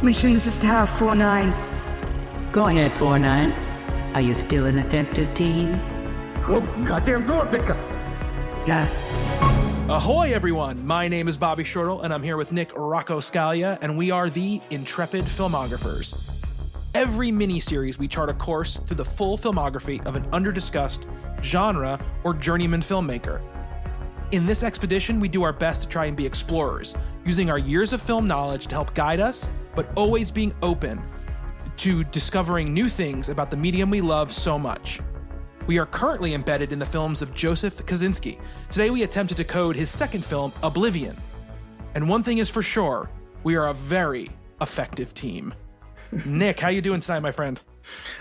Machines is Tower 49. Go ahead, 49. Are you still an effective team? Oh, goddamn door picker. Yeah. Ahoy, everyone! My name is Bobby Shortle, and I'm here with Nick Rocco Scalia, and we are the Intrepid Filmographers. Every miniseries, we chart a course through the full filmography of an under-discussed genre or journeyman filmmaker. In this expedition, we do our best to try and be explorers, using our years of film knowledge to help guide us, but always being open to discovering new things about the medium we love so much. We are currently embedded in the films of Joseph Kosinski. Today we attempt to decode his second film, Oblivion. And one thing is for sure, we are a very effective team. Nick, how you doing tonight, my friend?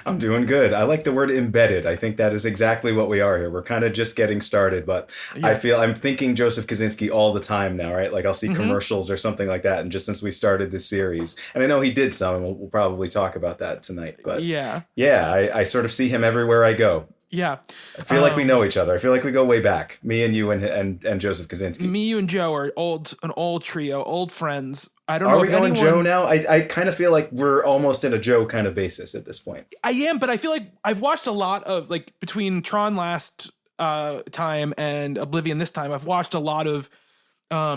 I'm doing good. I like the word embedded. I think that is exactly what we are here. We're kind of just getting started, but yeah. I'm thinking Joseph Kosinski all the time now, right? Like I'll see commercials or something like that. And just since we started this series, and I know he did some, and we'll probably talk about that tonight, but I sort of see him everywhere I go. Yeah. I feel like we know each other. I feel like we go way back. Me and you and Joseph Kosinski. Me, you, and Joe are an old trio, old friends. I don't know. Are we going Joe now? I kind of feel like we're almost in a Joe kind of basis at this point. I am, but I feel like I've watched a lot of, like, between Tron last time and Oblivion this time, I've watched a lot of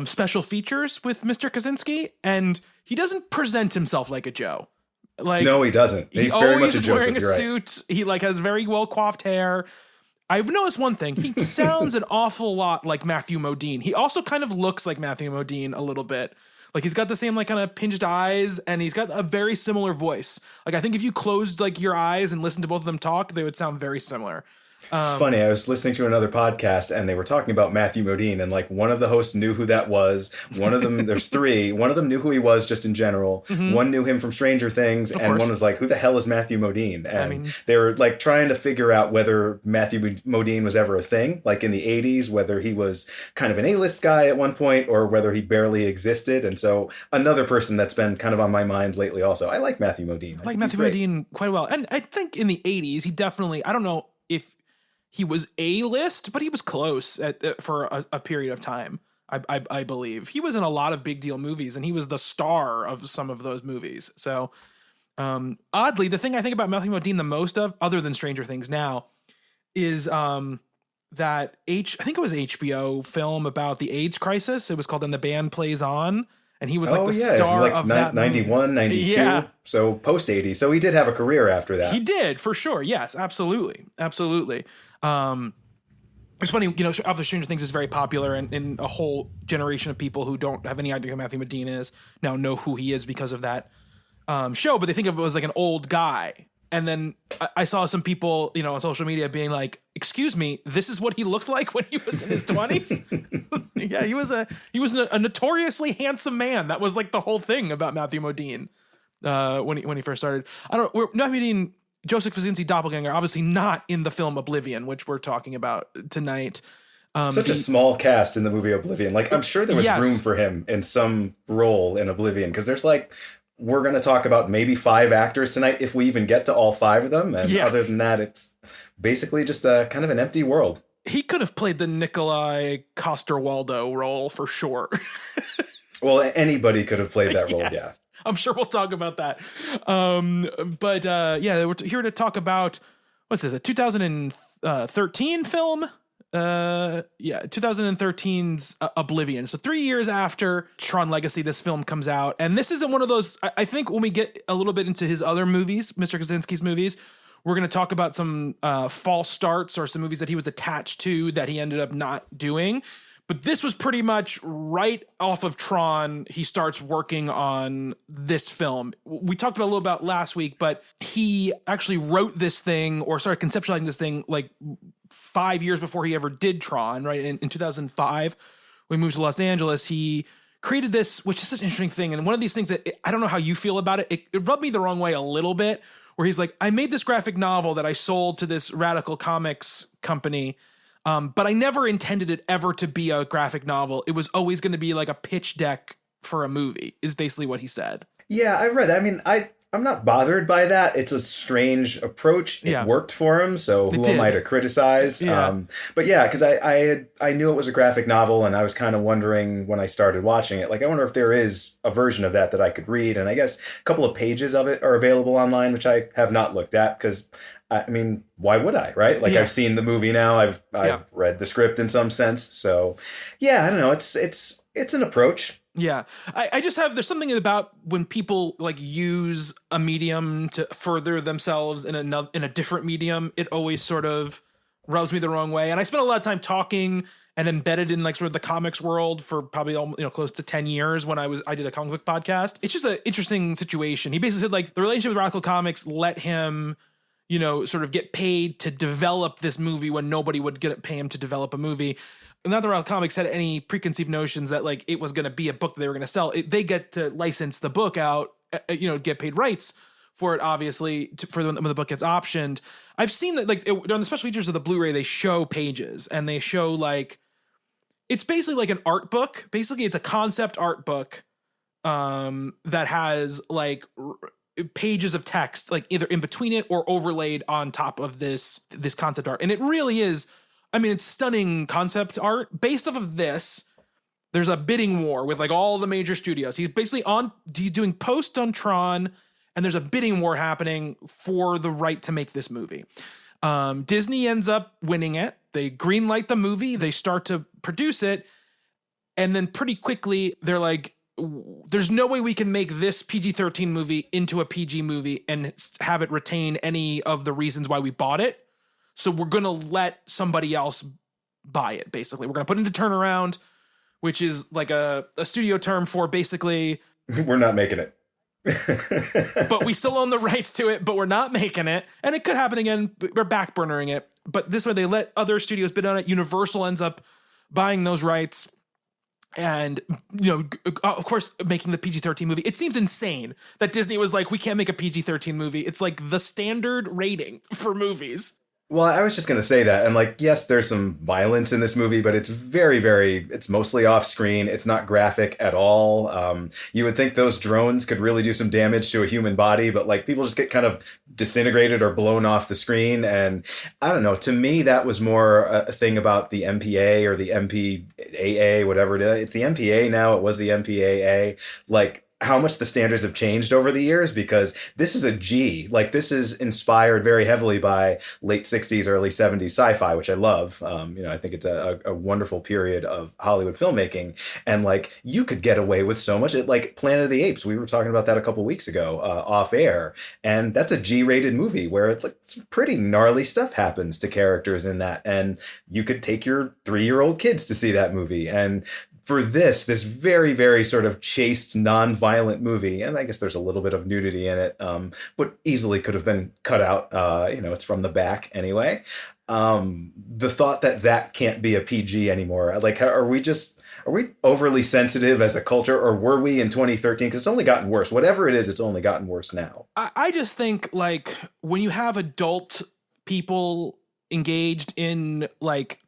special features with Mr. Kosinski, and he doesn't present himself like a Joe. Like, no, he doesn't. He's very much a Joseph. Wearing a suit. He has very well coiffed hair. I've noticed one thing. He sounds an awful lot like Matthew Modine. He also kind of looks like Matthew Modine a little bit. Like he's got the same like kind of pinched eyes, and he's got a very similar voice. Like I think if you closed like your eyes and listened to both of them talk, they would sound very similar. It's funny. I was listening to another podcast and they were talking about Matthew Modine, and like one of the hosts knew who that was. One of them, there's three. One of them knew who he was just in general. Mm-hmm. One knew him from Stranger Things, and one was like, "Who the hell is Matthew Modine?" And they were like trying to figure out whether Matthew Modine was ever a thing, like in the '80s, whether he was kind of an A-list guy at one point or whether he barely existed. And so another person that's been kind of on my mind lately. Also, I like Matthew Modine. I like Matthew Modine quite well, and I think in the '80s he definitely. I don't know if he was A-list, but he was close for a period of time, I believe. He was in a lot of big deal movies, and he was the star of some of those movies. So, oddly, the thing I think about Matthew Modine the most of, other than Stranger Things now, is that I think it was HBO film about the AIDS crisis. It was called And the Band Plays On. And he was like star like of that 91, 92, so post-80s. So he did have a career after that. He did, for sure. Yes, absolutely. Absolutely. It's funny, After Stranger Things is very popular, and a whole generation of people who don't have any idea who Matthew Modine is now know who he is because of that show, but they think of him as like an old guy. And then I saw some people, on social media being like, "Excuse me, this is what he looked like when he was in his 20s." Yeah, he was a notoriously handsome man. That was like the whole thing about Matthew Modine when he first started. Matthew Modine, Joseph Kosinski doppelganger, obviously not in the film Oblivion, which we're talking about tonight. Such a small cast in the movie Oblivion. Like I'm sure there was room for him in some role in Oblivion, because there's like. We're going to talk about maybe 5 actors tonight, if we even get to all 5 of them. And other than that, it's basically just a kind of an empty world. He could have played the Nikolai Coster-Waldau role for sure. Well, anybody could have played that role, yeah. I'm sure we'll talk about that. We're here to talk about, what's this, a 2013 film? 2013's Oblivion. So 3 years after Tron Legacy, this film comes out. And this isn't one of those, I think when we get a little bit into his other movies, Mr. Kosinski's movies, we're going to talk about some false starts or some movies that he was attached to that he ended up not doing. But this was pretty much right off of Tron. He starts working on this film. We talked about a little about last week, but he actually wrote this thing or started conceptualizing this thing like 5 years before he ever did Tron, right? In 2005, when he moved to Los Angeles, he created this, which is such an interesting thing. And one of these things that I don't know how you feel about it. It rubbed me the wrong way a little bit, where he's like, I made this graphic novel that I sold to this radical comics company. But I never intended it ever to be a graphic novel. It was always going to be like a pitch deck for a movie, is basically what he said. Yeah, I read that. I mean, I'm not bothered by that. It's a strange approach. It worked for him, so who am I to criticize? Yeah. But yeah, because I knew it was a graphic novel, and I was kind of wondering when I started watching it, like, I wonder if there is a version of that I could read. And I guess a couple of pages of it are available online, which I have not looked at because, I mean, why would I, right? Like, I've seen the movie now. I've read the script in some sense. So, yeah, I don't know. It's an approach. Yeah. I just there's something about when people like use a medium to further themselves in a different medium, it always sort of rubs me the wrong way. And I spent a lot of time talking and embedded in like sort of the comics world for probably, close to 10 years when I did a comic book podcast. It's just an interesting situation. He basically said like the relationship with Rocco Comics let him, sort of get paid to develop this movie when nobody would pay him to develop a movie. Not that Rocco Comics had any preconceived notions that like it was going to be a book that they were going to sell. They get to license the book out, get paid rights for it, obviously, for when the book gets optioned. I've seen that like on the special features of the Blu-ray, they show pages and they show like, it's basically like an art book. Basically, it's a concept art book that has like pages of text, like either in between it or overlaid on top of this concept art. And it really is, I mean, it's stunning concept art. Based off of this, there's a bidding war with like all the major studios. He's basically he's doing post on Tron, and there's a bidding war happening for the right to make this movie. Disney ends up winning it. They greenlight the movie. They start to produce it. And then pretty quickly, they're like, there's no way we can make this PG-13 movie into a PG movie and have it retain any of the reasons why we bought it. So we're going to let somebody else buy it, basically. We're going to put it into turnaround, which is like a studio term for basically... We're not making it. But we still own the rights to it, but we're not making it. And it could happen again. We're backburnering it. But this way they let other studios bid on it. Universal ends up buying those rights. And, of course, making the PG-13 movie. It seems insane that Disney was like, we can't make a PG-13 movie. It's like the standard rating for movies. Well, I was just going to say that. And like, yes, there's some violence in this movie, but it's very, it's mostly off screen. It's not graphic at all. You would think those drones could really do some damage to a human body, but like people just get kind of disintegrated or blown off the screen. And I don't know, to me, that was more a thing about the MPA or the MPAA, whatever it is. It's the MPA now. It was the MPAA. Like, how much the standards have changed over the years, because this is a G. Like, this is inspired very heavily by late 60s, early 70s sci-fi, which I love. I think it's a wonderful period of Hollywood filmmaking. And like, you could get away with so much. Like Planet of the Apes, we were talking about that a couple weeks ago off air. And that's a G-rated movie where like some pretty gnarly stuff happens to characters in that. And you could take your 3-year-old kids to see that movie. And for this very, very sort of chaste, non-violent movie, and I guess there's a little bit of nudity in it, but easily could have been cut out. It's from the back anyway. The thought that can't be a PG anymore, like, are we overly sensitive as a culture, or were we in 2013? Because it's only gotten worse. Whatever it is, it's only gotten worse now. I just think, like, when you have adult people engaged in, like,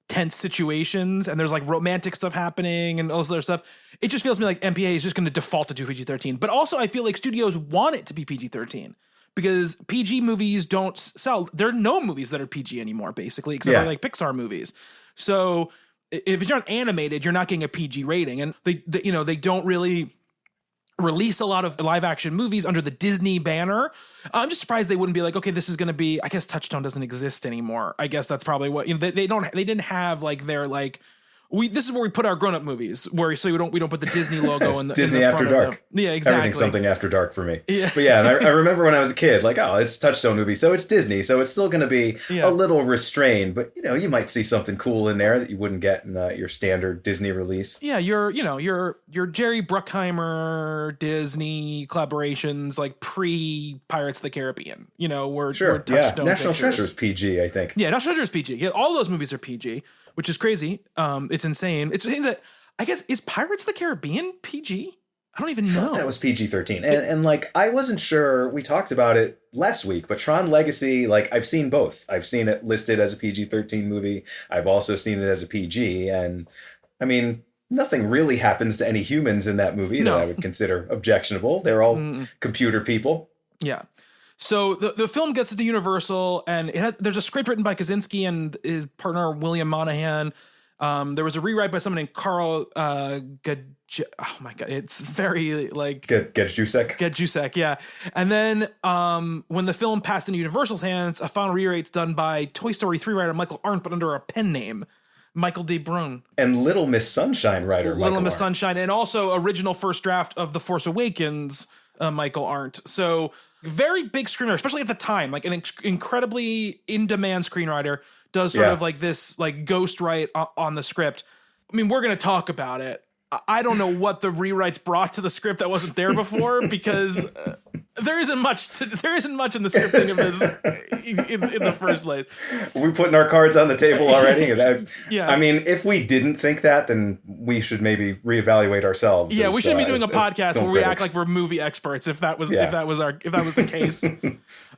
tense situations and there's like romantic stuff happening and all this other stuff, it just feels to me like MPA is just going to default to do PG-13. But also I feel like studios want it to be PG-13 because PG movies don't sell. There are no movies that are PG anymore, basically, except for like Pixar movies. So if you're not animated, you're not getting a PG rating. And they don't really release a lot of live action movies under the Disney banner. I'm just surprised they wouldn't be like, okay, this is going to be, I guess Touchstone doesn't exist anymore. I guess that's probably what, they didn't have like their like, this is where we put our grown-up movies, so we don't put the Disney logo in the Disney in the After front Dark. Yeah, exactly. Everything's something after dark for me. Yeah. But yeah, and I remember when I was a kid, like, oh, it's a Touchstone movie, so it's Disney, so it's still going to be a little restrained, but you might see something cool in there that you wouldn't get in your standard Disney release. Yeah, your Jerry Bruckheimer Disney collaborations, like pre Pirates of the Caribbean. Were Touchstone National Pictures. Treasure is PG, I think. Yeah, National Treasure is PG. Yeah, all those movies are PG. Which is crazy. It's insane. It's that, I guess, is Pirates of the Caribbean PG? I don't even know. That was PG-13. And like, I wasn't sure, we talked about it last week, but Tron Legacy, like, I've seen both. I've seen it listed as a PG-13 movie. I've also seen it as a PG. And I mean, nothing really happens to any humans in that movie that I would consider objectionable. They're all computer people. Yeah. So the film gets to Universal, and there's a script written by Kosinski and his partner William Monahan. There was a rewrite by someone named Carl oh my god, it's very like Gajusek, yeah. And then when the film passed into Universal's hands, a final rewrite's done by Toy Story 3 writer Michael Arndt, but under a pen name, Michael D. Brun. And Little Miss Sunshine writer Little Miss Sunshine, and also original first draft of The Force Awakens, Michael Arndt. So very big screenwriter, especially at the time, like an incredibly in-demand screenwriter, does sort of like this like ghost write on the script. I mean, we're going to talk about it. I don't know what the rewrites brought to the script that wasn't there before, because there isn't much in the scripting of this in the first place. We're putting our cards on the table already. Yeah. I mean, if we didn't think that, then we should maybe reevaluate ourselves. Yeah, we should be doing a podcast where we act like we're movie experts. If that was the case.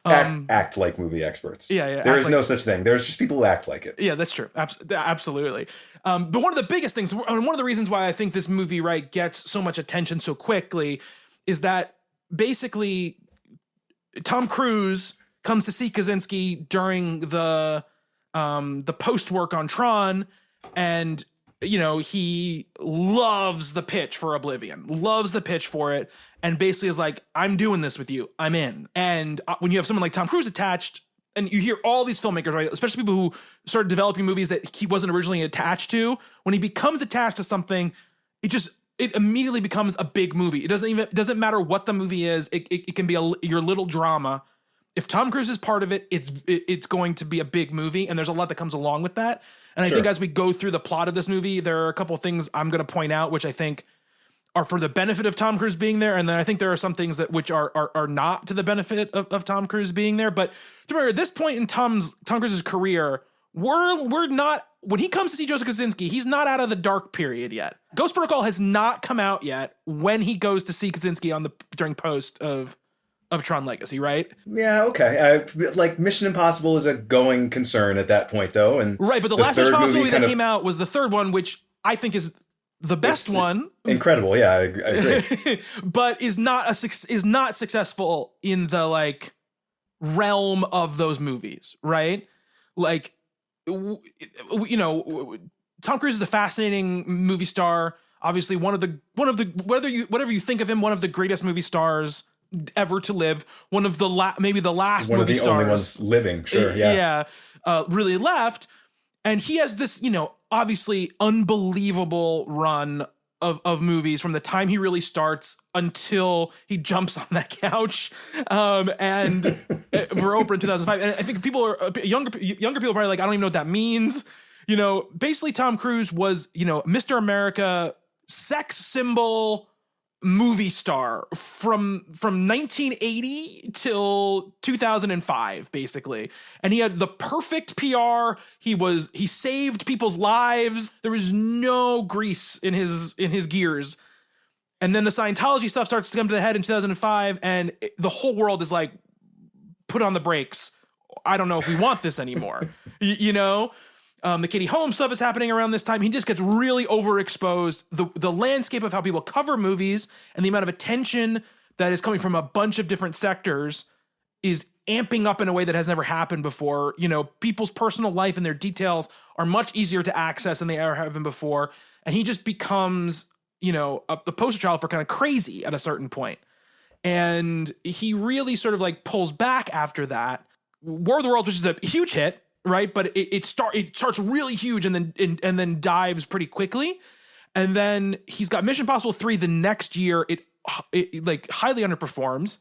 Act like movie experts. Yeah. There is no such thing. There's just people who act like it. Yeah, that's true. Absolutely. But one of the biggest things, and one of the reasons why I think this movie gets so much attention so quickly, is that basically Tom Cruise comes to see Kosinski during the post work on Tron, and he loves the pitch for Oblivion, loves the pitch for it, and basically is like, I'm doing this with you, I'm in. And when you have someone like Tom Cruise attached, and you hear all these filmmakers, right, especially people who started developing movies that he wasn't originally attached to, when he becomes attached to something, it immediately becomes a big movie. It doesn't matter what the movie is. It can be your little drama. If Tom Cruise is part of it, it's going to be a big movie, and there's a lot that comes along with that. And I think as we go through the plot of this movie, there are a couple of things I'm going to point out, which I think are for the benefit of Tom Cruise being there, and then I think there are some things which are not to the benefit of Tom Cruise being there. But remember, at this point in Tom Cruise's career, we're not. When he comes to see Joseph Kosinski, he's not out of the dark period yet. Ghost Protocol has not come out yet when he goes to see Kosinski during post of Tron Legacy, right? Yeah, okay. Like Mission Impossible is a going concern at that point, though, and right. But the last Mission Impossible movie that came out was the third one, which I think is the best one. Incredible, yeah, I agree. But is not successful in the realm of those movies, right? Like, Tom Cruise is a fascinating movie star. Obviously, one of the whatever you think of him, one of the greatest movie stars ever to live. One of the maybe the last one movie of the stars only ones living. Sure, yeah. Really left, and he has this obviously unbelievable run of movies from the time he really starts until he jumps on that couch, and for Oprah in 2005. And I think younger people are probably like, I don't even know what that means. Basically Tom Cruise was, Mr. America, sex symbol movie star from 1980 till 2005, basically. And he had the perfect PR. He saved people's lives. There was no grease in his gears. And then the Scientology stuff starts to come to the head in 2005, and the whole world is like, put on the brakes. I don't know if we want this anymore. The Katie Holmes stuff is happening around this time. He just gets really overexposed. The landscape of how people cover movies and the amount of attention that is coming from a bunch of different sectors is amping up in a way that has never happened before. People's personal life and their details are much easier to access than they ever have been before. And he just becomes, the poster child for kind of crazy at a certain point. And he really sort of pulls back after that. War of the Worlds, which is a huge hit, right? But it starts really huge and then dives pretty quickly. And then he's got Mission Impossible 3 the next year. It highly underperforms.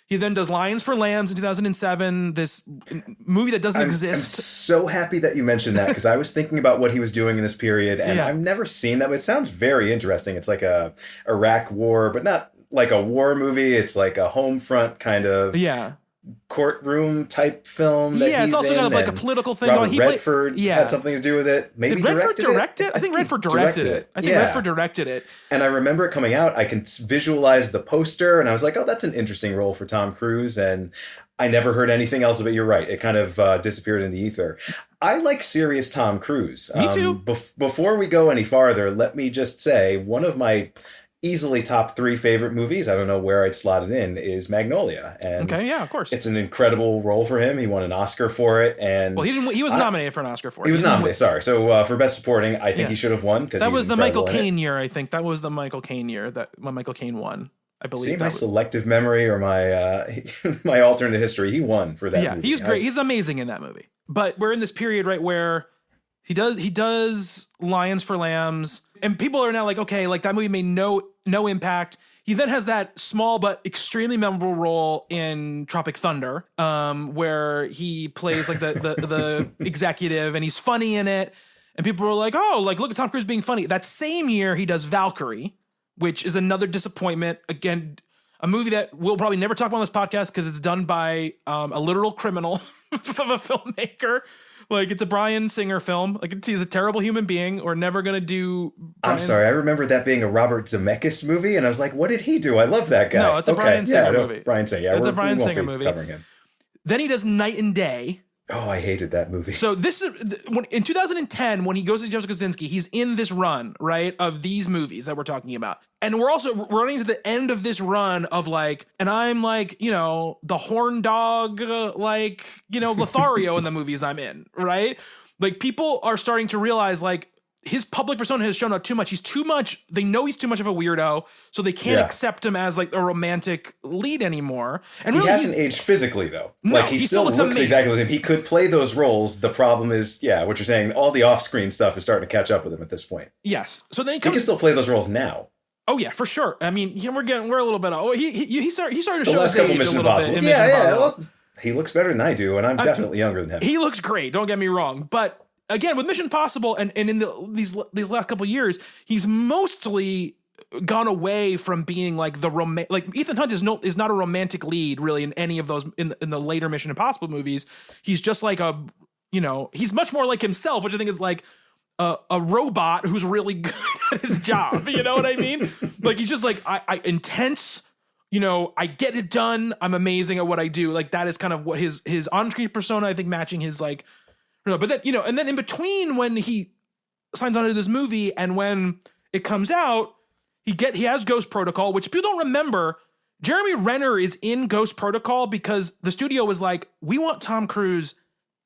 He then does Lions for Lambs in 2007, this movie that doesn't exist. I'm so happy that you mentioned that, because I was thinking about what he was doing in this period, and I've never seen that. But it sounds very interesting. It's like a Iraq war, but not like a war movie. It's like a home front kind of courtroom type film that it's also got like a and political thing Robert going. Redford had something to do with it. Maybe Did Redford direct it? I think Redford directed it. I think Redford directed it. And I remember it coming out. I can visualize the poster, and I was like, oh, that's an interesting role for Tom Cruise. And I never heard anything else of it. You're right. It kind of disappeared in the ether. I like serious Tom Cruise. Me too. Before we go any farther, let me just say one of my easily top 3 favorite movies, I don't know where I'd slot it in, is Magnolia. And okay, yeah, of course. It's an incredible role for him. He won an Oscar for it. And he was nominated for an Oscar for it. He was nominated, sorry. So for Best Supporting, I think he should have won. That was the Michael Caine year, I think. That was the Michael Caine year when Michael Caine won. I believe. See, my selective memory or my my alternate history, he won for that movie. He's great. He's amazing in that movie. But we're in this period, right, where he does Lions for Lambs, and people are now like, okay, like that movie made no impact. He then has that small but extremely memorable role in Tropic Thunder, where he plays like the executive, and he's funny in it. And people were like, oh, like look at Tom Cruise being funny. That same year, he does Valkyrie, which is another disappointment. Again, a movie that we'll probably never talk about on this podcast because it's done by a literal criminal of a filmmaker. Like, it's a Bryan Singer film. Like, he's a terrible human being. We're never going to do... I'm sorry. I remember that being a Robert Zemeckis movie, and I was like, what did he do? I love that guy. No, it's a Bryan Singer movie. Bryan Singer. It's a Bryan Singer movie. Covering him. Then he does Night and Day. Oh, I hated that movie. So this is... in 2010, when he goes to Joseph Kosinski, he's in this run, right, of these movies that we're talking about. And we're running to the end of this run of like, and I'm like, you know, the horn dog, like, you know, Lothario in the movies I'm in, right? Like, people are starting to realize, like, his public persona has shown up too much. He's too much. They know he's too much of a weirdo, so they can't accept him as like a romantic lead anymore. And really, he hasn't aged physically, though. No, like he still looks exactly the same. He could play those roles. The problem is, what you're saying. All the off-screen stuff is starting to catch up with him at this point. Yes. So then he can still play those roles now. Oh yeah, for sure. I mean, we're a little bit. Oh, he started to show his age a little bit. Well, he looks better than I do, and I'm definitely younger than him. He looks great. Don't get me wrong, but. Again, with Mission Impossible and in these last couple of years, he's mostly gone away from being like like Ethan Hunt is not a romantic lead really in any of those in the later Mission Impossible movies. He's just like he's much more like himself, which I think is like a robot who's really good at his job. You know what I mean? Like he's just like I intense. You know, I get it done. I'm amazing at what I do. Like that is kind of what his on-screen persona, I think, matching his like. But then, and then in between when he signs on to this movie and when it comes out, he has Ghost Protocol, which people don't remember. Jeremy Renner is in Ghost Protocol because the studio was like, we want Tom Cruise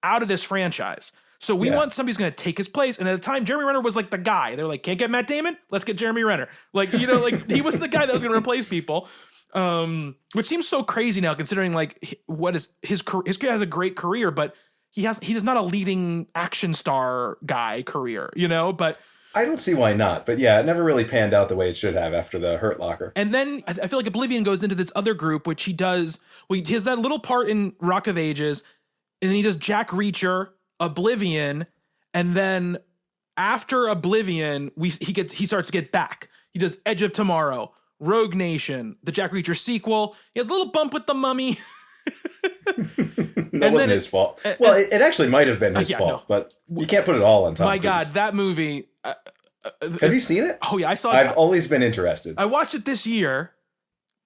out of this franchise. So we want somebody who's going to take his place. And at the time, Jeremy Renner was like the guy. They're like, can't get Matt Damon? Let's get Jeremy Renner. Like, like he was the guy that was going to replace people. Which seems so crazy now considering like what is his career. His career has a great career, but he is not a leading action star guy career, but I don't see why not. But yeah, it never really panned out the way it should have after the Hurt Locker. And then I feel like Oblivion goes into this other group, which he does. Well, he has that little part in Rock of Ages, and then he does Jack Reacher, Oblivion, and then after Oblivion, he starts to get back. He does Edge of Tomorrow, Rogue Nation, the Jack Reacher sequel. He has a little bump with The Mummy. That wasn't his fault. Well, it actually might have been his fault, but you can't put it all on Tom Cruise. God, that movie. Have you seen it? Oh yeah, I saw it. I've always been interested. I watched it this year.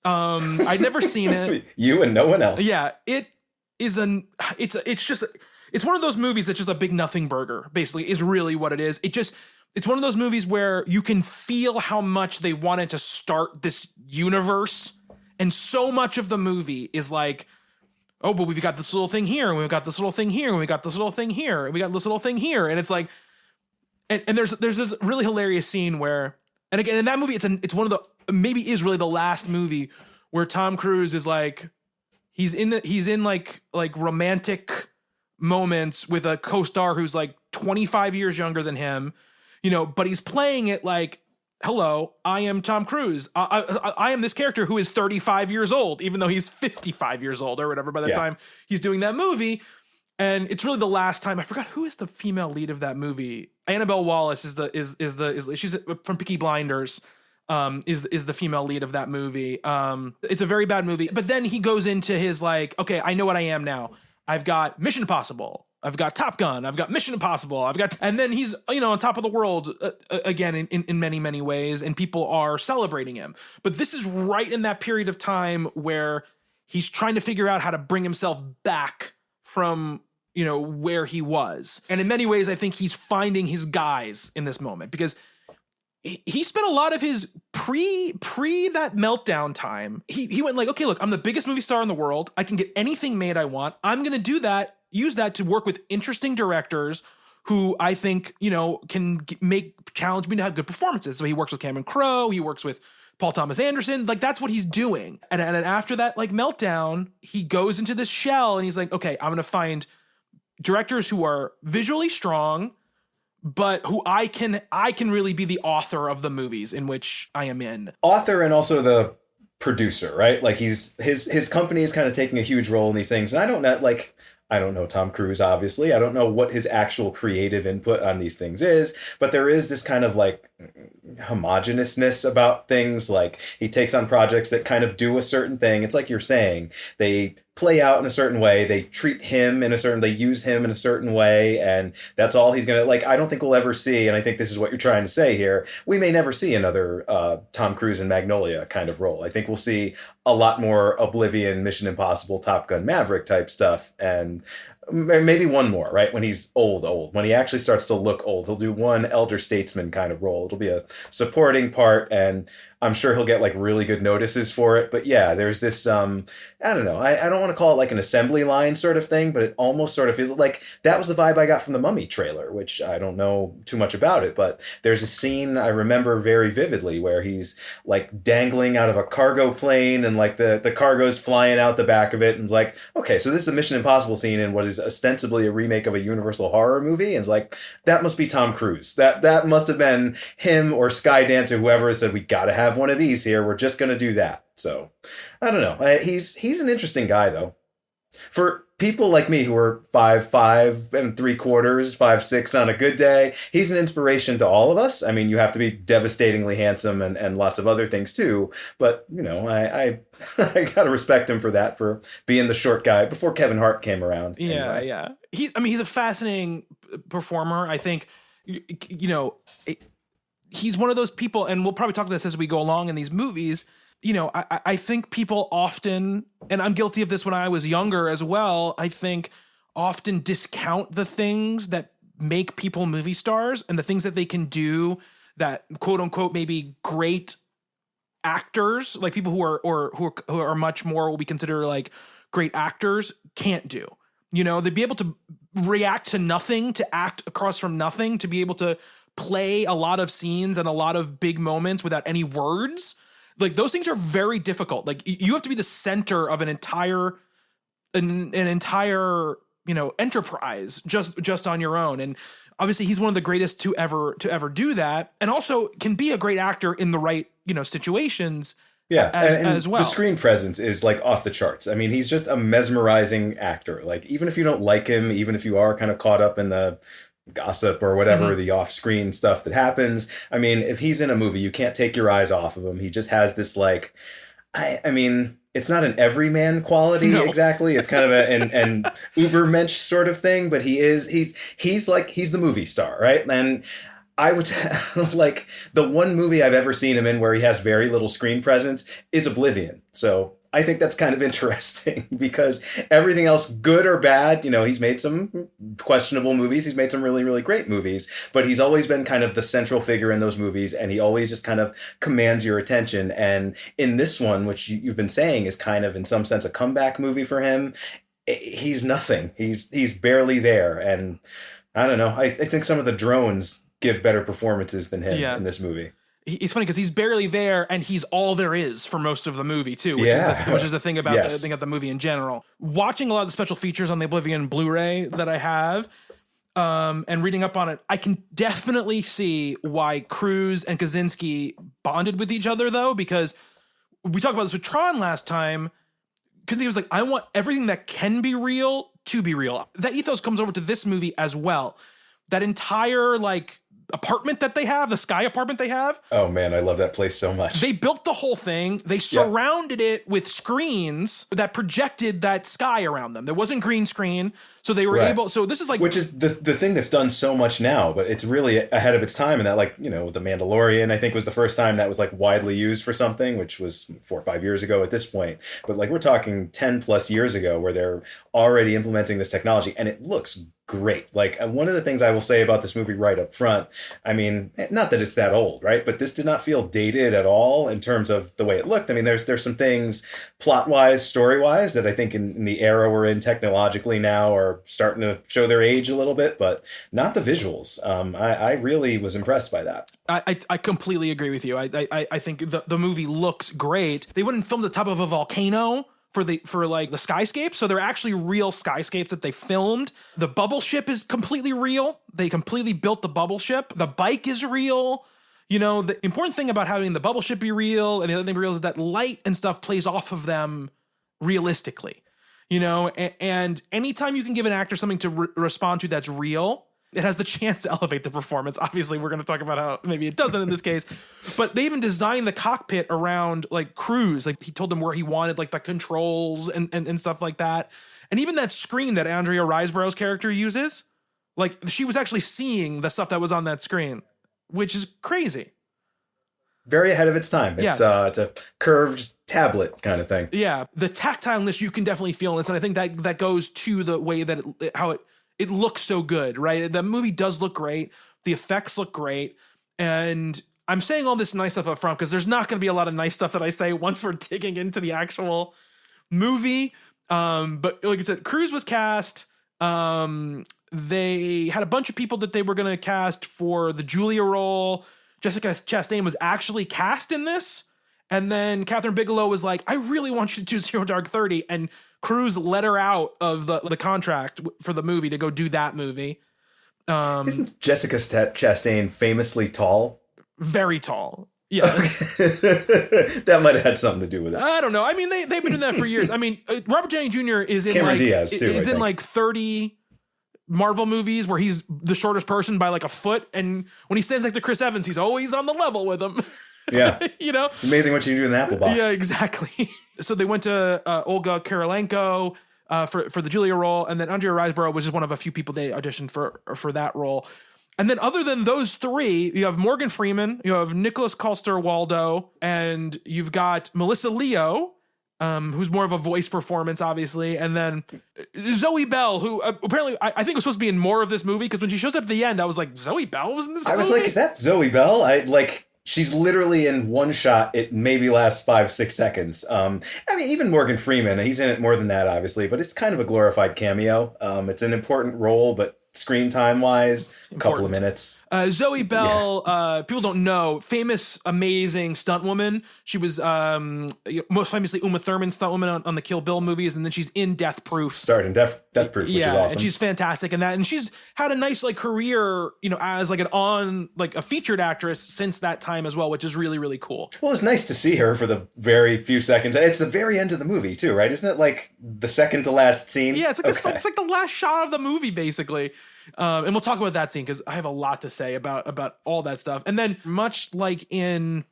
I'd never seen it. You and no one else. Yeah, it is it's one of those movies that's just a big nothing burger, basically, is really what it is. It's one of those movies where you can feel how much they wanted to start this universe, and so much of the movie is like, oh, but we've got this little thing here, and we've got this little thing here, and we got this little thing here, and we got this little thing here, and it's like, and there's this really hilarious scene where, and again in that movie, it's one of the maybe is really the last movie where Tom Cruise is like, he's in like romantic moments with a co-star who's like 25 years younger than him, but he's playing it like, hello, I am Tom Cruise. I am this character who is 35 years old, even though he's 55 years old or whatever by the time he's doing that movie. And it's really the last time. I forgot who is the female lead of that movie. Annabelle Wallis is she's from Peaky Blinders. is the female lead of that movie. It's a very bad movie. But then he goes into his like, okay, I know what I am now. I've got Mission Impossible. I've got Top Gun. I've got Mission Impossible. And then he's, on top of the world again in many, many ways. And people are celebrating him. But this is right in that period of time where he's trying to figure out how to bring himself back from, where he was. And in many ways, I think he's finding his guys in this moment because he spent a lot of his pre that meltdown time. He went like, okay, look, I'm the biggest movie star in the world. I can get anything made I want. I'm going to do that, use that to work with interesting directors who I think, can challenge me to have good performances. So he works with Cameron Crowe. He works with Paul Thomas Anderson. Like that's what he's doing. And after that like meltdown, he goes into this shell and he's like, okay, I'm going to find directors who are visually strong, but who I can really be the author of the movies in which I am in. Author and also the producer, right? Like his company is kind of taking a huge role in these things. And I don't know Tom Cruise, obviously. I don't know what his actual creative input on these things is, but there is this kind of like homogeneousness about things. Like he takes on projects that kind of do a certain thing. It's like you're saying, they play out in a certain way. They treat him they use him in a certain way. And that's all he's going to like. I don't think we'll ever see. And I think this is what you're trying to say here. We may never see another Tom Cruise in Magnolia kind of role. I think we'll see a lot more Oblivion, Mission Impossible, Top Gun, Maverick type stuff. And maybe one more, right? When he's old, when he actually starts to look old, he'll do one elder statesman kind of role. It'll be a supporting part, and I'm sure he'll get like really good notices for it. But yeah, there's this, I don't know. I don't want to call it like an assembly line sort of thing, but it almost sort of feels like that was the vibe I got from the Mummy trailer, which I don't know too much about it, but there's a scene I remember very vividly where he's like dangling out of a cargo plane and like the cargo's flying out the back of it. And it's like, okay, so this is a Mission Impossible scene in what is ostensibly a remake of a Universal horror movie. And it's like, that must be Tom Cruise. That must have been him or Skydance or whoever said, we got to have one of these here. We're just going to do that. So I don't know. He's an interesting guy though. For people like me who are 5'5" and 3/4, 5'6" on a good day, he's an inspiration to all of us. I mean, you have to be devastatingly handsome and lots of other things too. But I gotta respect him for that, for being the short guy before Kevin Hart came around. Yeah, anyway. yeah. He's a fascinating performer. I think, he's one of those people, and we'll probably talk about this as we go along in these movies. I think people often, and I'm guilty of this when I was younger as well, I think often discount the things that make people movie stars and the things that they can do that quote unquote maybe great actors, like people who are much more what we consider like great actors, can't do. They'd be able to react to nothing, to act across from nothing, to be able to play a lot of scenes and a lot of big moments without any words. Like those things are very difficult. Like you have to be the center of an entire enterprise just on your own. And obviously he's one of the greatest to ever do that. And also can be a great actor in the right, situations. Yeah. As well. The screen presence is like off the charts. I mean, he's just a mesmerizing actor. Like even if you don't like him, even if you are kind of caught up in the gossip or whatever, the off-screen stuff that happens. I mean, if he's in a movie, you can't take your eyes off of him. He just has this like, I mean, it's not an everyman quality exactly. It's kind of an Ubermensch sort of thing, but he's the movie star, right? And I would like the one movie I've ever seen him in where he has very little screen presence is Oblivion. So I think that's kind of interesting because everything else, good or bad, he's made some questionable movies. He's made some really, really great movies, but he's always been kind of the central figure in those movies. And he always just kind of commands your attention. And in this one, which you've been saying is kind of in some sense a comeback movie for him, he's nothing. He's barely there. And I don't know. I think some of the drones give better performances than him in this movie. It's funny because he's barely there and he's all there is for most of the movie too, which is the thing about the thing of the movie in general. Watching a lot of the special features on the Oblivion Blu-ray that I have, and reading up on it, I can definitely see why Cruise and Kosinski bonded with each other though, because we talked about this with Tron last time. Kosinski was like, I want everything that can be real to be real. That ethos comes over to this movie as well. That entire like apartment that they have, the sky apartment they have. Oh man, I love that place so much. They built the whole thing. They surrounded it with screens that projected that sky around them. There wasn't green screen, so they were able. So this is like, which is the thing that's done so much now, but it's really ahead of its time. And that, like, you know, The Mandalorian, I think, was the first time that was like widely used for something, which was 4 or 5 years ago at this point. But like, we're talking 10 plus years ago where they're already implementing this technology, and it looks great. Like, one of the things I will say about this movie right up front, I mean, not that it's that old, right? But this did not feel dated at all in terms of the way it looked. I mean, there's some things plot-wise, story-wise, that I think in the era we're in technologically now are starting to show their age a little bit, but not the visuals. I really was impressed by that. I completely agree with you. I think the movie looks great. They wouldn't film the top of a volcano for the skyscapes. So they're actually real skyscapes that they filmed. The bubble ship is completely real. They completely built the bubble ship. The bike is real. You know, the important thing about having the bubble ship be real and the other thing be real is that light and stuff plays off of them realistically, you know, and anytime you can give an actor something to respond to that's real, it has the chance to elevate the performance. Obviously, we're going to talk about how maybe it doesn't in this case, but they even designed the cockpit around like Cruise. Like, he told them where he wanted like the controls and stuff like that. And even that screen that Andrea Riseborough's character uses, like, she was actually seeing the stuff that was on that screen, which is crazy. Very ahead of its time. It's it's a curved tablet kind of thing. Yeah, the tactileness you can definitely feel in this, and I think that goes to the way that it looks so good, right? The movie does look great. The effects look great. And I'm saying all this nice stuff up front because there's not going to be a lot of nice stuff that I say once we're digging into the actual movie. But like I said, Cruise was cast. They had a bunch of people that they were going to cast for the Julia role. Jessica Chastain was actually cast in this. And then Catherine Bigelow was like, I really want you to do Zero Dark 30. And Cruise let her out of the contract for the movie to go do that movie. Isn't Jessica Chastain famously tall? Very tall. Yeah. That might have had something to do with it. I don't know. I mean, they've been doing that for years. I mean, Robert Downey Jr. is in Cameron like Diaz too, is in like 30 Marvel movies where he's the shortest person by like a foot. And when he stands next to Chris Evans, he's always on the level with him. Yeah. You know? Amazing what you can do in the Apple box. Yeah, exactly. So they went to Olga Kurylenko for the Julia role, and then Andrea Riseborough was just one of a few people they auditioned for that role. And then other than those three, you have Morgan Freeman, you have Nicholas Coster-Waldau, and you've got Melissa Leo, who's more of a voice performance, obviously, and then Zoe Bell, who apparently I think was supposed to be in more of this movie, because when she shows up at the end, I was like, Zoe Bell was in this movie? I was like, is that Zoe Bell? She's literally in one shot. It maybe lasts 5-6 seconds. I mean, even Morgan Freeman, he's in it more than that, obviously, but it's kind of a glorified cameo. It's an important role, but screen time wise, a couple of minutes. Zoe Bell, people don't know, famous, amazing stunt woman. She was most famously Uma Thurman stunt woman on the Kill Bill movies, and then she's in Death Proof. Starred in Death Proof, which is awesome. And she's fantastic in that, and she's had a nice like career, you know, as like a featured actress since that time as well, which is really, really cool. Well, it's nice to see her for the very few seconds. It's the very end of the movie too, right? Isn't it like the second to last scene? Yeah, it's like the last shot of the movie, basically. And we'll talk about that scene because I have a lot to say about all that stuff. And then much like in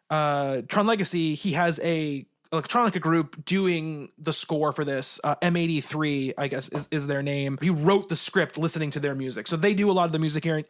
Tron Legacy, he has a electronica group doing the score for this. M83, I guess, is their name. He wrote the script listening to their music. So they do a lot of the music here.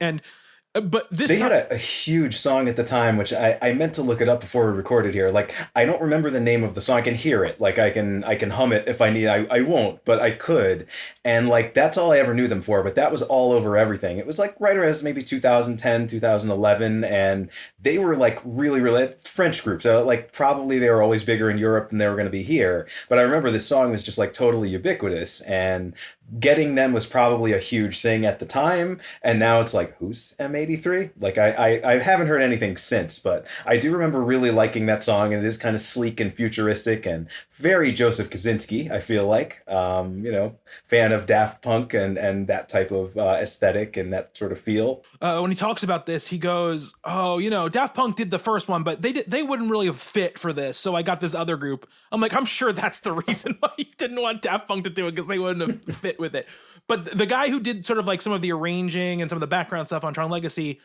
But they had a huge song at the time, which I meant to look it up before we recorded here. Like, I don't remember the name of the song. I can hear it. Like, I can hum it if I need. I won't, but I could. And like, that's all I ever knew them for. But that was all over everything. It was like right around maybe 2010, 2011, and they were like really, really French group. So like, probably they were always bigger in Europe than they were going to be here. But I remember this song was just like totally ubiquitous, and getting them was probably a huge thing at the time. And now it's like, who's M83? Like, I haven't heard anything since, but I do remember really liking that song, and it is kind of sleek and futuristic and very Joseph Kosinski, I feel like. You know, fan of Daft Punk and that type of aesthetic and that sort of feel. When he talks about this, he goes, oh, you know, Daft Punk did the first one, but they wouldn't really have fit for this, so I got this other group. I'm like, I'm sure that's the reason why you didn't want Daft Punk to do it, because they wouldn't have fit with it. But the guy who did sort of like some of the arranging and some of the background stuff on Tron Legacy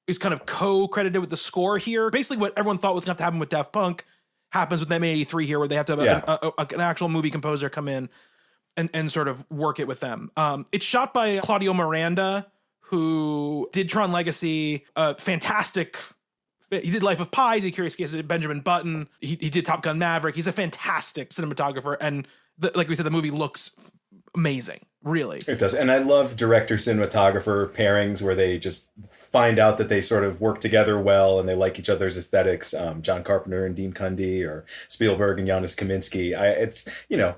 is kind of co-credited with the score here. Basically what everyone thought was going to happen with Daft Punk happens with M83 here, where they have to have an actual movie composer come in and sort of work it with them. It's shot by Claudio Miranda, who did Tron Legacy, fantastic. He did Life of Pi, he did Curious Case, he did Benjamin Button, he did Top Gun Maverick. He's a fantastic cinematographer, and like we said, the movie looks amazing, really. It does. And I love director-cinematographer pairings where they just find out that they sort of work together well and they like each other's aesthetics. John Carpenter and Dean Cundey, or Spielberg and Janusz Kaminski. It's,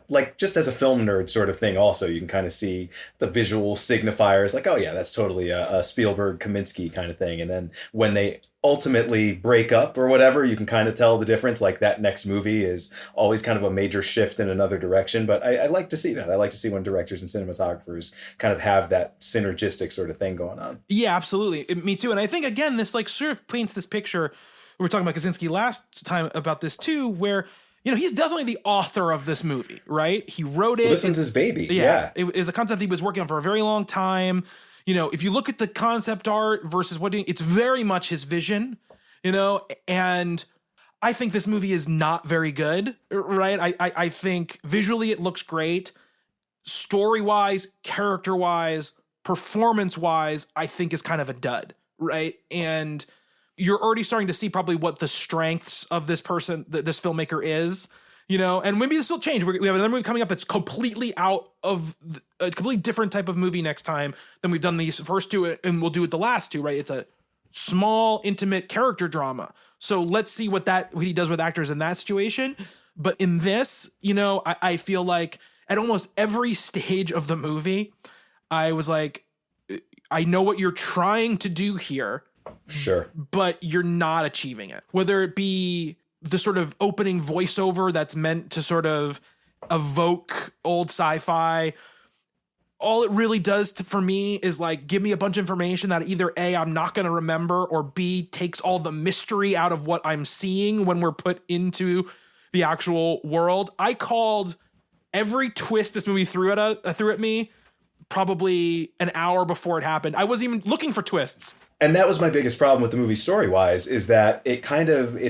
like just as a film nerd sort of thing also, you can kind of see the visual signifiers like, oh yeah, that's totally a Spielberg Kaminski kind of thing. And then when they ultimately break up or whatever, you can kind of tell the difference. Like that next movie is always kind of a major shift in another direction. But I like to see that. I like to see when directors and cinematographers kind of have that synergistic sort of thing going on. Yeah, absolutely. Me too. And I think, again, this like sort of paints this picture. We were talking about Kosinski last time about this too, where, he's definitely the author of this movie, right? He wrote it. So this one's his baby. Yeah. It was a concept he was working on for a very long time. If you look at the concept art versus it's very much his vision, and I think this movie is not very good, right? I think visually it looks great. Story-wise, character-wise, performance-wise, I think is kind of a dud, right? And you're already starting to see probably what the strengths of this person, this filmmaker is. And maybe this will change. We have another movie coming up that's completely out of a completely different type of movie next time than we've done these first two, and we'll do it the last two, right? It's a small, intimate character drama. So let's see what he does with actors in that situation. But in this, I feel like at almost every stage of the movie, I was like, I know what you're trying to do here. Sure. But you're not achieving it. Whether it be the sort of opening voiceover that's meant to sort of evoke old sci-fi. All it really does for me is like give me a bunch of information that either A, I'm not going to remember, or B, takes all the mystery out of what I'm seeing when we're put into the actual world. I called every twist this movie threw at me probably an hour before it happened. I wasn't even looking for twists. And that was my biggest problem with the movie story-wise, is that it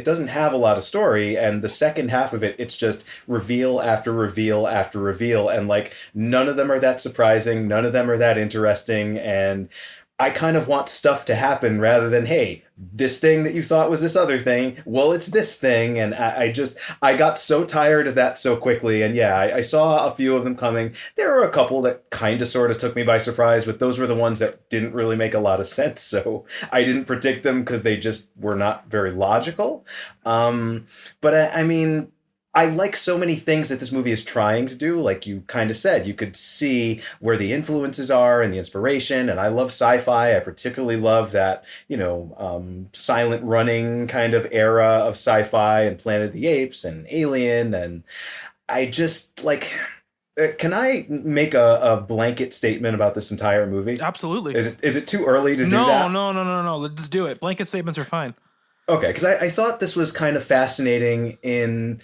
doesn't have a lot of story, and the second half of it, it's just reveal after reveal after reveal, and like none of them are that surprising, none of them are that interesting, and I kind of want stuff to happen rather than, hey, this thing that you thought was this other thing, well, it's this thing. And I got so tired of that so quickly. And yeah, I saw a few of them coming. There were a couple that kind of sort of took me by surprise, but those were the ones that didn't really make a lot of sense. So I didn't predict them because they just were not very logical. But I mean, I like so many things that this movie is trying to do. Like you kind of said, you could see where the influences are and the inspiration. And I love sci-fi. I particularly love that, silent running kind of era of sci-fi and Planet of the Apes and Alien. And I just like, can I make a blanket statement about this entire movie? Absolutely. Is it too early to do that? No. Let's do it. Blanket statements are fine. Okay, because I thought this was kind of fascinating in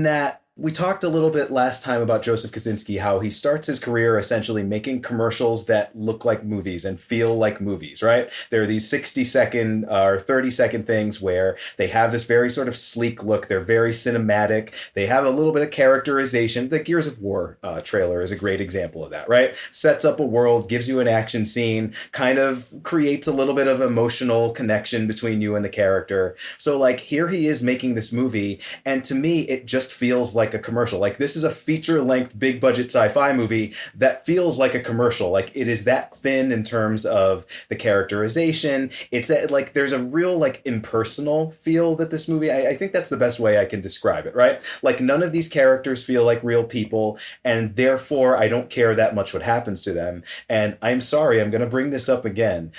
that we talked a little bit last time about Joseph Kosinski, how he starts his career essentially making commercials that look like movies and feel like movies, right? There are these 60-second or 30-second things where they have this very sort of sleek look. They're very cinematic. They have a little bit of characterization. The Gears of War trailer is a great example of that, right? Sets up a world, gives you an action scene, kind of creates a little bit of emotional connection between you and the character. So like here he is making this movie, and to me, it just feels like a commercial. Like this is a feature-length, big-budget sci-fi movie that feels like a commercial. Like it is that thin in terms of the characterization. It's that like there's a real like impersonal feel that this movie. I think that's the best way I can describe it. Right? Like none of these characters feel like real people, and therefore I don't care that much what happens to them. And I'm sorry, I'm going to bring this up again.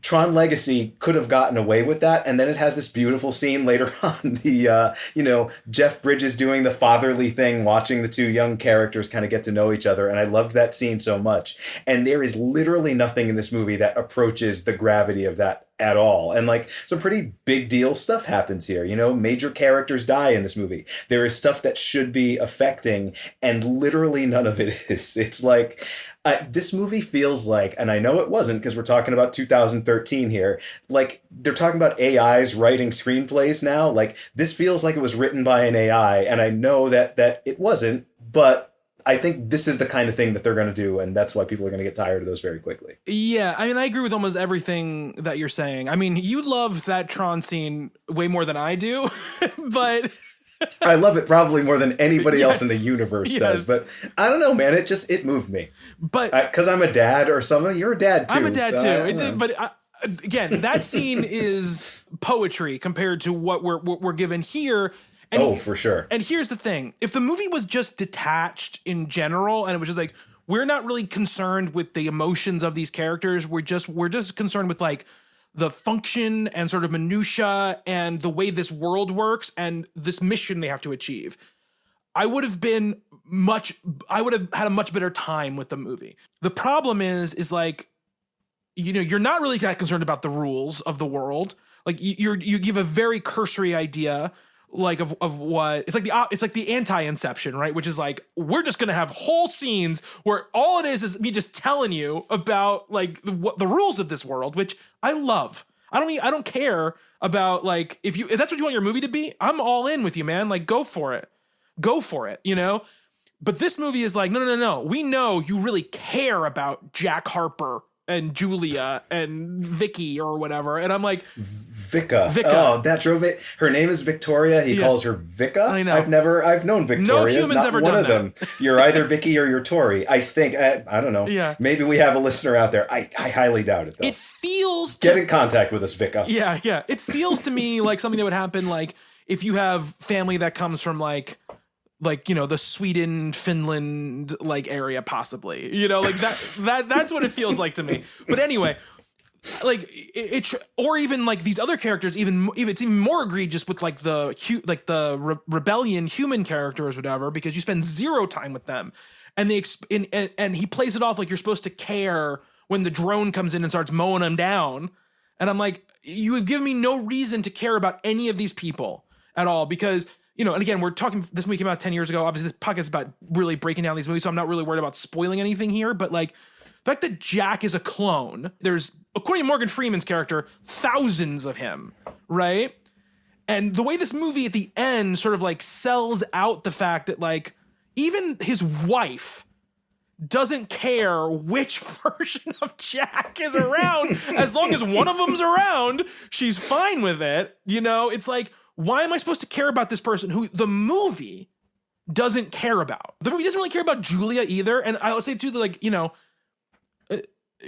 Tron Legacy could have gotten away with that, and then it has this beautiful scene later on, the Jeff Bridges doing the fatherly thing, watching the two young characters kind of get to know each other, and I loved that scene so much. And there is literally nothing in this movie that approaches the gravity of that at all. And like some pretty big deal stuff happens here. You know, major characters die in this movie. There is stuff that should be affecting, and literally none of it is. It's like, this movie feels like, and I know it wasn't because we're talking about 2013 here, like they're talking about AIs writing screenplays now. Like this feels like it was written by an AI, and I know that it wasn't, but I think this is the kind of thing that they're going to do, and that's why people are going to get tired of those very quickly. Yeah, I mean, I agree with almost everything that you're saying. I mean, you love that Tron scene way more than I do, but... I love it probably more than anybody else in the universe does, but I don't know, man. It moved me. But because I'm a dad, or something. You're a dad too. I'm a dad too. Again, that scene is poetry compared to what we're given here. And for sure. And here's the thing: if the movie was just detached in general, and it was just like, we're not really concerned with the emotions of these characters, we're just concerned with like the function and sort of minutia and the way this world works and this mission they have to achieve, I would have had a much better time with the movie. The problem is like, you know, you're not really that concerned about the rules of the world. Like you give a very cursory idea, like of what it's like the anti-Inception, right? Which is like, we're just gonna have whole scenes where all it is me just telling you about like what the rules of this world, which I love. I don't care about like if that's what you want your movie to be. I'm all in with you, man. Like go for it, you know. But this movie is like, no. We know you really care about Jack Harper and Julia and Vicky or whatever, and I'm like. Vika. Oh, that drove it. Her name is Victoria. He calls her Vika. I know. I've known Victorias. No human's not ever one done of them. You're either Vicky or you're Tori. I think. I don't know. Yeah. Maybe we have a listener out there. I highly doubt it though. It feels. Get in contact with us, Vika. Yeah. It feels to me like something that would happen. Like if you have family that comes from like you know, the Sweden, Finland like area, possibly. You know, like that's what it feels like to me. But anyway. Like or even like these other characters, even it's even more egregious with like the rebellion human characters, whatever, because you spend zero time with them, and and he plays it off like you're supposed to care when the drone comes in and starts mowing them down, and I'm like, you have given me no reason to care about any of these people at all, because you know, and again, we're talking. This movie came out 10 years ago. Obviously, this podcast is about really breaking down these movies, so I'm not really worried about spoiling anything here, but like. The fact that Jack is a clone, there's, according to Morgan Freeman's character, thousands of him, right? And the way this movie at the end sort of like sells out the fact that like even his wife doesn't care which version of Jack is around. As long as one of them's around, she's fine with it. You know, it's like, why am I supposed to care about this person who the movie doesn't care about? The movie doesn't really care about Julia either. And I would say too, like, you know,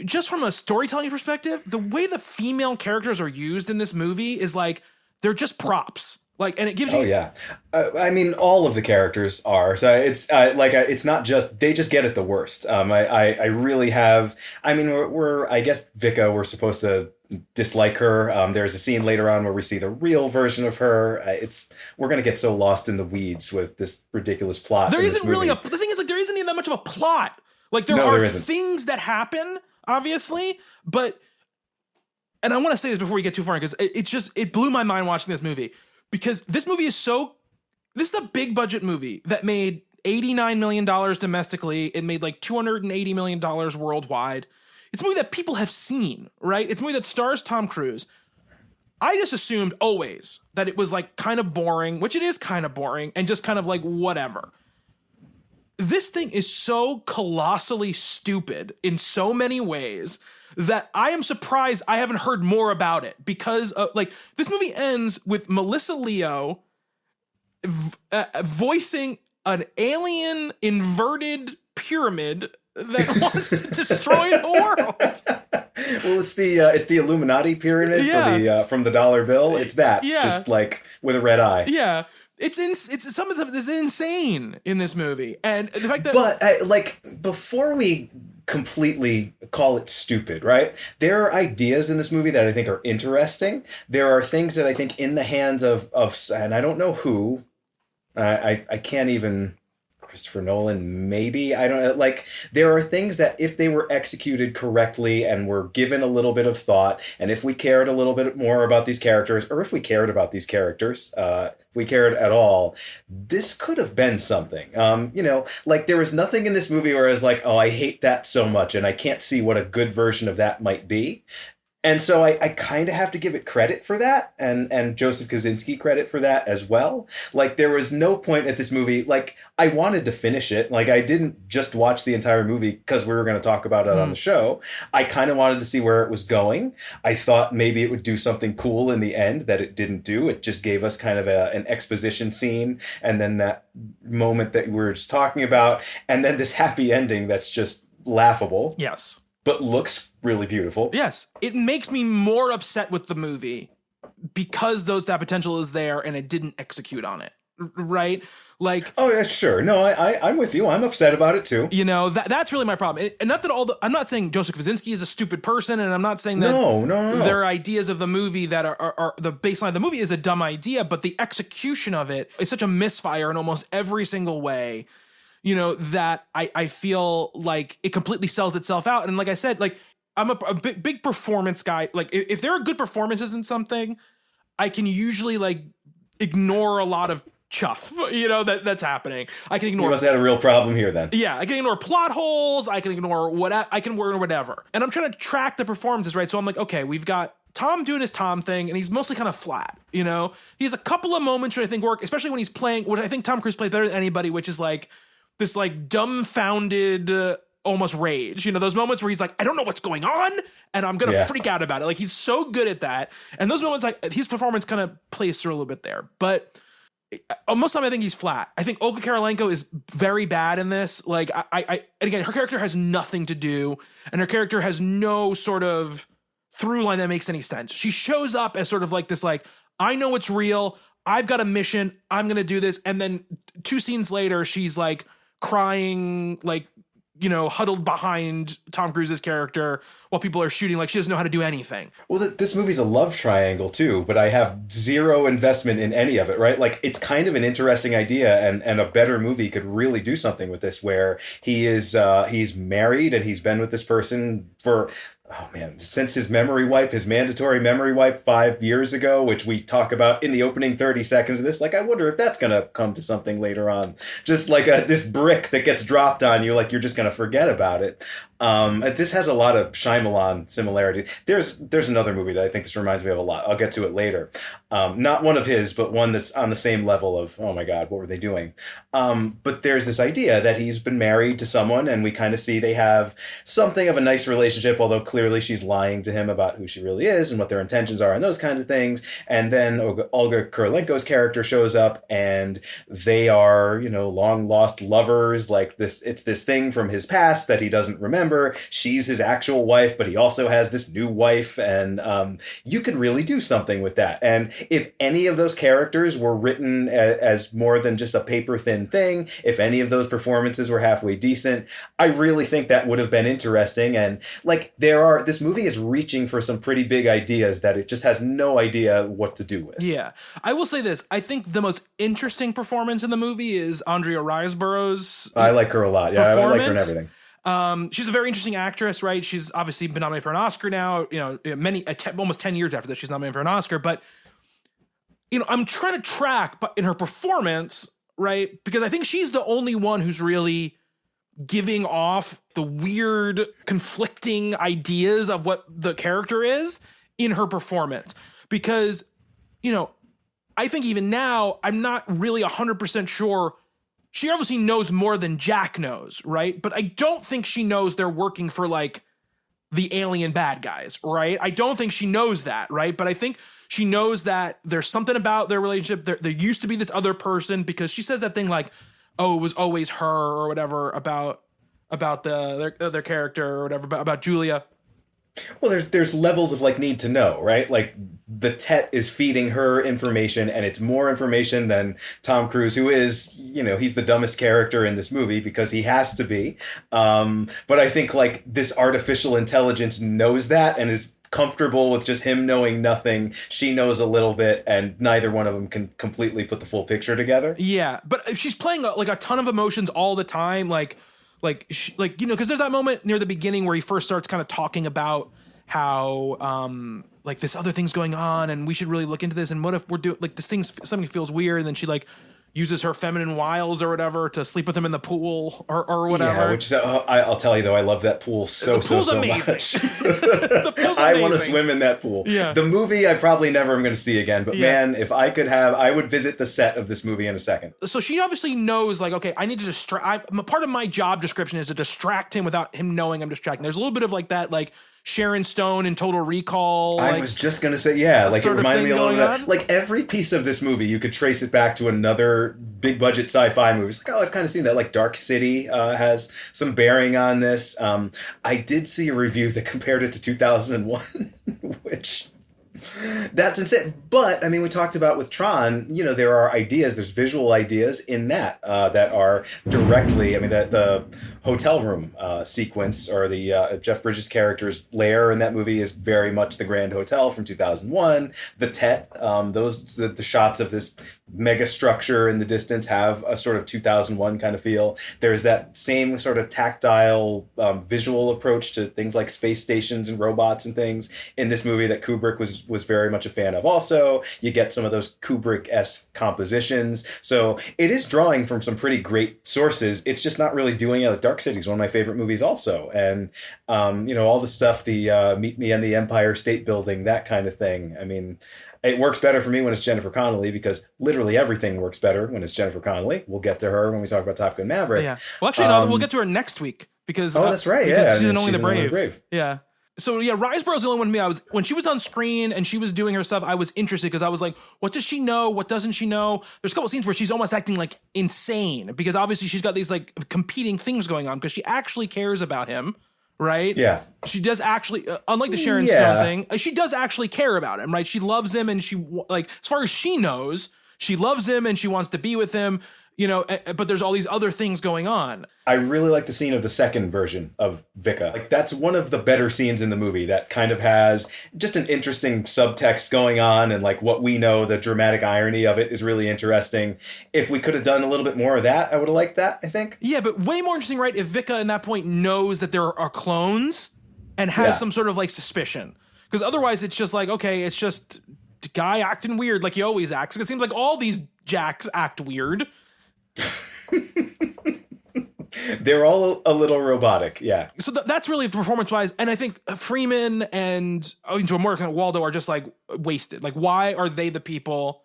just from a storytelling perspective, the way the female characters are used in this movie is like, they're just props. Like, and it gives you. Oh yeah, I mean, all of the characters are. So it's it's not just they just get it the worst. I really have. I mean, we're I guess Vika, we're supposed to dislike her. There's a scene later on where we see the real version of her. We're gonna get so lost in the weeds with this ridiculous plot. There isn't really the thing is like there isn't even that much of a plot. Like there are things that happen, obviously, but. And I want to say this before we get too far because it blew my mind watching this movie. Because this movie is this is a big budget movie that made $89 million domestically. It made like $280 million worldwide. It's a movie that people have seen, right? It's a movie that stars Tom Cruise. I just assumed always that it was like kind of boring, which it is kind of boring, and just kind of like whatever. This thing is so colossally stupid in so many ways that I am surprised I haven't heard more about it, because like this movie ends with Melissa Leo voicing an alien inverted pyramid that wants to destroy the world. Well, it's the Illuminati pyramid from the dollar bill. It's that, just like with a red eye. Yeah. It's some of them is insane in this movie, and the fact that like before we completely call it stupid, right? There are ideas in this movie that I think are interesting. There are things that I think in the hands of and I don't know who, I can't even Christopher Nolan, maybe. I don't know. Like, there are things that if they were executed correctly and were given a little bit of thought, and if we cared a little bit more about these characters, or if we cared about these characters, if we cared at all, this could have been something. Like, there was nothing in this movie where I was like, oh, I hate that so much, and I can't see what a good version of that might be. And so I kind of have to give it credit for that, and Joseph Kosinski credit for that as well. Like, there was no point at this movie, like, I wanted to finish it. Like, I didn't just watch the entire movie because we were going to talk about it on the show. I kind of wanted to see where it was going. I thought maybe it would do something cool in the end that it didn't do. It just gave us kind of an exposition scene, and then that moment that we were just talking about, and then this happy ending that's just laughable. Yes. But looks really beautiful. Yes. It makes me more upset with the movie because that potential is there and it didn't execute on it. Right? Like, oh yeah, sure. No, I'm with you. I'm upset about it too. That's really my problem. And not that I'm not saying Joseph Kosinski is a stupid person, and I'm not saying that no. their ideas of the movie that are the baseline of the movie is a dumb idea, but the execution of it is such a misfire in almost every single way. That I feel like it completely sells itself out. And like I said, like, I'm a big performance guy. Like, if there are good performances in something, I can usually, like, ignore a lot of chuff, that's happening. I can ignore. You must have had a real problem here then. Yeah, I can ignore plot holes. I can ignore whatever. And I'm trying to track the performances, right? So I'm like, okay, we've got Tom doing his Tom thing, and he's mostly kind of flat, He has a couple of moments which I think work, especially when he's playing what I think Tom Cruise plays better than anybody, which is like this like dumbfounded almost rage. Those moments where he's like, I don't know what's going on, and I'm gonna freak out about it. Like, he's so good at that. And those moments, like, his performance kind of plays through a little bit there. But most of the time I think he's flat. I think Olga Kurylenko is very bad in this. Like, and again, her character has nothing to do, and her character has no sort of through line that makes any sense. She shows up as sort of like this, like, I know it's real, I've got a mission, I'm gonna do this, and then 2 scenes later she's like crying, like, huddled behind Tom Cruise's character while people are shooting. Like, she doesn't know how to do anything. Well, this movie's a love triangle too, but I have zero investment in any of it, right? Like, it's kind of an interesting idea, and a better movie could really do something with this, where he's married and he's been with this person for, oh man, since his mandatory memory wipe 5 years ago, which we talk about in the opening 30 seconds of this. Like, I wonder if that's going to come to something later on. Just like this brick that gets dropped on you, like you're just going to forget about it. This has a lot of Shyamalan similarity. There's another movie that I think this reminds me of a lot. I'll get to it later. Not one of his, but one that's on the same level of, oh my God, what were they doing? But there's this idea that he's been married to someone, and we kind of see they have something of a nice relationship, although clearly she's lying to him about who she really is and what their intentions are and those kinds of things. And then Olga Kurylenko's character shows up, and they are, long lost lovers. Like, it's this thing from his past that he doesn't remember. She's his actual wife, but he also has this new wife, and you could really do something with that. And if any of those characters were written as more than just a paper thin thing, if any of those performances were halfway decent, I really think that would have been interesting. And like, this movie is reaching for some pretty big ideas that it just has no idea what to do with. Yeah. I will say this. I think the most interesting performance in the movie is Andrea Riseborough's. I like her a lot. Yeah, I like her and everything. She's a very interesting actress, right? She's obviously been nominated for an Oscar now, almost 10 years after this, she's nominated for an Oscar. But, I'm trying to track in her performance, right? Because I think she's the only one who's really giving off the weird, conflicting ideas of what the character is in her performance. Because, I think even now, I'm not really 100% sure. She obviously knows more than Jack knows, right? But I don't think she knows they're working for, like, the alien bad guys, right? I don't think she knows that, right? But I think she knows that there's something about their relationship. There used to be this other person, because she says that thing like, oh, it was always her or whatever about their character or whatever, about Julia. Well, there's levels of like need to know, right? Like the Tet is feeding her information, and it's more information than Tom Cruise, who is, he's the dumbest character in this movie because he has to be. But I think like this artificial intelligence knows that and is comfortable with just him knowing nothing. She knows a little bit, and neither one of them can completely put the full picture together. Yeah, but she's playing like a ton of emotions all the time, like because there's that moment near the beginning where he first starts kind of talking about how like this other thing's going on, and we should really look into this, and what if we're doing like this thing, something feels weird, and then she like uses her feminine wiles or whatever to sleep with him in the pool or whatever. Yeah, which is, I'll tell you though, I love that pool so much. The pool's I amazing. want to swim in that pool. Yeah. The movie I probably never am going to see again, but man, if I could have, I would visit the set of this movie in a second. So she obviously knows, like, okay, I need to distract. Part of my job description is to distract him without him knowing I'm distracting. There's a little bit of like that, like Sharon Stone in Total Recall. I was just going to say, yeah, like it reminded me a little bit of that. on. Like every piece of this movie, you could trace it back to another big budget sci-fi movie. It's like, oh, I've kind of seen that. Like Dark City has some bearing on this. I did see a review that compared it to 2001, which... That's insane. But, I mean, we talked about with Tron, you know, there are ideas, there's visual ideas in that that are directly, I mean, the hotel room sequence or the Jeff Bridges' character's lair in that movie is very much the Grand Hotel from 2001. The Tet, the shots of this mega structure in the distance have a sort of 2001 kind of feel. There's that same sort of tactile visual approach to things like space stations and robots and things in this movie that Kubrick was very much a fan of. Also, you get some of those Kubrick-esque compositions. So it is drawing from some pretty great sources. It's just not really doing it. Dark City is one of my favorite movies also. And, all the stuff, the Meet Me in the Empire State Building, that kind of thing. I mean, it works better for me when it's Jennifer Connelly because literally everything works better when it's Jennifer Connelly. We'll get to her when we talk about Top Gun Maverick. Yeah. Well, actually, no, we'll get to her next week because that's right. Because Yeah, she's Only the Brave. Yeah. So yeah, Riseborough's the only one to me. When she was on screen and she was doing her stuff, I was interested because I was like, what does she know? What doesn't she know? There's a couple scenes where she's almost acting like insane because obviously she's got these like competing things going on because she actually cares about him. Right? Yeah. She does actually, unlike the Sharon Stone thing, she does actually care about him, right? She loves him and she, like, as far as she knows, she loves him and she wants to be with him, but there's all these other things going on. I really like the scene of the second version of Vika. Like, that's one of the better scenes in the movie that kind of has just an interesting subtext going on and like what we know, the dramatic irony of it is really interesting. If we could have done a little bit more of that, I would have liked that, I think. Yeah, but way more interesting, right? If Vika at that point knows that there are clones and has some sort of like suspicion. Because otherwise it's just like, okay, it's just a guy acting weird like he always acts. It seems like all these jacks act weird. They're all a little robotic, yeah. So that's really performance-wise, and I think Freeman and to a more kind of Waldo are just like wasted. Like, why are they the people?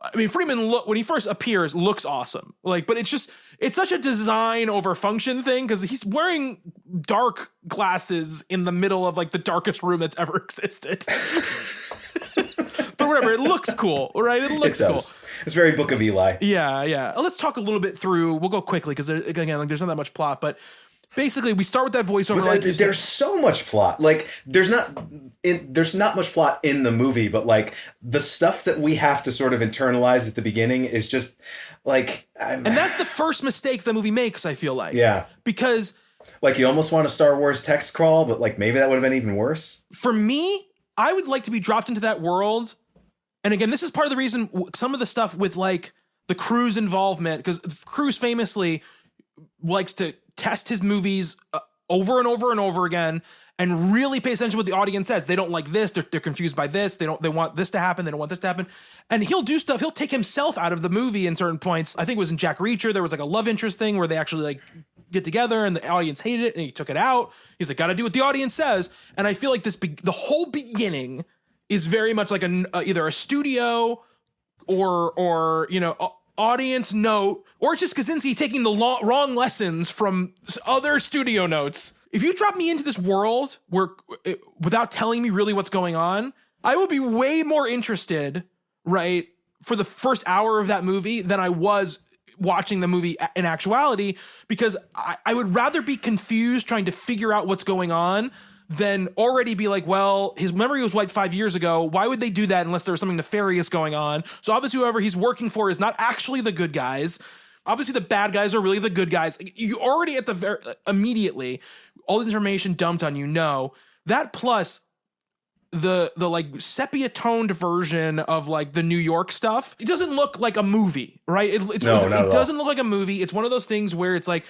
I mean, Freeman when he first appears looks awesome, like, but it's such a design over function thing because he's wearing dark glasses in the middle of like the darkest room that's ever existed. But whatever, it looks cool, right? It looks cool. It's very Book of Eli. Yeah. Let's talk a little bit through. We'll go quickly because again, like there's not that much plot, but basically we start with that voiceover. There's so much plot. Like there's not much plot in the movie, but like the stuff that we have to sort of internalize at the beginning is just like, and that's the first mistake the movie makes. I feel like, because like you almost want a Star Wars text crawl, but like maybe that would have been even worse. For me, I would like to be dropped into that world. And again, this is part of the reason some of the stuff with like the Cruise involvement, because Cruise famously likes to test his movies over and over and over again and really pay attention to what the audience says. They don't like this. They're confused by this. They want this to happen. They don't want this to happen. And he'll do stuff. He'll take himself out of the movie in certain points. I think it was in Jack Reacher. There was like a love interest thing where they actually like get together and the audience hated it and he took it out. He's like, got to do what the audience says. And I feel like the whole beginning is very much like either a studio or audience note, or it's just Kosinski taking the wrong lessons from other studio notes. If you drop me into this world where without telling me really what's going on, I will be way more interested, right, for the first hour of that movie than I was watching the movie in actuality, because I would rather be confused trying to figure out what's going on than already be like, well, his memory was wiped 5 years ago. Why would they do that unless there was something nefarious going on? So obviously whoever he's working for is not actually the good guys. Obviously the bad guys are really the good guys. You already at the immediately, all the information dumped on you. That plus the like sepia toned version of like the New York stuff. It doesn't look like a movie, right? It doesn't look like a movie. It's one of those things where it's like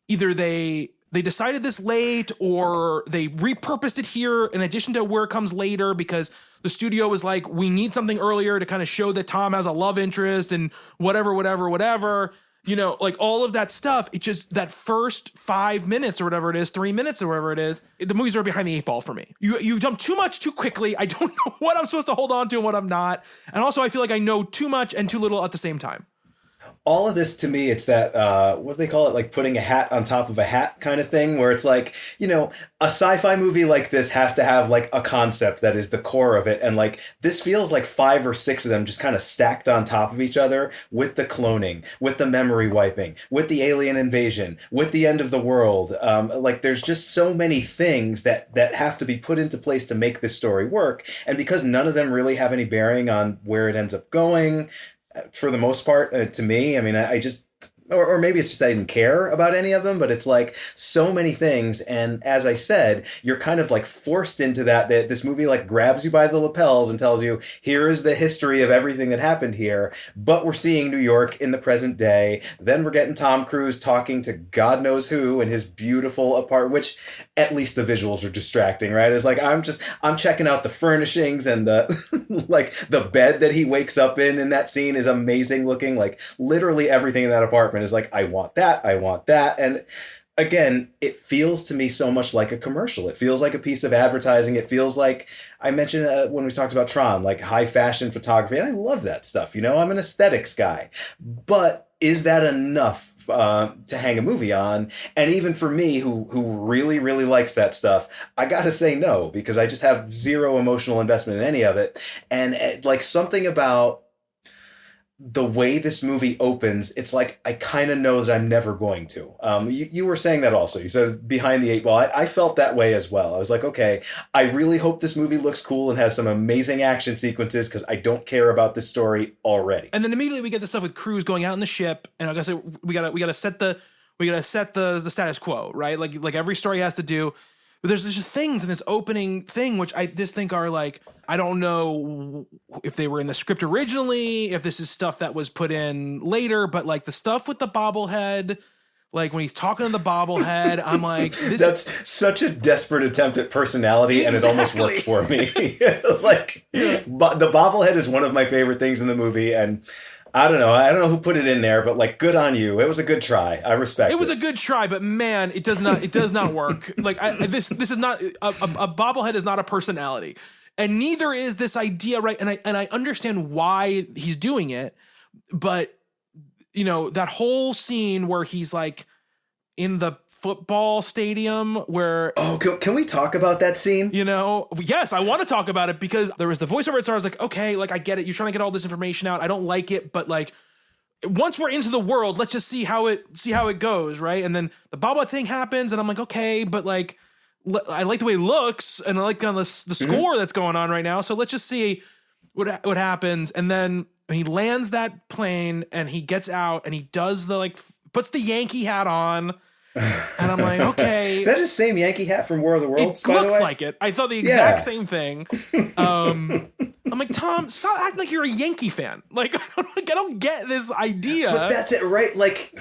either they decided this late or they repurposed it here in addition to where it comes later because the studio was like, we need something earlier to kind of show that Tom has a love interest and whatever. You know, like all of that stuff. It just that first 5 minutes or whatever it is, 3 minutes or whatever it is, the movies are behind the eight ball for me. You jump too much too quickly. I don't know what I'm supposed to hold on to and what I'm not. And also I feel like I know too much and too little at the same time. All of this to me, it's that, what do they call it? Like putting a hat on top of a hat kind of thing, where it's like, you know, a sci-fi movie like this has to have like a concept that is the core of it. And like, this feels like 5 or 6 of them just kind of stacked on top of each other with the cloning, with the memory wiping, with the alien invasion, with the end of the world. Like there's just so many things that have to be put into place to make this story work. And because none of them really have any bearing on where it ends up going, for the most part, to me, I mean, I just, or maybe it's just I didn't care about any of them, but it's like so many things. And as I said, you're kind of like forced into that this movie like grabs you by the lapels and tells you, here is the history of everything that happened here. But we're seeing New York in the present day. Then we're getting Tom Cruise talking to God knows who in his beautiful apartment, which at least the visuals are distracting, right? It's like, I'm checking out the furnishings and the, like the bed that he wakes up in that scene is amazing looking. Like literally everything in that apartment is like, I want that. And again, it feels to me so much like a commercial. It feels like a piece of advertising. It feels like, I mentioned when we talked about Tron, like high fashion photography. And I love that stuff. You know, I'm an aesthetics guy. But is that enough to hang a movie on? And even for me, who really, really likes that stuff, I gotta say no, because I just have zero emotional investment in any of it. And like something about the way this movie opens, it's like, I kind of know that I'm never going to. You were saying that also. You said behind the eight ball. I felt that way as well. I was like, okay, I really hope this movie looks cool and has some amazing action sequences because I don't care about this story already. And then immediately we get the stuff with Cruise going out in the ship, and like I said, we gotta set the status quo, right? Like every story has to do. But there's just things in this opening thing which I just think are like, I don't know if they were in the script originally, if this is stuff that was put in later, but like the stuff with the bobblehead, like when he's talking to the bobblehead, I'm like, that's such a desperate attempt at personality, and it almost worked for me. Like, the bobblehead is one of my favorite things in the movie, and I don't know who put it in there, but like, good on you. It was a good try. I respect it. It was a good try, but man, it does not work. Like this is not a bobblehead is not a personality, and neither is this idea, right? And I understand why he's doing it, but you know, that whole scene where he's like in the football stadium where... Oh, can we talk about that scene? You know, yes, I want to talk about it because there was the voiceover at start. I was like, okay, like I get it. You're trying to get all this information out. I don't like it, but like once we're into the world, let's just see how it goes, right? And then the Baba thing happens and I'm like, okay, but like I like the way it looks and I like kind of the score that's going on right now. So let's just see what happens. And then he lands that plane and he gets out and he does the like puts the Yankee hat on. And I'm like, okay. Is that his same Yankee hat from War of the Worlds? It looks like it. I thought the exact same thing. I'm like, Tom, stop acting like you're a Yankee fan. Like, I don't get this idea. But that's it, right? Like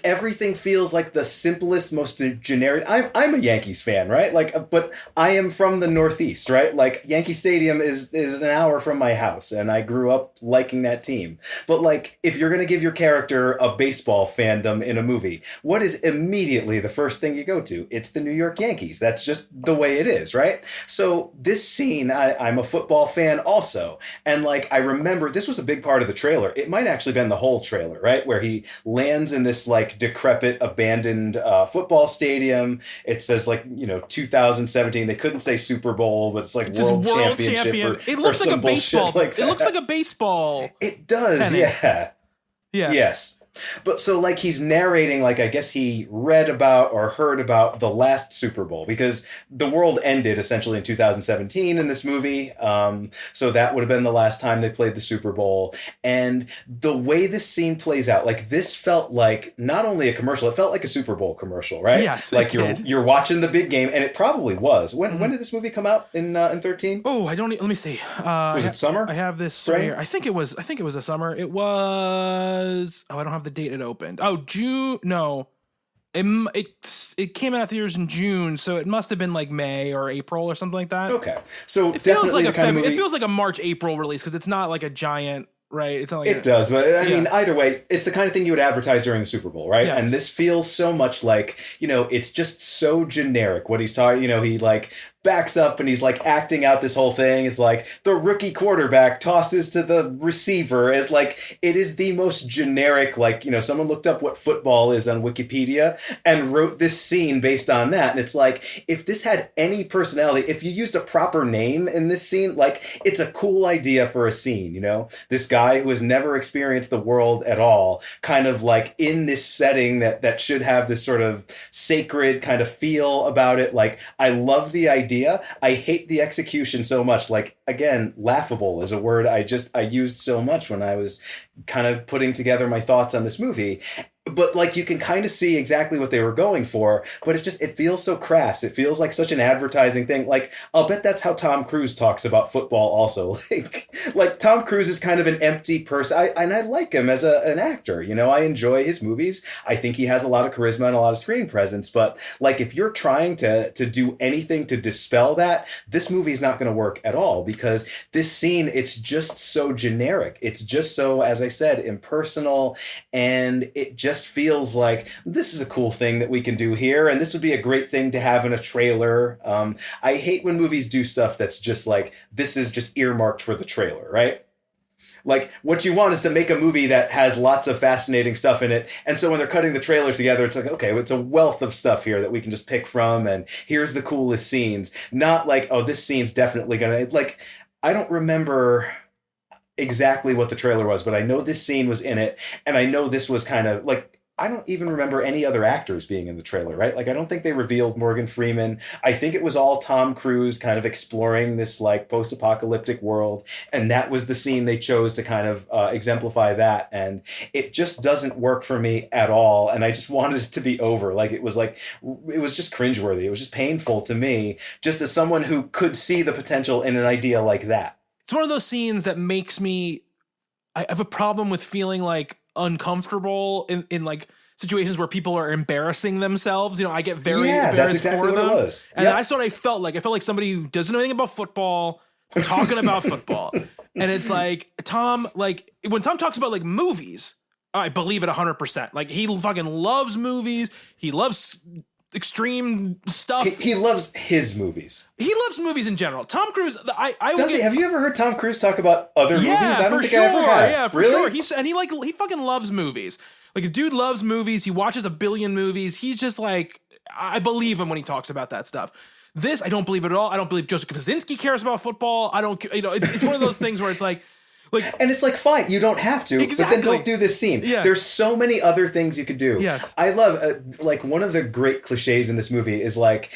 everything feels like the simplest, most generic. I'm a Yankees fan, right? Like, but I am from the Northeast, right? Like, Yankee Stadium is an hour from my house, and I grew up liking that team. But like, if you're gonna give your character a baseball fandom in a movie, what is immediately the first thing you go to? It's the New York Yankees. That's just the way it is, right? So this scene, I'm a football fan also. And like, I remember this was a big part of the trailer. It might actually been the whole trailer, right? Where he lands in this like decrepit, abandoned football stadium. It says like, 2017. They couldn't say Super Bowl, but it's like world championship. It looks like a baseball. Like it looks like a baseball. It does. pennant. Yeah. Yeah. Yes. But so like he's narrating, like I guess he read about or heard about the last Super Bowl because the world ended essentially in 2017 in this movie. So that would have been the last time they played the Super Bowl. And the way this scene plays out, like this felt like not only a commercial, it felt like a Super Bowl commercial, right? Yes, like it you're watching the big game, and it probably was. When did this movie come out in 13? Oh, I don't. Let me see. Was it summer? I have this right here. I think it was a summer. It was. Oh, I don't have the date it opened. Oh, June. No, it came out theaters in June, so it must have been like May or April or something like that. Okay, so it feels like it feels like a March April release because it's not like a giant. Right, it's not like it does, but I mean, either way, it's the kind of thing you would advertise during the Super Bowl, right? Yes. And this feels so much like, it's just so generic. What he's talking, he like backs up and he's like acting out this whole thing. Is like the rookie quarterback tosses to the receiver. It's like it is the most generic. Like someone looked up what football is on Wikipedia and wrote this scene based on that. And it's like if this had any personality, if you used a proper name in this scene, like it's a cool idea for a scene. This guy who has never experienced the world at all, kind of like in this setting that should have this sort of sacred kind of feel about it. Like I love the idea. I hate the execution so much. Like, again, laughable is a word I used so much when I was kind of putting together my thoughts on this movie. But like you can kind of see exactly what they were going for, but it feels so crass. It feels like such an advertising thing. Like I'll bet that's how Tom Cruise talks about football also. Like Tom Cruise is kind of an empty person. I like him as an actor. I enjoy his movies. I think he has a lot of charisma and a lot of screen presence. But like if you're trying to do anything to dispel that, this movie's not going to work at all because this scene, it's just so generic. It's just so, as I said, impersonal, and it just feels like this is a cool thing that we can do here, and this would be a great thing to have in a trailer. I hate when movies do stuff that's just like, this is just earmarked for the trailer, right? Like, what you want is to make a movie that has lots of fascinating stuff in it. And so when they're cutting the trailer together, it's like, okay, it's a wealth of stuff here that we can just pick from, and here's the coolest scenes. Not like, oh, this scene's definitely gonna, like, I don't remember exactly what the trailer was, but I know this scene was in it, and I know this was kind of like, I don't even remember any other actors being in the trailer, right? Like, I don't think they revealed Morgan Freeman. I think it was all Tom Cruise kind of exploring this like post-apocalyptic world, and that was the scene they chose to kind of exemplify that, and it just doesn't work for me at all, and I just wanted it to be over. Like, it was just cringeworthy. It was just painful to me, just as someone who could see the potential in an idea like that. It's one of those scenes that makes me, I have a problem with feeling like uncomfortable in like situations where people are embarrassing themselves. I get very embarrassed exactly for them. It was. And that's what I felt like. I felt like somebody who doesn't know anything about football talking about football. And it's like Tom, like when Tom talks about like movies, I believe it 100%. Like he fucking loves movies. He loves extreme stuff. He loves his movies. He loves movies in general. Tom Cruise, Have you ever heard Tom Cruise talk about other movies? I don't think sure. I ever have. Yeah, for sure. He fucking loves movies. Like a dude loves movies. He watches a billion movies. He's just like, I believe him when he talks about that stuff. This, I don't believe at all. I don't believe Joseph Kosinski cares about football. I don't, it's one of those things where it's like, and it's like, fine, you don't have to, exactly. But then don't do this scene. Yeah. There's so many other things you could do. Yes. I love, like, one of the great cliches in this movie is like,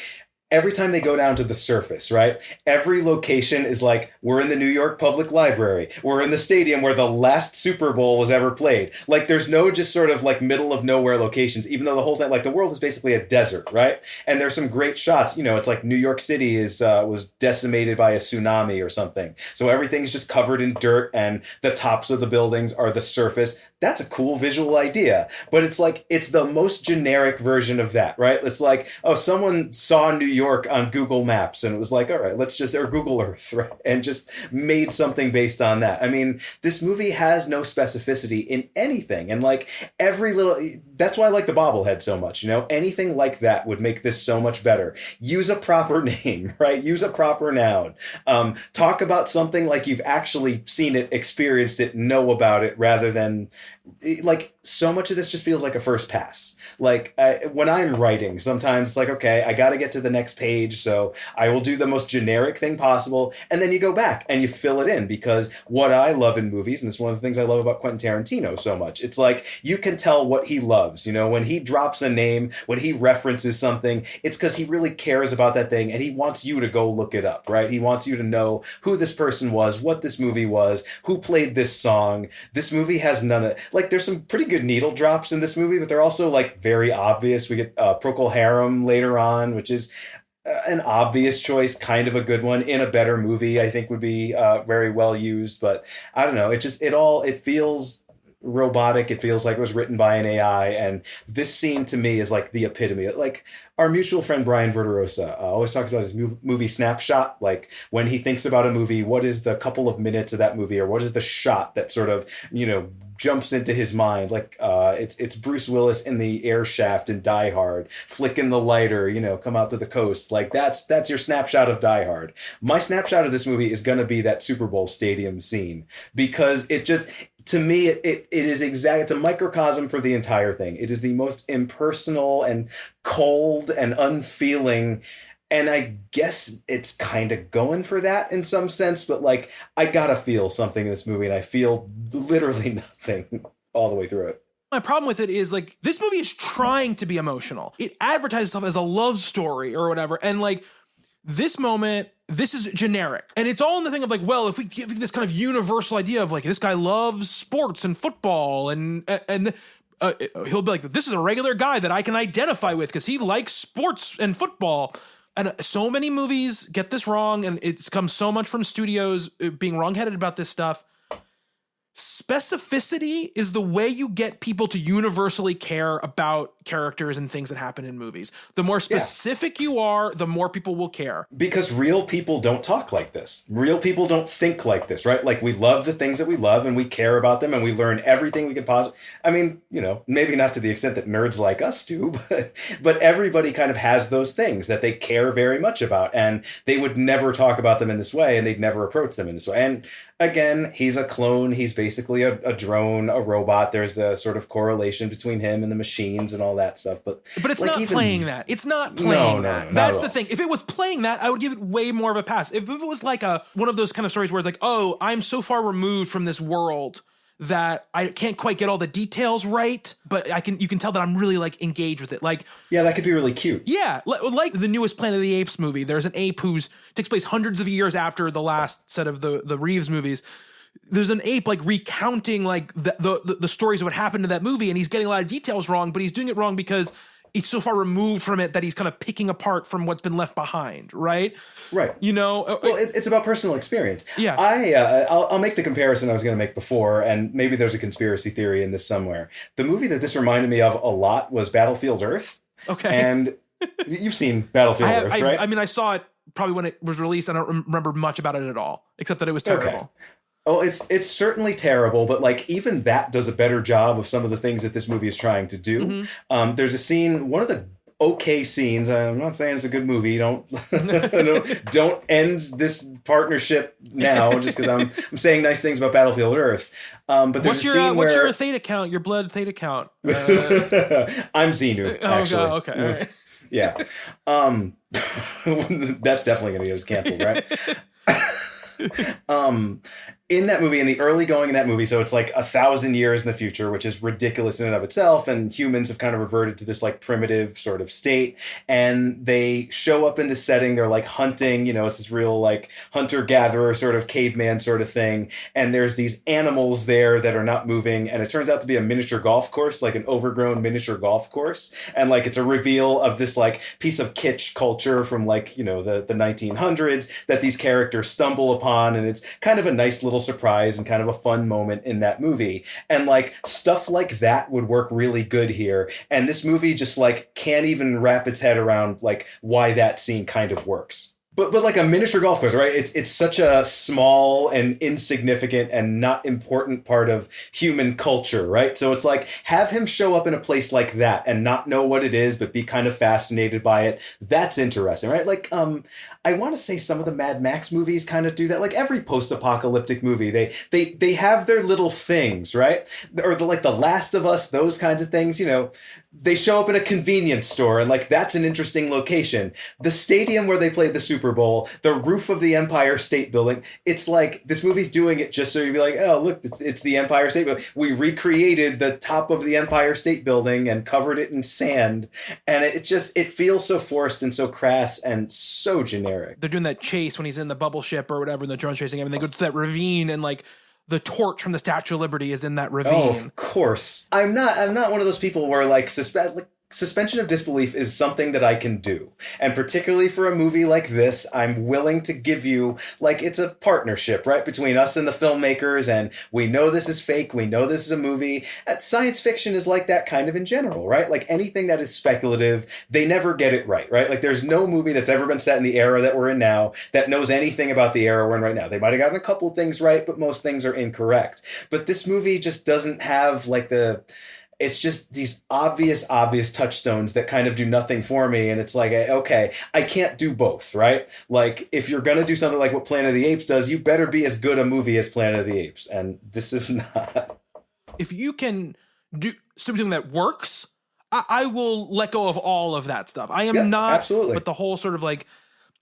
every time they go down to the surface, right? Every location is like, we're in the New York Public Library. We're in the stadium where the last Super Bowl was ever played. Like, there's no just sort of like middle of nowhere locations, even though the whole thing, like the world is basically a desert, right? And there's some great shots. It's like New York City was decimated by a tsunami or something. So everything's just covered in dirt and the tops of the buildings are the surface. That's a cool visual idea. But it's like, it's the most generic version of that, right? It's like, oh, someone saw New York on Google Maps and it was like, all right, or Google Earth, right? And just made something based on that. I mean, this movie has no specificity in anything. And like that's why I like the bobblehead so much, anything like that would make this so much better. Use a proper name, right? Use a proper noun. Talk about something like you've actually seen it, experienced it, know about it, rather than like so much of this just feels like a first pass. Like when I'm writing, sometimes it's like, okay, I got to get to the next page, so I will do the most generic thing possible, and then you go back and you fill it in, because what I love in movies, and it's one of the things I love about Quentin Tarantino so much, it's like you can tell what he loves. You know, when he drops a name, when he references something, it's because he really cares about that thing and he wants you to go look it up, right? He wants you to know who this person was, what this movie was, who played this song. This movie has none of, like, there's some pretty good needle drops in this movie, but they're also like very obvious. We get Procol Harum later on, which is an obvious choice, kind of a good one in a better movie, I think would be very well used. But I don't know, it feels robotic. It feels like it was written by an AI, and this scene to me is like the epitome. Like our mutual friend Brian Verderosa always talks about his movie snapshot. Like when he thinks about a movie, what is the couple of minutes of that movie, or what is the shot that sort of, you know, jumps into his mind? Like it's Bruce Willis in the air shaft in Die Hard, flicking the lighter, you know, come out to the coast. Like that's your snapshot of Die Hard. My snapshot of this movie is going to be that Super Bowl stadium scene, because it just, to me, it is it's a microcosm for the entire thing. It is the most impersonal and cold and unfeeling. And I guess it's kind of going for that in some sense, but like, I gotta feel something in this movie, and I feel literally nothing all the way through it. My problem with it is, like, this movie is trying to be emotional. It advertises itself as a love story or whatever. And like, this moment, this is generic. And it's all in the thing of like, well, if we give this kind of universal idea of like, this guy loves sports and football, and he'll be like, this is a regular guy that I can identify with because he likes sports and football. And so many movies get this wrong, and it's come so much from studios being wrongheaded about this stuff. Specificity is the way you get people to universally care about characters and things that happen in movies. The more specific you are, the more people will care. Because real people don't talk like this. Real people don't think like this, right? Like, we love the things that we love, and we care about them, and we learn everything we can possibly. I mean, you know, maybe not to the extent that nerds like us do, but everybody kind of has those things that they care very much about, and they would never talk about them in this way, and they'd never approach them in this way. And again, he's a clone. He's basically a drone, a robot. There's the sort of correlation between him and the machines and all that stuff. But it's like, not playing that. It's not playing that. That's the thing. If it was playing that, I would give it way more of a pass. If it was like one of those kind of stories where it's like, oh, I'm so far removed from this world that I can't quite get all the details right, but you can tell that I'm really like engaged with it. Like, yeah, that could be really cute. Yeah. Like the newest Planet of the Apes movie. There's an ape takes place hundreds of years after the last set of the Reeves movies. There's an ape like recounting like the stories of what happened in that movie, and he's getting a lot of details wrong, but he's doing it wrong because he's so far removed from it that he's kind of picking apart from what's been left behind, right? Right. You know? Well, it's about personal experience. Yeah. I'll make the comparison I was going to make before, and maybe there's a conspiracy theory in this somewhere. The movie that this reminded me of a lot was Battlefield Earth. Okay. And you've seen Battlefield Earth, right? I mean, I saw it probably when it was released. I don't remember much about it at all, except that it was terrible. Okay. Oh, it's certainly terrible, but like even that does a better job of some of the things that this movie is trying to do. Mm-hmm. There's a scene, one of the okay scenes. I'm not saying it's a good movie. Don't end this partnership now just because I'm saying nice things about Battlefield Earth. But there's what's your theta count? Your blood theta count? I'm Xenu. Actually. Oh, okay. All right. Yeah. That's definitely going to get us canceled, right? In that movie, in the early going in that movie, so it's like 1,000 years in the future, which is ridiculous in and of itself, and humans have kind of reverted to this like primitive sort of state, and they show up in this setting, they're like hunting, you know, it's this real like hunter-gatherer sort of caveman sort of thing, and there's these animals there that are not moving, and it turns out to be a miniature golf course, like an overgrown miniature golf course, and like it's a reveal of this like piece of kitsch culture from like, you know, the 1900s that these characters stumble upon, and it's kind of a nice little surprise and kind of a fun moment in that movie. And like stuff like that would work really good here. And this movie just like can't even wrap its head around like why that scene kind of works. But like a miniature golf course, right? It's such a small and insignificant and not important part of human culture, right? So it's like, have him show up in a place like that and not know what it is, but be kind of fascinated by it. That's interesting, right? Like, I want to say some of the Mad Max movies kind of do that. Like every post-apocalyptic movie, they have their little things, right? Or like The Last of Us, those kinds of things, you know. They show up in a convenience store and like that's an interesting location. The stadium where they played the Super Bowl, the roof of the Empire State Building. It's like this movie's doing it just so you'd be like, oh, look, it's the Empire State Building. We recreated the top of the Empire State Building and covered it in sand. And it feels so forced and so crass and so generic. They're doing that chase when he's in the bubble ship or whatever, and the drone's chasing him, and they go to that ravine and like the torch from the Statue of Liberty is in that ravine. Oh, of course. I'm not one of those people where like suspension of disbelief is something that I can do. And particularly for a movie like this, I'm willing to give you, like, it's a partnership, right? Between us and the filmmakers, and we know this is fake, we know this is a movie. Science fiction is like that kind of in general, right? Like anything that is speculative, they never get it right? Like there's no movie that's ever been set in the era that we're in now that knows anything about the era we're in right now. They might have gotten a couple things right, but most things are incorrect. But this movie just doesn't have like it's just these obvious touchstones that kind of do nothing for me. And it's like, okay, I can't do both, right? Like, if you're going to do something like what Planet of the Apes does, you better be as good a movie as Planet of the Apes. And this is not. If you can do something that works, I will let go of all of that stuff. I am not, absolutely. But the whole sort of like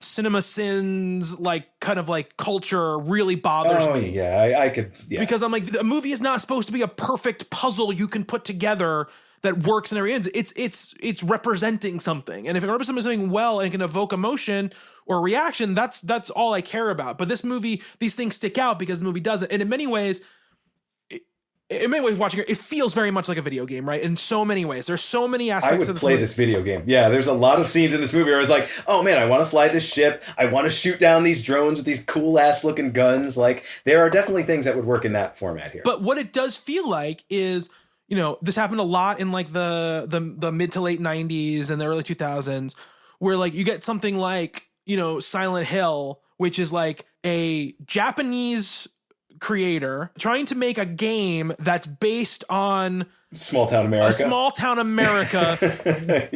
cinema sins, like kind of like culture really bothers me. Yeah, I could. Yeah. Because I'm like, a movie is not supposed to be a perfect puzzle you can put together that works in every end. It's representing something, and if it represents something well and can evoke emotion or reaction, that's all I care about. But this movie, these things stick out because the movie doesn't, and in many ways, watching it feels very much like a video game, right? In so many ways. There's so many aspects of this movie. This video game. Yeah, there's a lot of scenes in this movie where I was like, oh man, I want to fly this ship. I want to shoot down these drones with these cool ass looking guns. Like, there are definitely things that would work in that format here. But what it does feel like is, you know, this happened a lot in like the mid to late 90s and the early 2000s, where like you get something like, you know, Silent Hill, which is like a Japanese creator trying to make a game that's based on small town America,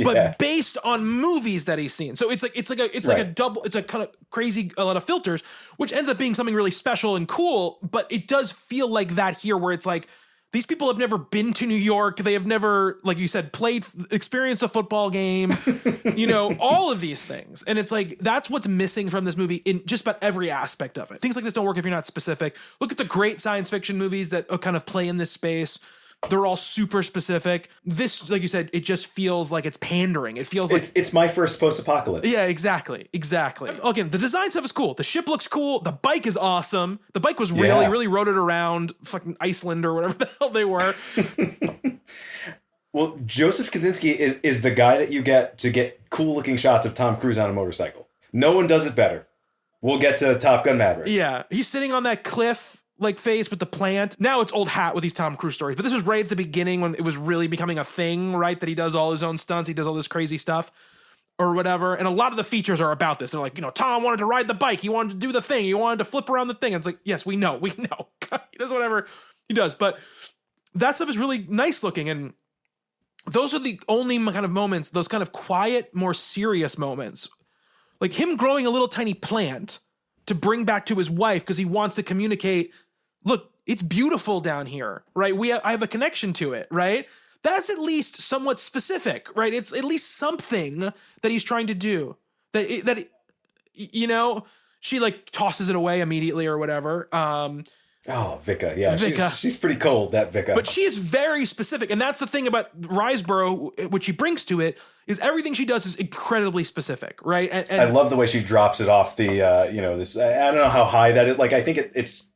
but based on movies that he's seen. So it's like a double, it's a kind of crazy, a lot of filters, which ends up being something really special and cool. But it does feel like that here, where it's like, these people have never been to New York. They have never, like you said, experienced a football game, you know, all of these things. And it's like, that's what's missing from this movie in just about every aspect of it. Things like this don't work if you're not specific. Look at the great science fiction movies that kind of play in this space. They're all super specific. This, like you said, it just feels like it's pandering. It feels like it's my first post-apocalypse. Yeah, exactly. Again, the design stuff is cool. The ship looks cool. The bike is awesome. The bike was really rode it around fucking Iceland or whatever the hell they were. Well, Joseph Kosinski is the guy that you get to get cool looking shots of Tom Cruise on a motorcycle. No one does it better. We'll get to Top Gun Maverick. Yeah, he's sitting on that cliff like face with the plant. Now it's old hat with these Tom Cruise stories, but this was right at the beginning when it was really becoming a thing, right? That he does all his own stunts, he does all this crazy stuff or whatever. And a lot of the features are about this. They're like, you know, Tom wanted to ride the bike, he wanted to do the thing, he wanted to flip around the thing. And it's like, yes, we know. He does whatever he does, but that stuff is really nice looking. And those are the only kind of moments, those kind of quiet, more serious moments, like him growing a little tiny plant to bring back to his wife because he wants to communicate, look, it's beautiful down here, right? I have a connection to it, right? That's at least somewhat specific, right? It's at least something that he's trying to do. You know, she like tosses it away immediately or whatever. Vika, yeah. She's pretty cold, that Vika. But she is very specific. And that's the thing about Riseborough, which she brings to it, is everything she does is incredibly specific, right? And I love the way she drops it off the, this, I don't know how high that is. Like, I think it's,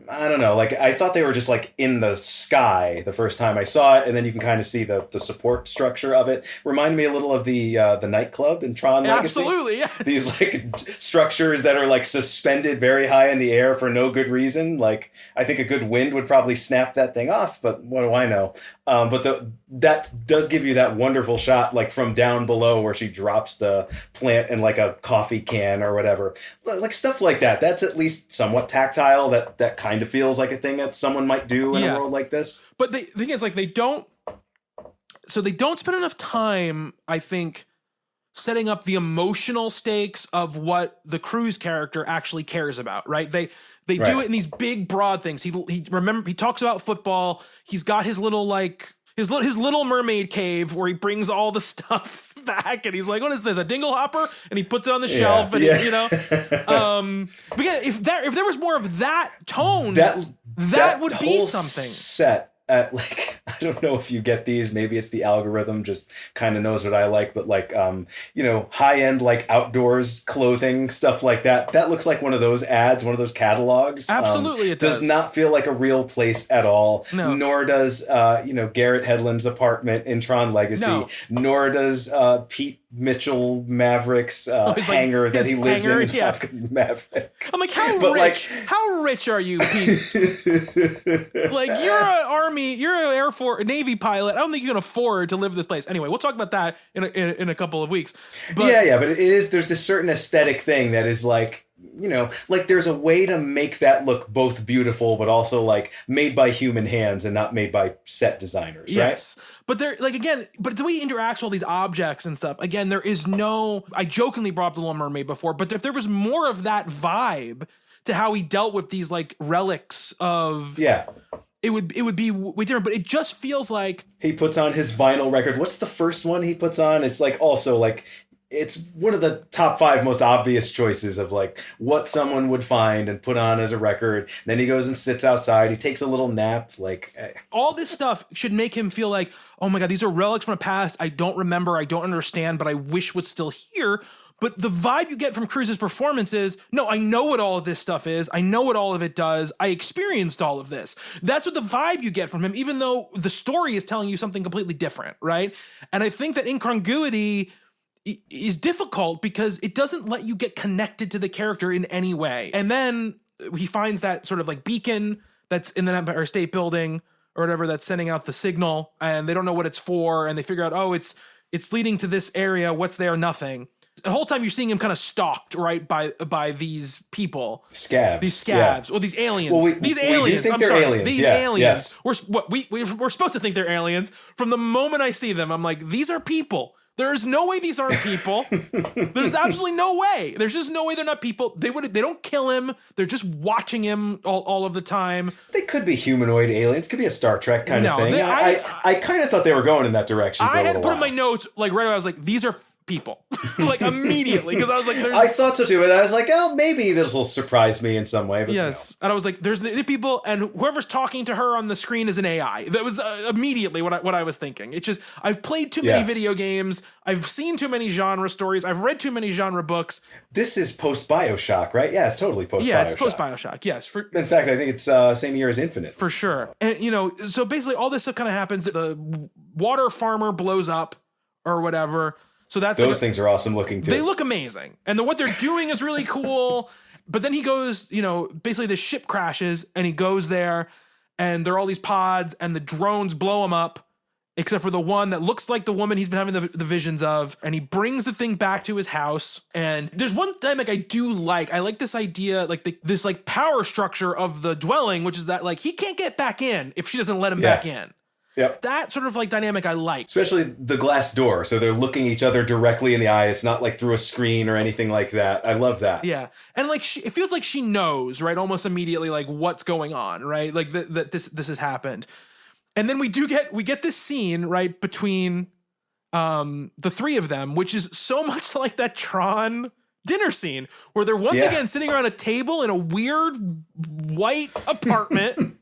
I don't know, like I thought they were just like in the sky the first time I saw it, and then you can kind of see the support structure of it. Reminded me a little of the nightclub in Tron Legacy. Absolutely, yes. These like structures that are like suspended very high in the air for no good reason. Like I think a good wind would probably snap that thing off, but what do I know? But that does give you that wonderful shot like from down below where she drops the plant in like a coffee can or whatever. Like stuff like that. That's at least somewhat tactile. That kind of feels like a thing that someone might do in a world like this. But the thing is, like, they don't spend enough time, I think, setting up the emotional stakes of what the Cruz character actually cares about, right? They do it in these big broad things. He talks about football. He's got his little like his little mermaid cave where he brings all the stuff back, and he's like, "What is this? A dingle hopper?" And he puts it on the shelf, and he, you know, but yeah, if there was more of that tone, that would be something. Set at like, I don't know if you get these. Maybe it's the algorithm just kind of knows what I like, but like, you know, high end like outdoors clothing stuff like that. That looks like one of those ads, one of those catalogs. Absolutely, it does not feel like a real place at all. No. Nor does you know, Garrett Hedlund's apartment in Tron Legacy. No. Nor does Pete Mitchell Maverick's hangar like that he lives in yeah. Top Gun Maverick. I'm like, how rich are you, Pete? Like, you're an Air Force, Navy pilot. I don't think you can afford to live this place. Anyway, we'll talk about that in a couple of weeks. But yeah, but there's this certain aesthetic thing that is like, you know, like there's a way to make that look both beautiful, but also like made by human hands and not made by set designers, yes. right? But there, like, again, but the way he interacts with all these objects and stuff, again, there is no, I jokingly brought up The Little Mermaid before, but if there was more of that vibe to how he dealt with these like relics of, it would be way different, but it just feels like he puts on his vinyl record. What's the first one he puts on? It's like also like, it's one of the top 5 most obvious choices of like what someone would find and put on as a record. Then he goes and sits outside. He takes a little nap. Like all this stuff should make him feel like, oh my God, these are relics from the past. I don't remember. I don't understand, but I wish was still here. But the vibe you get from Cruz's performance is, no, I know what all of this stuff is. I know what all of it does. I experienced all of this. That's what the vibe you get from him, even though the story is telling you something completely different, right? And I think that incongruity is difficult because it doesn't let you get connected to the character in any way. And then he finds that sort of like beacon that's in the Empire State Building or whatever that's sending out the signal, and they don't know what it's for, and they figure out, oh, it's leading to this area. What's there? Nothing. The whole time you're seeing him kind of stalked, right, by these people. Scabs. These scabs. Or these aliens. Well, these aliens. aliens. Think they're aliens. These aliens. Yes. We're supposed to think they're aliens. From the moment I see them, I'm like, these are people. There's no way these aren't people. There's absolutely no way. There's just no way they're not people. They don't kill him. They're just watching him all of the time. They could be humanoid aliens. Could be a Star Trek kind of thing. I kind of thought they were going in that direction. I had to put in my notes, like right away, I was like, these are people. Like immediately, because I was like, I thought so too, but I was like, oh, maybe this will surprise me in some way. But yes, and I was like, there's the people, and whoever's talking to her on the screen is an AI. That was immediately what I was thinking. It's just, I've played too many video games, I've seen too many genre stories, I've read too many genre books. This is post BioShock, right? Yeah, it's totally post BioShock. Yeah, it's post BioShock. Yes, in fact, I think it's same year as Infinite for sure. And you know, so basically, all this stuff kind of happens. The water farmer blows up or whatever. So that's those things are awesome looking too. They look amazing. And what they're doing is really cool. But then he goes, you know, basically the ship crashes and he goes there and there are all these pods and the drones blow him up, except for the one that looks like the woman he's been having the visions of. And he brings the thing back to his house. And there's one dynamic I do like. I like this idea, like this like power structure of the dwelling, which is that like he can't get back in if she doesn't let him back in. Yep. That sort of like dynamic I like. Especially the glass door. So they're looking each other directly in the eye. It's not like through a screen or anything like that. I love that. Yeah. And like it feels like she knows, right? Almost immediately like what's going on, right? Like that this has happened. And then we get this scene, right, between the three of them, which is so much like that Tron dinner scene where they're once again sitting around a table in a weird white apartment.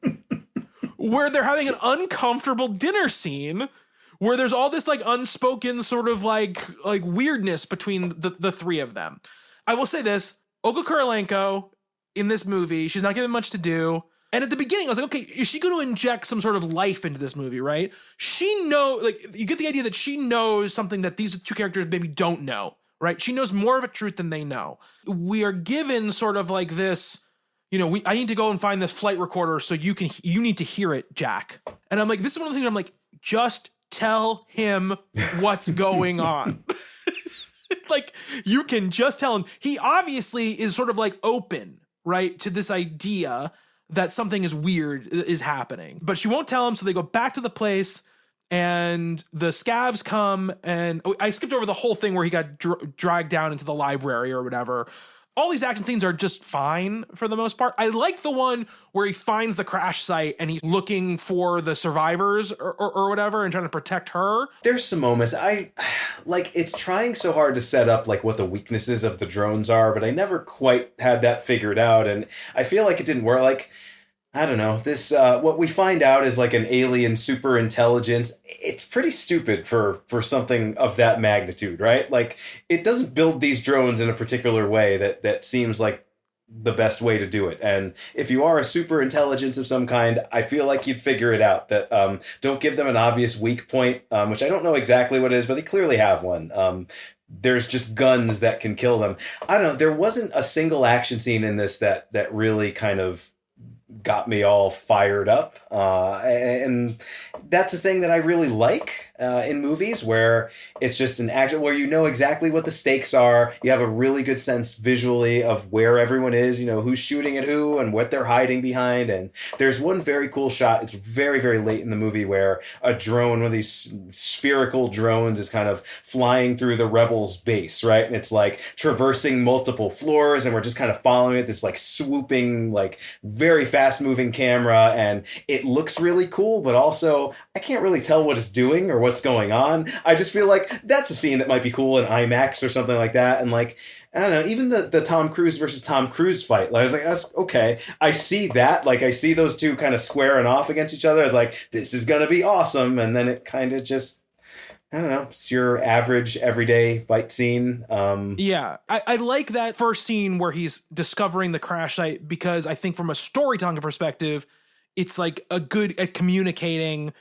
Where they're having an uncomfortable dinner scene where there's all this like unspoken sort of like weirdness between the three of them. I will say this, Olga Kurylenko in this movie, she's not given much to do. And at the beginning I was like, okay, is she going to inject some sort of life into this movie, right? She you get the idea that she knows something that these two characters maybe don't know, right? She knows more of a truth than they know. We are given sort of like this, you know, I need to go and find this flight recorder so you need to hear it, Jack. And I'm like, this is one of the things I'm like, just tell him what's going on. Like, you can just tell him. He obviously is sort of like open, right, to this idea that something is weird is happening. But she won't tell him, so they go back to the place and the scavs come, and I skipped over the whole thing where he got dragged down into the library or whatever. All these action scenes are just fine for the most part. I like the one where he finds the crash site and he's looking for the survivors or whatever and trying to protect her. There's some moments it's trying so hard to set up like what the weaknesses of the drones are, but I never quite had that figured out, and I feel like it didn't work. Like, I don't know, this, what we find out is like an alien super intelligence. It's pretty stupid for something of that magnitude, right? Like, it doesn't build these drones in a particular way that seems like the best way to do it. And if you are a super intelligence of some kind, I feel like you'd figure it out. That don't give them an obvious weak point, which I don't know exactly what it is, but they clearly have one. There's just guns that can kill them. I don't know, there wasn't a single action scene in this that really kind of got me all fired up. And that's a thing that I really like in movies, where it's just an action where you know exactly what the stakes are. You have a really good sense visually of where everyone is, you know, who's shooting at who and what they're hiding behind. And there's one very cool shot. It's very, very late in the movie where a drone, one of these spherical drones, is kind of flying through the rebels' base, right? And it's like traversing multiple floors, and we're just kind of following it, this like swooping, like very fast moving camera, and it looks really cool, but also I can't really tell what it's doing or what's going on. I just feel like that's a scene that might be cool in IMAX or something like that. And like, I don't know, even the Tom Cruise versus Tom Cruise fight, like, I was like, that's okay. I see that, like, I see those two kind of squaring off against each other. I was like, this is gonna be awesome. And then it kind of just, I don't know, it's your average everyday fight scene. Yeah, I like that first scene where he's discovering the crash site, because I think from a storytelling perspective, it's like a good at communicating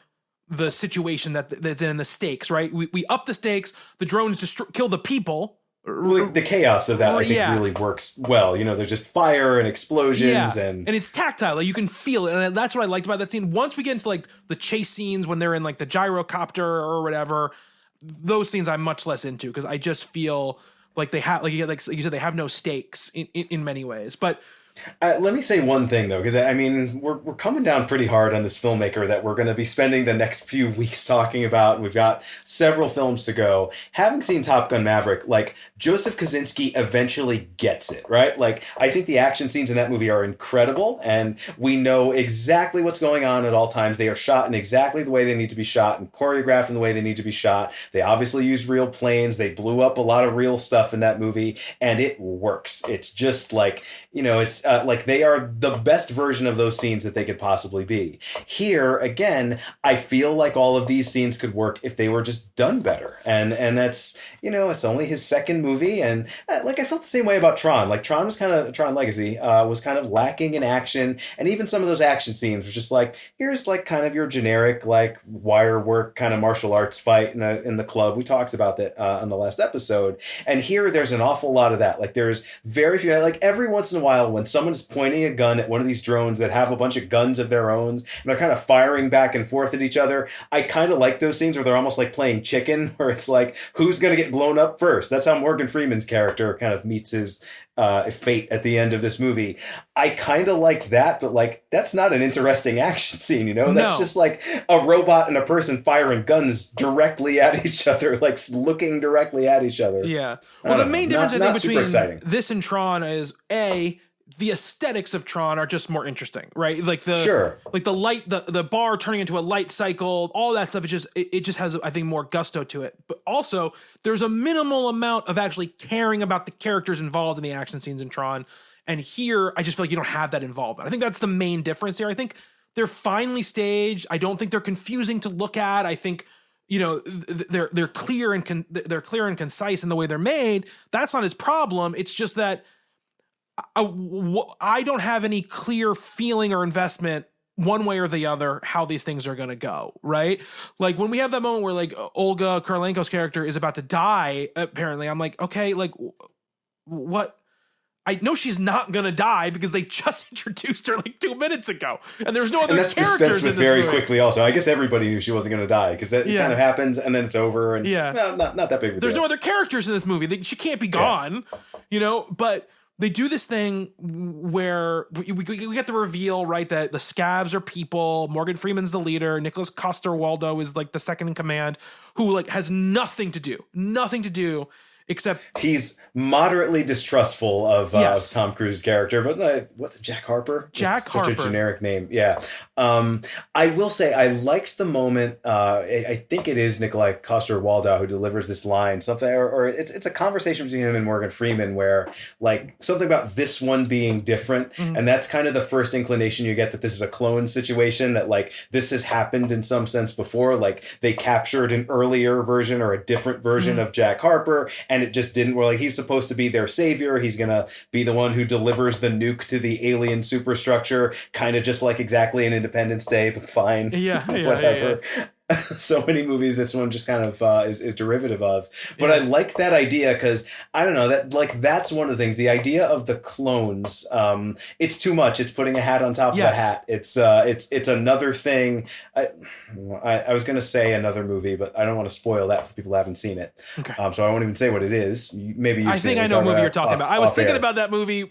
the situation that's in, the stakes, right? We up the stakes, the drones kill the people. Really, the chaos of that, I think, really works well. You know, there's just fire and explosions, and it's tactile. Like, you can feel it, and that's what I liked about that scene. Once we get into like the chase scenes when they're in like the gyrocopter or whatever, those scenes I'm much less into, because I just feel like they have, like you said, they have no stakes in many ways. But let me say one thing, though, because I mean, we're coming down pretty hard on this filmmaker that we're going to be spending the next few weeks talking about. We've got several films to go. Having seen Top Gun Maverick, like, Joseph Kosinski eventually gets it, right? Like, I think the action scenes in that movie are incredible, and we know exactly what's going on at all times. They are shot in exactly the way they need to be shot and choreographed in the way they need to be shot. They obviously use real planes. They blew up a lot of real stuff in that movie, and it works. It's just like, you know, it's like they are the best version of those scenes that they could possibly be. Here, again, I feel like all of these scenes could work if they were just done better. And that's, you know, it's only his second movie. And like, I felt the same way about Tron. Like, Tron Legacy was kind of lacking in action. And even some of those action scenes were just like, here's like kind of your generic, like, wire work kind of martial arts fight in the club. We talked about that on the last episode. And here, there's an awful lot of that. Like, there's very few, like, every once in a while when someone's pointing a gun at one of these drones that have a bunch of guns of their own, and they're kind of firing back and forth at each other. I kind of like those scenes where they're almost like playing chicken, where it's like, who's going to get blown up first? That's how Morgan Freeman's character kind of meets his fate at the end of this movie. I kind of liked that, but like, that's not an interesting action scene, you know? That's just like a robot and a person firing guns directly at each other, like looking directly at each other. Yeah. Well, the main difference I think between this and Tron is the aesthetics of Tron are just more interesting, right? Like like the light, the bar turning into a light cycle, all that stuff. It just has, I think, more gusto to it. But also, there's a minimal amount of actually caring about the characters involved in the action scenes in Tron. And here, I just feel like you don't have that involvement. I think that's the main difference here. I think they're finely staged. I don't think they're confusing to look at. I think, you know, they're clear and concise in the way they're made. That's not his problem. It's just that I don't have any clear feeling or investment one way or the other how these things are going to go, right? Like, when we have that moment where like Olga Kurylenko's character is about to die, apparently, I'm like, okay, like, what? I know she's not going to die because they just introduced her like 2 minutes ago, and there's no other characters in this very movie. Quickly also. I guess everybody knew she wasn't going to die, because that kind of happens and then it's over, and it's, well, not that big of a There's deal. no other characters in this movie. She can't be gone, you know, but they do this thing where we get the reveal, right, that the scabs are people. Morgan Freeman's the leader. Nicholas Coster-Waldau is like the second in command, who like has nothing to do except he's moderately distrustful of Tom Cruise's character, but what's it, Jack Harper? Jack Harper. Such a generic name. Yeah. I will say I liked the moment. I think it is Nikolai Coster-Waldau who delivers this line, something, or it's a conversation between him and Morgan Freeman where like something about this one being different. Mm-hmm. And that's kind of the first inclination you get that this is a clone situation, that like this has happened in some sense before. Like they captured an earlier version or a different version of Jack Harper, and it just didn't. We're like, he's supposed to be their savior. He's going to be the one who delivers the nuke to the alien superstructure, kind of just like exactly an Independence Day, but fine. Yeah. Whatever. Yeah. So many movies this one just kind of is derivative of. But I like that idea because, I don't know, that like that's one of the things. The idea of the clones, it's too much. It's putting a hat on top of a hat. It's another thing. I was going to say another movie, but I don't want to spoil that for people who haven't seen it. Okay. So I won't even say what it is. Maybe you've I think I know what movie you're talking about. I was thinking about that movie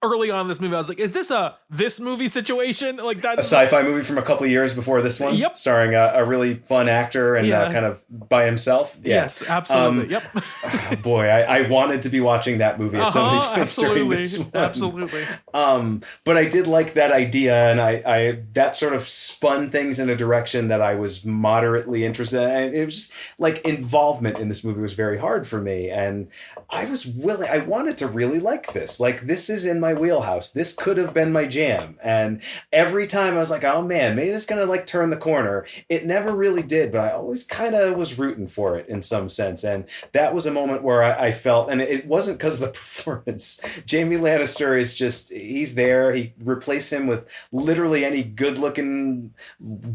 early on in this movie. I was like, is this this movie situation? Like that, a sci-fi movie from a couple of years before this one? Yep. Starring a really fun actor and kind of by himself. Yeah. Yes, absolutely. Yep. Boy, I wanted to be watching that movie at some points during this one. Absolutely. But I did like that idea, and I that sort of spun things in a direction that I was moderately interested in. And it was just like involvement in this movie was very hard for me. And I wanted to really like this. Like, this is in my wheelhouse. This could have been my jam. And every time I was like, oh man, maybe it's gonna like turn the corner. It never really did, but I always kind of was rooting for it in some sense. And that was a moment where I felt, and it wasn't because of the performance. Jamie Lannister is just, he's there. He replaced him with literally any good looking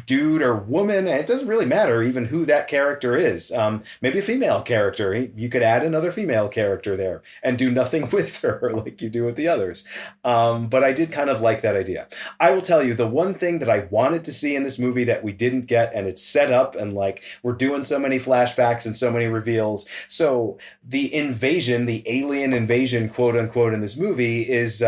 dude or woman. And it doesn't really matter even who that character is. Maybe a female character. You could add another female character there and do nothing with her like you do with the others. But I did kind of like that idea. I will tell you, the one thing that I wanted to see in this movie that we didn't get, and it's set up, and like we're doing so many flashbacks and so many reveals. So the invasion, the alien invasion, quote unquote, in this movie is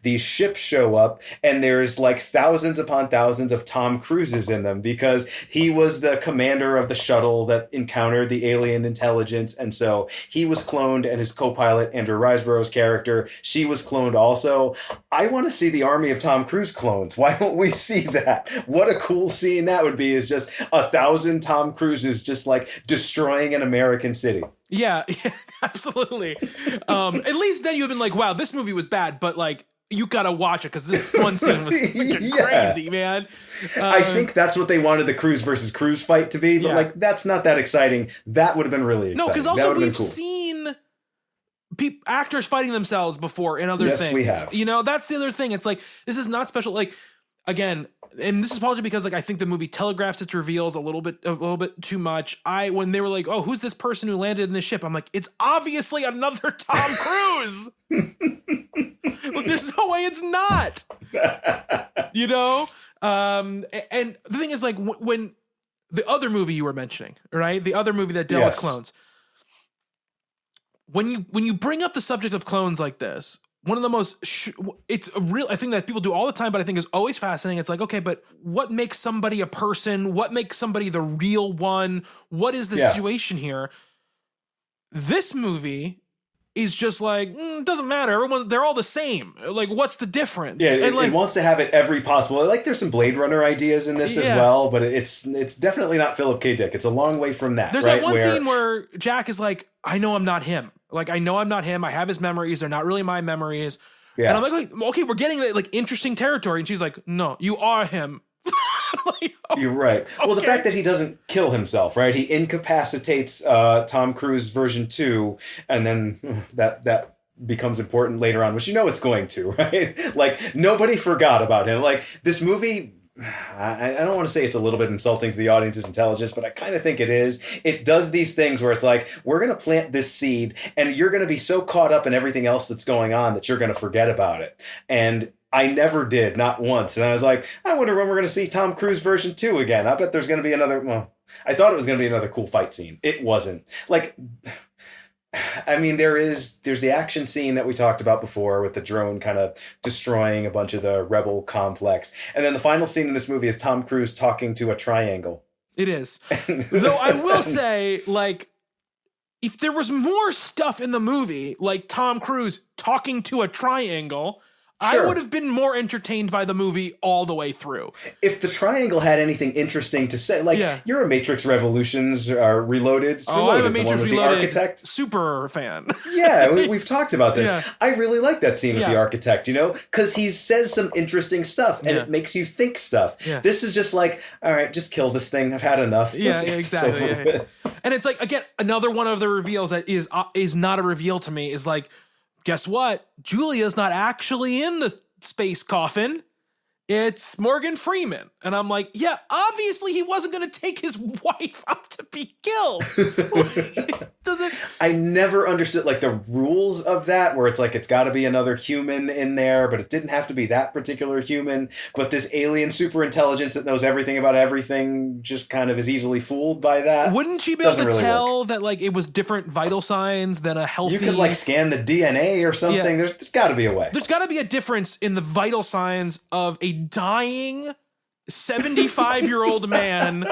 these ships show up, and there's like thousands upon thousands of Tom Cruises in them because he was the commander of the shuttle that encountered the alien intelligence. And so he was cloned, and his co-pilot, Andrew Riseborough's character, she was cloned also. I want to see the army of Tom Cruise clones. Why don't we see that? What a cool scene that would be, is just 1,000 Tom Cruises just like destroying an American city. Yeah, absolutely. At least then you've been like, wow, this movie was bad, but like, you gotta watch it because this one scene was freaking crazy, man. I think that's what they wanted the Cruise versus Cruise fight to be, but like, that's not that exciting. That would have been really exciting. No, because also we've seen actors fighting themselves before in other things. Yes, we have. You know, that's the other thing. It's like, this is not special. Like, again, and this is probably because like I think the movie telegraphs its reveals a little bit too much. When they were like, oh, who's this person who landed in the ship? I'm like, it's obviously another Tom Cruise. Like, there's no way it's not. You know? And the thing is, like, when the other movie you were mentioning, right? The other movie that dealt with clones. When you bring up the subject of clones like this, one of the most, it's a real, I think that people do all the time, but I think is always fascinating. It's like, okay, but what makes somebody a person? What makes somebody the real one? What is the situation here? This movie is just like, it doesn't matter. They're all the same. Like, what's the difference? Yeah, and it wants to have it every possible. Like, there's some Blade Runner ideas in this as well, but it's definitely not Philip K. Dick. It's a long way from that. There's that one scene where Jack is like, I know I'm not him. Like, I know I'm not him. I have his memories. They're not really my memories. Yeah. And I'm like, okay, we're getting like interesting territory. And she's like, no, you are him. Like, you're right. Okay. Well, the fact that he doesn't kill himself, right? He incapacitates Tom Cruise version 2, and then that becomes important later on, which you know it's going to, right? Like, nobody forgot about him. Like, this movie, I don't want to say it's a little bit insulting to the audience's intelligence, but I kind of think it is. It does these things where it's like, we're going to plant this seed, and you're going to be so caught up in everything else that's going on that you're going to forget about it. And I never did, not once. And I was like, I wonder when we're going to see Tom Cruise version 2 again. I bet there's going to be another, well, I thought it was going to be another cool fight scene. It wasn't. Like, I mean, there's the action scene that we talked about before with the drone kind of destroying a bunch of the rebel complex. And then the final scene in this movie is Tom Cruise talking to a triangle. It is. Though I will say, like, if there was more stuff in the movie, like Tom Cruise talking to a triangle, Sure. I would have been more entertained by the movie all the way through. If the triangle had anything interesting to say, like you're a Matrix Revolutions Reloaded. I'm a Matrix Reloaded architect. Super fan. Yeah, we've talked about this. Yeah. I really like that scene with the architect, you know, because he says some interesting stuff and it makes you think stuff. Yeah. This is just like, all right, just kill this thing. I've had enough. Yeah, exactly. And it's like, again, another one of the reveals that is not a reveal to me is like, guess what? Julia's not actually in the space coffin. It's Morgan Freeman. And I'm like, yeah, obviously he wasn't going to take his wife up to be killed. I never understood like the rules of that, where it's like, it's got to be another human in there, but it didn't have to be that particular human. But this alien super intelligence that knows everything about everything just kind of is easily fooled by that. Wouldn't she be able to tell that like it was different vital signs than a healthy... You could like scan the DNA or something. Yeah. There's got to be a way. There's got to be a difference in the vital signs of a dying 75-year-old man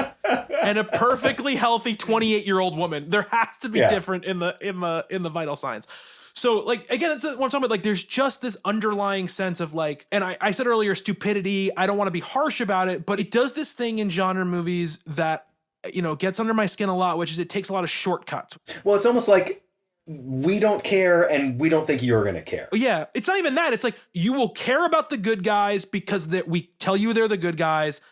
and a perfectly healthy 28-year-old woman. There has to be different in the vital signs. So like, again, that's what I'm talking about. Like, there's just this underlying sense of like, and I said earlier, stupidity. I don't want to be harsh about it, but it does this thing in genre movies that, you know, gets under my skin a lot, which is it takes a lot of shortcuts. Well, it's almost like we don't care and we don't think you're going to care. Yeah. It's not even that. It's like, you will care about the good guys because we tell you they're the good guys,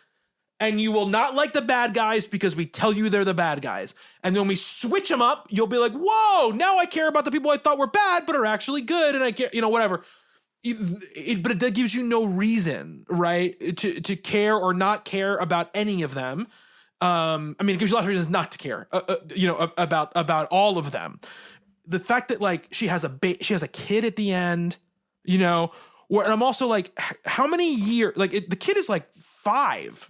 and you will not like the bad guys because we tell you they're the bad guys. And when we switch them up, you'll be like, whoa, now I care about the people I thought were bad, but are actually good. And I care, you know, whatever. But it gives you no reason, right, to care or not care about any of them. I mean, it gives you lots of reasons not to care, you know, about all of them. The fact that like she has a kid at the end, you know, and I'm also like, how many years? Like the kid is like 5.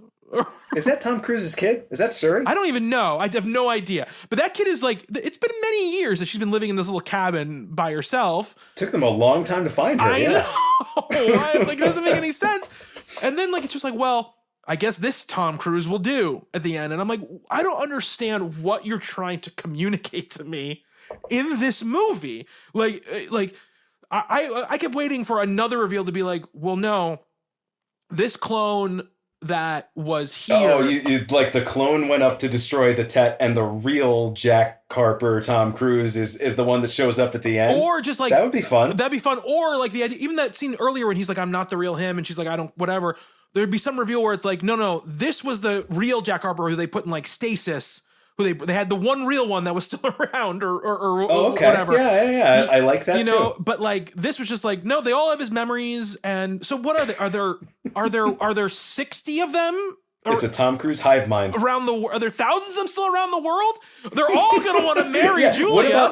Is that Tom Cruise's kid? Is that Suri? I don't even know. I have no idea. But that kid is like, it's been many years that she's been living in this little cabin by herself. Took them a long time to find her. I know. Like, it doesn't make any sense. And then like, it's just like, well, I guess this Tom Cruise will do at the end. And I'm like, I don't understand what you're trying to communicate to me in this movie. Like I kept waiting for another reveal to be like, well, no, this clone that was here. Oh, you like the clone went up to destroy the Tet, and the real Jack Harper, Tom Cruise, is the one that shows up at the end. Or just like, that would be fun. That'd be fun. Or like the idea, even that scene earlier when he's like, I'm not the real him, and she's like, I don't, whatever. There'd be some reveal where it's like, no, this was the real Jack Harper who they put in like stasis. Who they had the one real one that was still around or okay. whatever. Yeah. I like that, you know, too. But like this was just like, no, they all have his memories. And so what are they? Are there 60 of them? It's a Tom Cruise hive mind. Are there thousands of them still around the world? They're all going to want to marry Julia.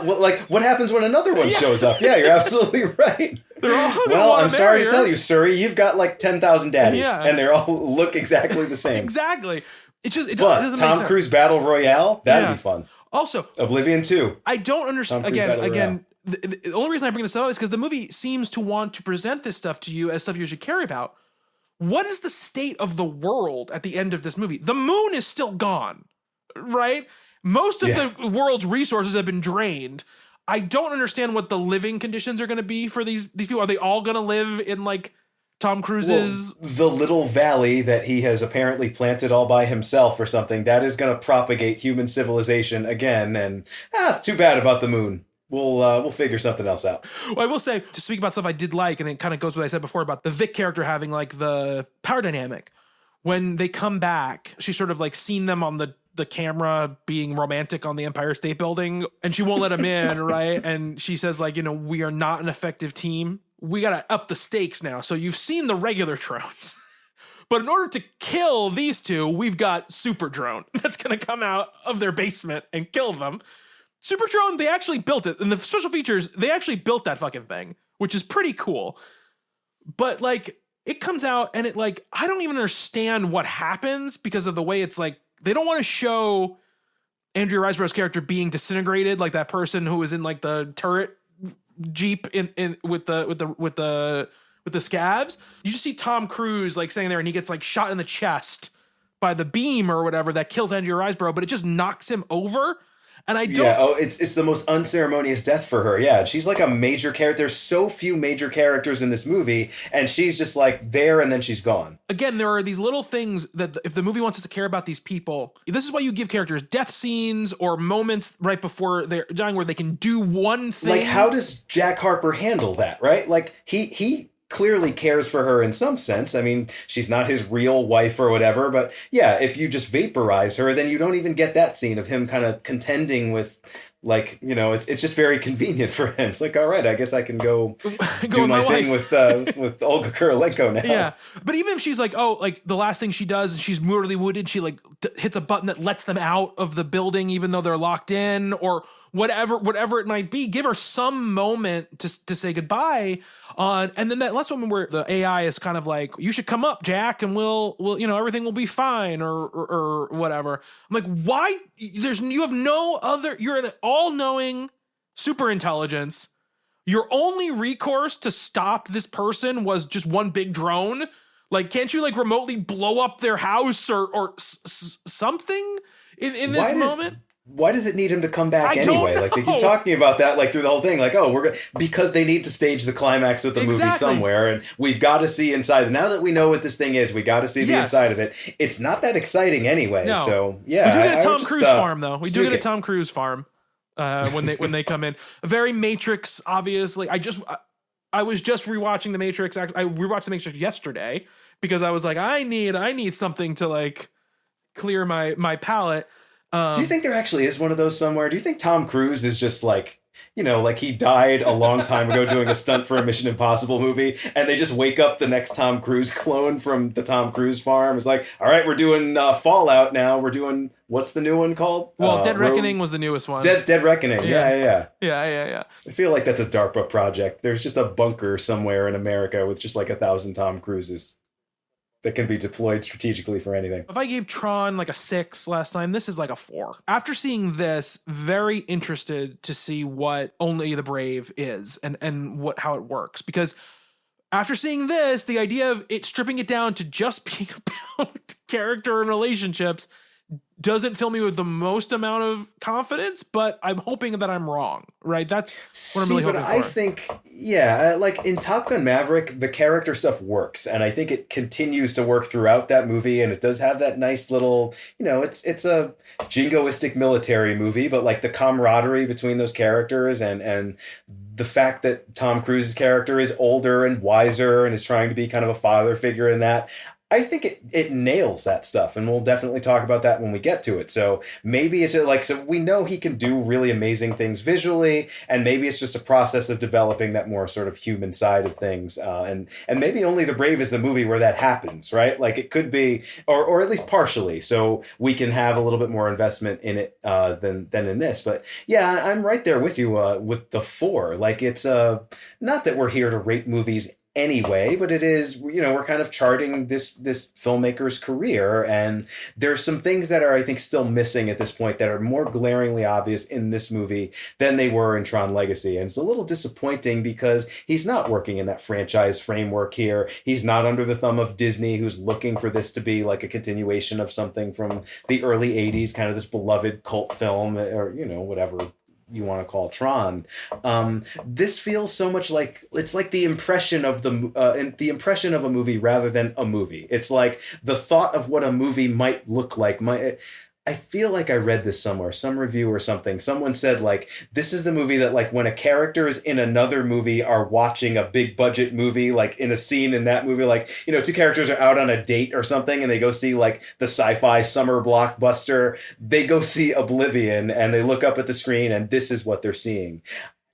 What happens when another one shows up? Yeah, you're absolutely right. They're all well, I'm sorry to tell you, Suri, you've got like 10,000 daddies, and they all look exactly the same. Exactly. It doesn't Tom make sense. Cruise Battle Royale, that'd be fun. Also, Oblivion 2. I don't understand. Again, the only reason I bring this up is because the movie seems to want to present this stuff to you as stuff you should care about. What is the state of the world at the end of this movie? The moon is still gone, right? Most of the world's resources have been drained. I don't understand what the living conditions are going to be for these people. Are they all going to live in like Tom Cruise's... Well, the little valley that he has apparently planted all by himself or something, that is going to propagate human civilization again. And too bad about the moon. We'll figure something else out. Well, I will say, to speak about stuff I did like, and it kind of goes with what I said before about the Vic character having like the power dynamic. When they come back, she's sort of like seen them on the camera being romantic on the Empire State Building, and she won't let him in, right? And she says like, you know, we are not an effective team. We got to up the stakes now. So you've seen the regular drones. But in order to kill these two, we've got Super Drone that's going to come out of their basement and kill them. Super Drone, they actually built it. And the special features, they actually built that fucking thing, which is pretty cool. But like, it comes out and it like, I don't even understand what happens because of the way it's like, they don't want to show Andrea Riseborough's character being disintegrated, like that person who was in like the turret Jeep in with the scabs. You just see Tom Cruise like sitting there and he gets like shot in the chest by the beam or whatever that kills Andrea Riseborough, but it just knocks him over. And I don't. Yeah, it's the most unceremonious death for her. Yeah, she's like a major character. There's so few major characters in this movie, and she's just like there, and then she's gone. Again, there are these little things that if the movie wants us to care about these people, this is why you give characters death scenes or moments right before they're dying where they can do one thing. Like, how does Jack Harper handle that, right? Like, he clearly cares for her in some sense. I mean, she's not his real wife or whatever, but yeah, if you just vaporize her, then you don't even get that scene of him kind of contending with, like, you know, it's just very convenient for him. It's like, all right, I guess I can go do my thing with Olga Kurylenko now. Yeah, but even if she's like, oh, like the last thing she does, she's mortally wounded, she like hits a button that lets them out of the building even though they're locked in, or whatever it might be, give her some moment to say goodbye. And then that last moment where the AI is kind of like, you should come up, Jack, and we'll you know, everything will be fine or whatever. I'm like, why? You have no other, you're an all-knowing super intelligence. Your only recourse to stop this person was just one big drone. Like, can't you like remotely blow up their house or something in this moment? Why does it need him to come back anyway? Like, they keep talking about that, like, through the whole thing. Like, oh, because they need to stage the climax of the movie somewhere, and we've got to see inside. Now that we know what this thing is, we got to see the inside of it. It's not that exciting anyway. No. So yeah, we do get a Tom Cruise farm though. We do get a Tom Cruise farm when they come in. A very Matrix, obviously. I was just rewatching the Matrix. I rewatched the Matrix yesterday because I was like, I need something to like clear my palate. Do you think there actually is one of those somewhere? Do you think Tom Cruise is just like, you know, like he died a long time ago doing a stunt for a Mission Impossible movie, and they just wake up the next Tom Cruise clone from the Tom Cruise farm? It's like, all right, we're doing Fallout now. We're doing, what's the new one called? Well, Dead Reckoning was the newest one. Dead Reckoning. Yeah. I feel like that's a DARPA project. There's just a bunker somewhere in America with just like 1,000 Tom Cruises that can be deployed strategically for anything. If I gave Tron like a 6 last time, this is like a 4. After seeing this, very interested to see what Only the Brave is and how it works. Because after seeing this, the idea of it stripping it down to just being about character and relationships doesn't fill me with the most amount of confidence, but I'm hoping that I'm wrong, right? That's what I'm really hoping for. I think, like in Top Gun Maverick, the character stuff works, and I think it continues to work throughout that movie, and it does have that nice little, you know, it's a jingoistic military movie, but like the camaraderie between those characters and the fact that Tom Cruise's character is older and wiser and is trying to be kind of a father figure in that, I think it nails that stuff, and we'll definitely talk about that when we get to it. So maybe it's like, so we know he can do really amazing things visually, and maybe it's just a process of developing that more sort of human side of things. And maybe Only the Brave is the movie where that happens, right? Like it could be, or at least partially, so we can have a little bit more investment in it than in this. But yeah, I'm right there with you with the 4. Like it's not that we're here to rate movies anyway, but it is, you know, we're kind of charting this filmmaker's career, and there's some things that are, I think, still missing at this point that are more glaringly obvious in this movie than they were in Tron Legacy. And it's a little disappointing because he's not working in that franchise framework here. He's not under the thumb of Disney, who's looking for this to be like a continuation of something from the early 80s, kind of this beloved cult film, or, you know, whatever you want to call Tron. This feels so much like it's like the impression of the impression of a movie rather than a movie. It's like the thought of what a movie might look like. I feel like I read this somewhere, some review or something. Someone said, like, this is the movie that, like, when a character is in another movie are watching a big budget movie, like in a scene in that movie, like, you know, two characters are out on a date or something and they go see like the sci-fi summer blockbuster. They go see Oblivion and they look up at the screen and this is what they're seeing.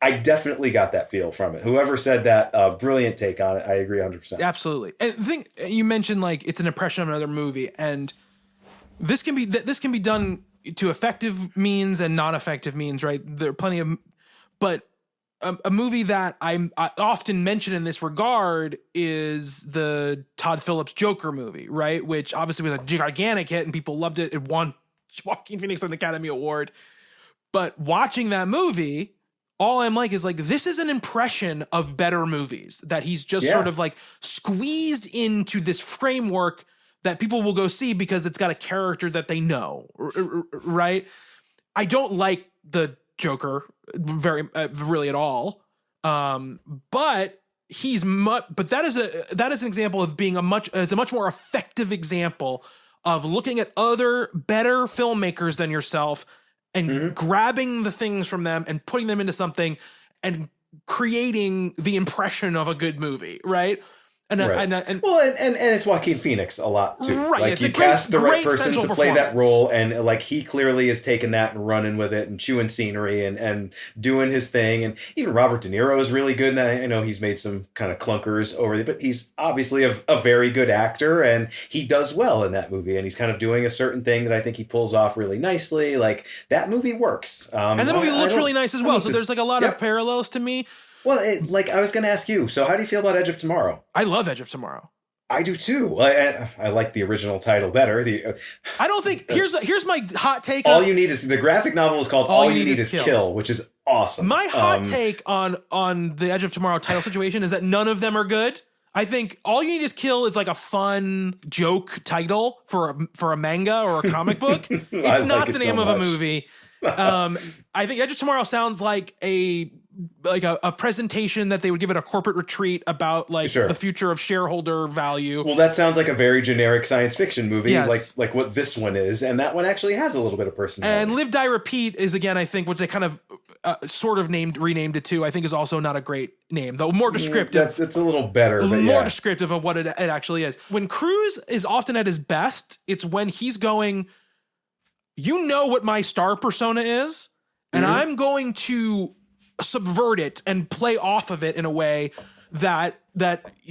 I definitely got that feel from it. Whoever said that, brilliant take on it. I agree 100%. Absolutely. And the thing you mentioned, like, it's an impression of another movie, and this can be done to effective means and non-effective means, right? There are plenty of, but a movie that I often mention in this regard is the Todd Phillips Joker movie, right? Which obviously was a gigantic hit and people loved it. It won Joaquin Phoenix an Academy Award. But watching that movie, all I'm like is like, this is an impression of better movies that he's just sort of like squeezed into this framework that people will go see because it's got a character that they know, right? I don't like the Joker really at all. But that is an example of being a much more effective example of looking at other better filmmakers than yourself and grabbing the things from them and putting them into something and creating the impression of a good movie, right? And it's Joaquin Phoenix a lot too. Right, like it's you a great, cast the right person central to play that performance. role, and like he clearly has taken that and running with it and chewing scenery and doing his thing. And even Robert De Niro is really good. And I know he's made some kind of clunkers over it, but he's obviously a very good actor, and he does well in that movie. And he's kind of doing a certain thing that I think he pulls off really nicely. Like that movie works. And the movie looks really nice as well. So there's like a lot of parallels to me. Well, I was going to ask you, so how do you feel about Edge of Tomorrow? I love Edge of Tomorrow. I do too. I like the original title better. I don't think here's my hot take. All you need is the graphic novel is called All You Need Is Kill, which is awesome. My hot take on the Edge of Tomorrow title situation is that none of them are good. I think All You Need Is Kill is like a fun joke title for a manga or a comic book. It's not the name of a movie. I think Edge of Tomorrow sounds like a presentation that they would give at a corporate retreat about the future of shareholder value. Well, that sounds like a very generic science fiction movie, like what this one is, and that one actually has a little bit of personality. And Live, Die, Repeat is, again, I think, which they kind of sort of renamed it to, I think is also not a great name, though more descriptive. It's a little better, but more descriptive of what it actually is. When Cruise is often at his best, it's when he's going, you know what my star persona is, and I'm going to subvert it and play off of it in a way that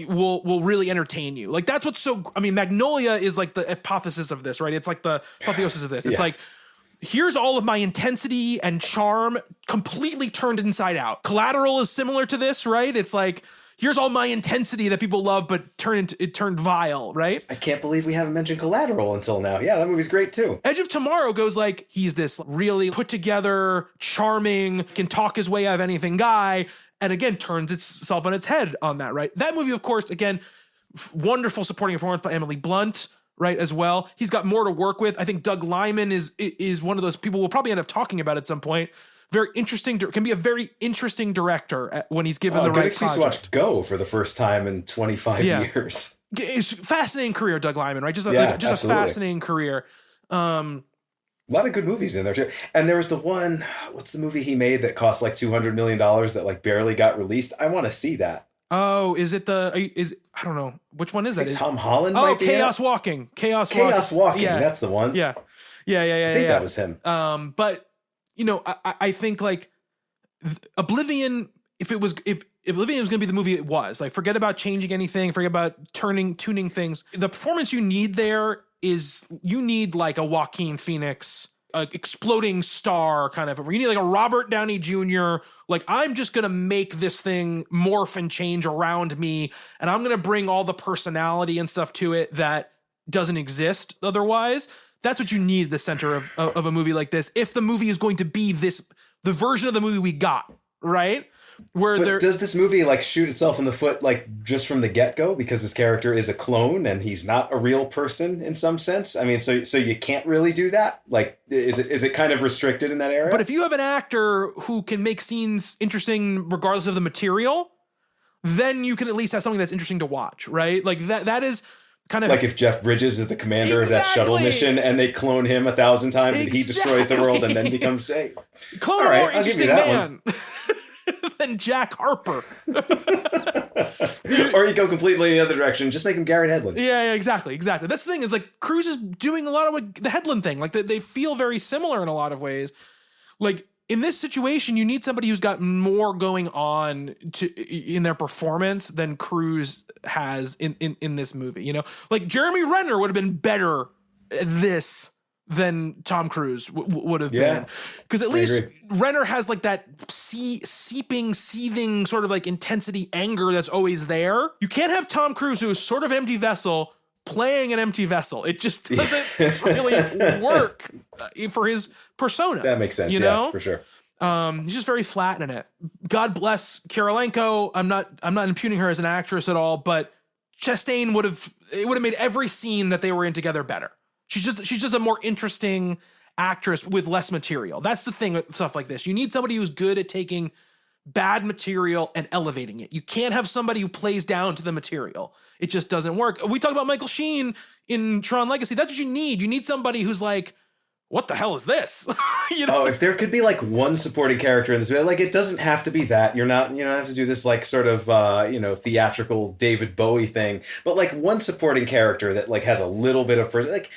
will really entertain you. Like that's what's Magnolia is like the hypothesis of this, right? It's like the apotheosis of this. It's like, here's all of my intensity and charm completely turned inside out. Collateral is similar to this, right? It's like, here's all my intensity that people love, but it turned vile, right? I can't believe we haven't mentioned Collateral until now. Yeah, that movie's great too. Edge of Tomorrow goes like, he's this really put together, charming, can talk his way out of anything guy, and again, turns itself on its head on that, right? That movie, of course, again, wonderful supporting performance by Emily Blunt, right, as well. He's got more to work with. I think Doug Liman is one of those people we'll probably end up talking about at some point. Very interesting, can be a very interesting director when he's given the right project. To watch Go for the first time in 25 years. It's a fascinating career, Doug Liman, right? Just a fascinating career. A lot of good movies in there too. And there was the one, what's the movie he made that cost like $200 million that like barely got released? I want to see that. Oh, is it I don't know. Which one is that? Tom Holland might be Chaos Walking. Chaos Walking. Yeah. That's the one. Yeah. I think that was him. But I think like Oblivion, if Oblivion was going to be the movie it was, like forget about changing anything, forget about tuning things. The performance you need there is you need like a Joaquin Phoenix, exploding star kind of, you need like a Robert Downey Jr. Like I'm just going to make this thing morph and change around me. And I'm going to bring all the personality and stuff to it that doesn't exist otherwise. That's what you need at the center of a movie like this. If the movie is going to be the version of the movie we got, right? Does this movie like shoot itself in the foot like just from the get-go because his character is a clone and he's not a real person in some sense? I mean, so you can't really do that? Like, is it kind of restricted in that area? But if you have an actor who can make scenes interesting regardless of the material, then you can at least have something that's interesting to watch, right? Like that is kind of like if Jeff Bridges is the commander of that shuttle mission and they clone him 1,000 times and he destroys the world and then becomes clone a more interesting man than Jack Harper. Or you go completely in the other direction, just make him Garrett Hedlund. Yeah, exactly. That's the thing, is like Cruise is doing a lot of what the Hedlund thing, like they feel very similar in a lot of ways. Like in this situation, you need somebody who's got more going on in their performance than Cruise has in this movie. Like Jeremy Renner would have been better at this than Tom Cruise would have been, because at least Renner has like that seething sort of like intensity, anger that's always there. You can't have Tom Cruise, who is sort of empty vessel, playing an empty vessel. It just doesn't really work for his persona. That makes sense. You know, for sure. He's just very flat in it. God bless Kirilenko. I'm not impugning her as an actress at all, but Chastain would have made every scene that they were in together better. She's just a more interesting actress with less material. That's the thing with stuff like this. You need somebody who's good at taking bad material and elevating it. You can't have somebody who plays down to the material. It just doesn't work. We talked about Michael Sheen in Tron Legacy. That's what you need. You need somebody who's like, what the hell is this? You know? Oh, if there could be like one supporting character in this movie, like it doesn't have to be that. You don't have to do this like sort of theatrical David Bowie thing, but like one supporting character that like has a little bit of like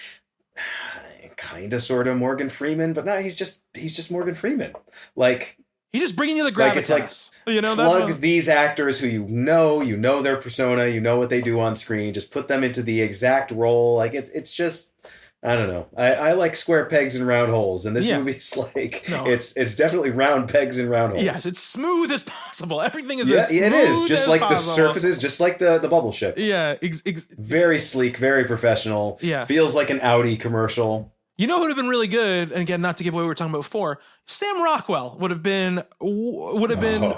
kind of sort of Morgan Freeman, but no, he's just Morgan Freeman. Like he's just bringing you the gravitas. Like it's like, plug these actors who you know their persona, you know what they do on screen, just put them into the exact role. Like it's just, I don't know. I like square pegs and round holes, and this movie's like it's definitely round pegs and round holes. Yes, it's smooth as possible. Everything is as smooth it is just like possible. the surfaces, just like the bubble ship. Yeah, very sleek, very professional. Yeah, feels like an Audi commercial. You know who would have been really good, and again, not to give away what we were talking about before, Sam Rockwell would have been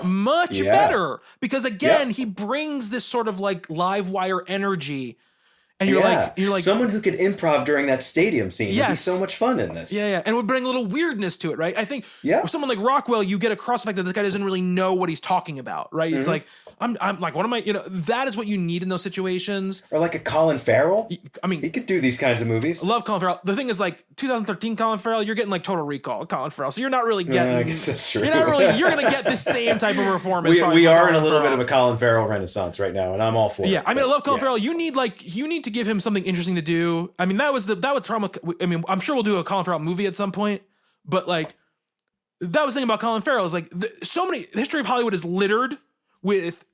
much better, because again, he brings this sort of like live wire energy. And you're like someone who could improv during that stadium scene. Yes. Would be so much fun in this. Yeah, and would bring a little weirdness to it, right? I think with someone like Rockwell, you get across the fact that this guy doesn't really know what he's talking about, right? Mm-hmm. It's like I'm like, what am I? That is what you need in those situations. Or like a Colin Farrell. I mean, he could do these kinds of movies. I love Colin Farrell. The thing is, like 2013 Colin Farrell, you're getting like Total Recall Colin Farrell, so you're not really getting. I guess that's true. You're going to get the same type of performance. We are in a little bit of a Colin Farrell renaissance right now, and I'm all for it. Yeah, I mean, I love Colin Farrell. You need to give him something interesting to do. I mean, that was problem. I mean, I'm sure we'll do a Colin Farrell movie at some point, but like that was the thing about Colin Farrell is like the history of Hollywood is littered with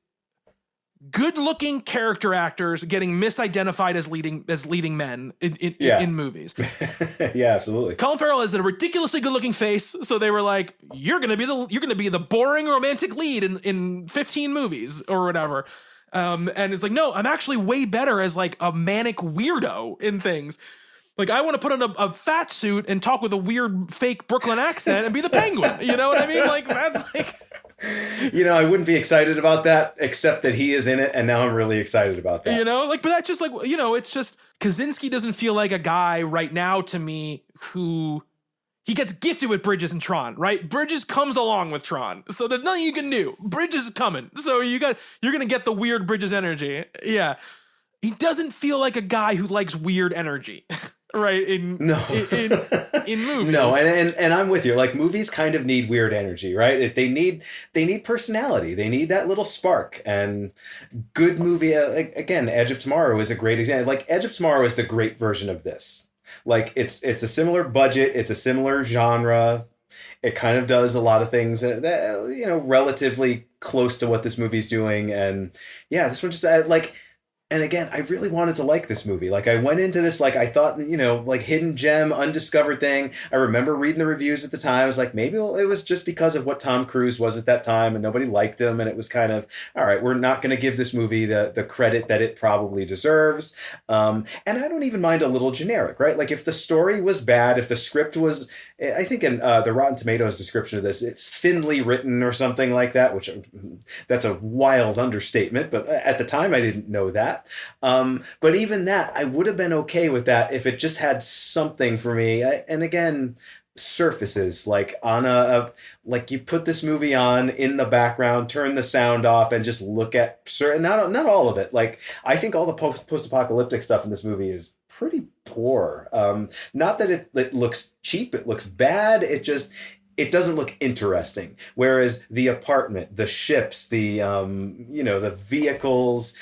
good-looking character actors getting misidentified as leading men in movies. Yeah, absolutely. Colin Farrell has a ridiculously good-looking face, so they were like, "You're gonna be the boring romantic lead in 15 movies or whatever." And it's like, no, I'm actually way better as like a manic weirdo in things. Like I want to put on a fat suit and talk with a weird fake Brooklyn accent and be the Penguin. You know what I mean? Like that's like. I wouldn't be excited about that, except that he is in it, and now I'm really excited about that. But that's just like, it's just, Kosinski doesn't feel like a guy right now to me who, he gets gifted with Bridges and Tron, right? Bridges comes along with Tron, so there's nothing you can do. Bridges is coming, so you're gonna get the weird Bridges energy. Yeah, he doesn't feel like a guy who likes weird energy. Right in movies. No, and I'm with you. Like movies kind of need weird energy, right? They need personality. They need that little spark. And good movie again, Edge of Tomorrow is a great example. Like Edge of Tomorrow is the great version of this. Like it's a similar budget, it's a similar genre. It kind of does a lot of things that relatively close to what this movie's doing. And yeah, this one just like. And again, I really wanted to like this movie. Like I went into this, like I thought, like hidden gem, undiscovered thing. I remember reading the reviews at the time. I was like, maybe it was just because of what Tom Cruise was at that time and nobody liked him. And it was kind of, all right, we're not going to give this movie the credit that it probably deserves. And I don't even mind a little generic, right? Like if the story was bad, if the script was, I think in the Rotten Tomatoes description of this, it's thinly written or something like that, which that's a wild understatement. But at the time, I didn't know that. But even that, I would have been okay with that if it just had something for me. And again, surfaces like on like you put this movie on in the background, turn the sound off, and just look at certain not all of it. Like I think all the post-apocalyptic stuff in this movie is pretty poor. Not that it looks cheap, it looks bad. It doesn't look interesting. Whereas the apartment, the ships, the the vehicles,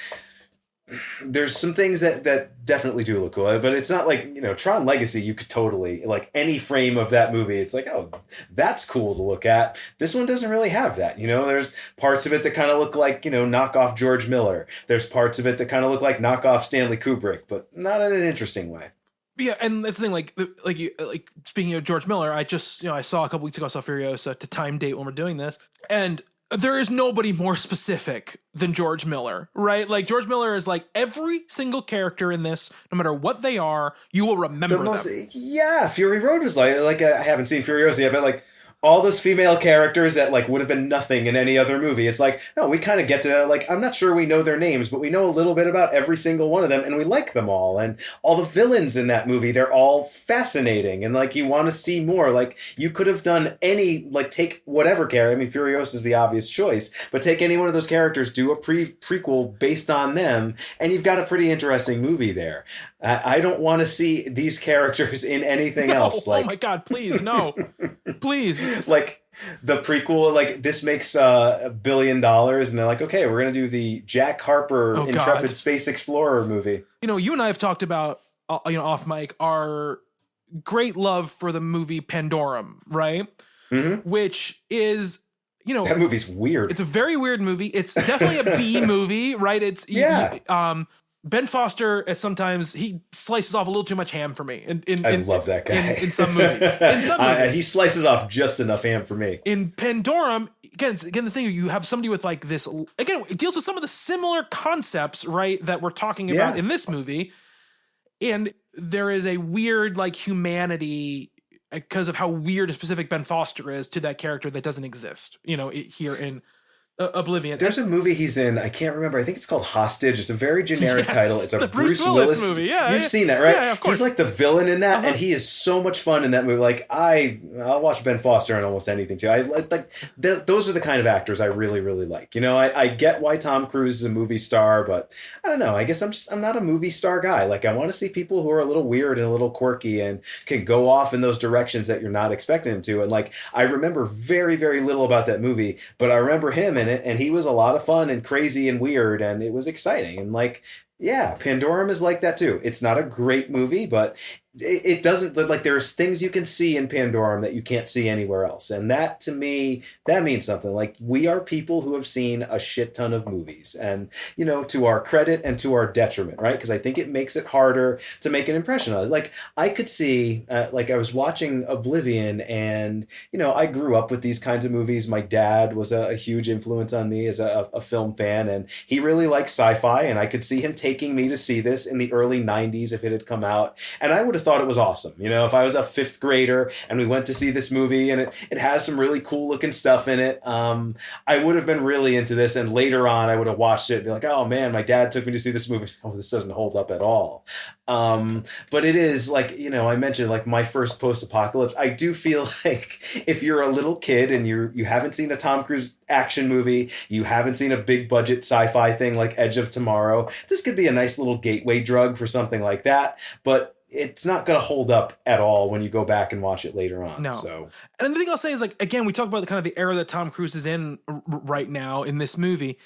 there's some things that definitely do look cool, but it's not like, Tron Legacy, you could totally, like any frame of that movie, it's like, oh, that's cool to look at. This one doesn't really have that, there's parts of it that kind of look like, knockoff George Miller. There's parts of it that kind of look like knockoff Stanley Kubrick, but not in an interesting way. Yeah, and that's the thing, like speaking of George Miller, I just, I saw a couple weeks ago, I saw Furiosa to time date when we're doing this, and there is nobody more specific than George Miller, right? Like George Miller is like every single character in this, no matter what they are, you will remember them. Yeah, Fury Road was like I haven't seen Furiosa yet, but like all those female characters that like would have been nothing in any other movie. It's like, no, we kind of get to like, I'm not sure we know their names, but we know a little bit about every single one of them and we like them all. And all the villains in that movie, they're all fascinating. And like, you want to see more. Like you could have done any, like take whatever character. I mean, Furiosa is the obvious choice, but take any one of those characters, do a prequel based on them. And you've got a pretty interesting movie there. I don't want to see these characters in anything else. Like, oh my God, please, no, please. Like the prequel, like this makes $1 billion, and they're like, okay, we're gonna do the Jack Harper Intrepid Space Explorer movie. You know, you and I have talked about, off mic, our great love for the movie Pandorum, right? Mm-hmm. Which is, that movie's weird. It's a very weird movie. It's definitely a B movie, right? It's Ben Foster, sometimes he slices off a little too much ham for me. I love that guy. In some movies. He slices off just enough ham for me. In Pandorum, again, the thing, you have somebody with like this, again, it deals with some of the similar concepts, right, that we're talking about in this movie. And there is a weird like humanity because of how weird a specific Ben Foster is to that character that doesn't exist, here in Oblivion. There's a movie he's in. I can't remember. I think it's called Hostage. It's a very generic title. It's a Bruce Willis movie. Yeah, you've seen that, right? Yeah, of course. He's like the villain in that, and he is so much fun in that movie. Like I'll watch Ben Foster in almost anything too. I like those are the kind of actors I really, really like. I get why Tom Cruise is a movie star, but I don't know. I guess I'm not a movie star guy. Like I want to see people who are a little weird and a little quirky and can go off in those directions that you're not expecting them to. And like I remember very, very little about that movie, but I remember him in it, and he was a lot of fun and crazy and weird, and it was exciting. And like, yeah, Pandorum is like that too. It's not a great movie, but it doesn't, like, there's things you can see in Pandorum that you can't see anywhere else. And that, to me, that means something. Like, we are people who have seen a shit ton of movies, and, to our credit and to our detriment, right? Because I think it makes it harder to make an impression on it. Like, I could see, like, I was watching Oblivion, and, I grew up with these kinds of movies. My dad was a huge influence on me as a film fan, and he really liked sci-fi, and I could see him taking me to see this in the early 90s if it had come out. And I would have thought it was awesome. If I was a fifth grader and we went to see this movie and it has some really cool looking stuff in it, I would have been really into this. And later on, I would have watched it and be like, oh man, my dad took me to see this movie. Oh, this doesn't hold up at all. But it is like, I mentioned like my first post-apocalypse. I do feel like if you're a little kid and you haven't seen a Tom Cruise action movie, you haven't seen a big budget sci-fi thing like Edge of Tomorrow, this could be a nice little gateway drug for something like that. But it's not going to hold up at all when you go back and watch it later on. No. So, and the thing I'll say is, like, again, we talk about the kind of the era that Tom Cruise is in right now in this movie.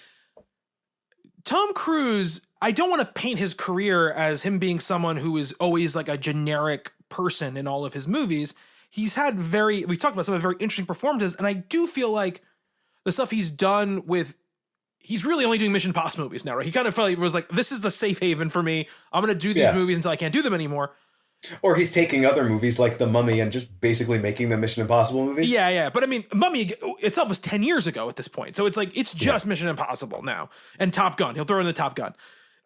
Tom Cruise, I don't want to paint his career as him being someone who is always like a generic person in all of his movies. He's had we talked about some of the very interesting performances, and I do feel like the stuff he's done with, he's really only doing Mission Impossible movies now, right? He kind of felt like it was like, this is the safe haven for me. I'm going to do these movies until I can't do them anymore. Or he's taking other movies like The Mummy and just basically making them Mission Impossible movies. Yeah. But I mean, Mummy itself was 10 years ago at this point. So it's like, it's just Mission Impossible now. And Top Gun. He'll throw in the Top Gun.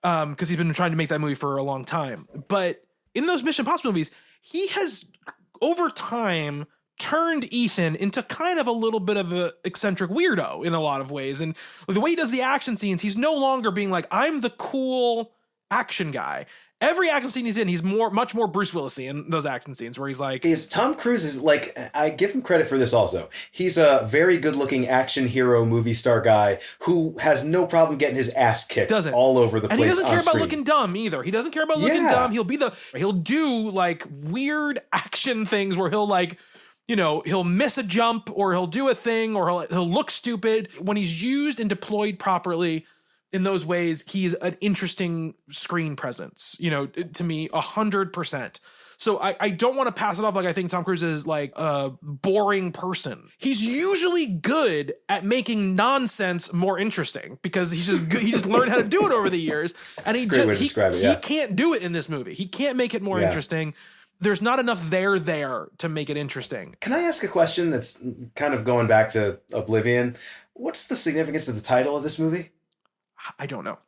Because he's been trying to make that movie for a long time. But in those Mission Impossible movies, he has, over time, turned Ethan into kind of a little bit of an eccentric weirdo in a lot of ways. And the way he does the action scenes, he's no longer being like, I'm the cool action guy. Every action scene he's in, he's much more Bruce Willis-y in those action scenes where he's like... Tom Cruise is like, I give him credit for this also. He's a very good-looking action hero movie star guy who has no problem getting his ass kicked all over the place. And he doesn't care about looking dumb either. He doesn't care about looking dumb. He'll do like weird action things where he'll like... he'll miss a jump, or he'll do a thing, or he'll look stupid. When he's used and deployed properly in those ways, he's an interesting screen presence, to me, 100%. So I don't want to pass it off like I think Tom Cruise is like a boring person. He's usually good at making nonsense more interesting because he just learned how to do it over the years. And he can't do it in this movie. He can't make it more interesting. There's not enough there to make it interesting. Can I ask a question that's kind of going back to Oblivion? What's the significance of the title of this movie? I don't know.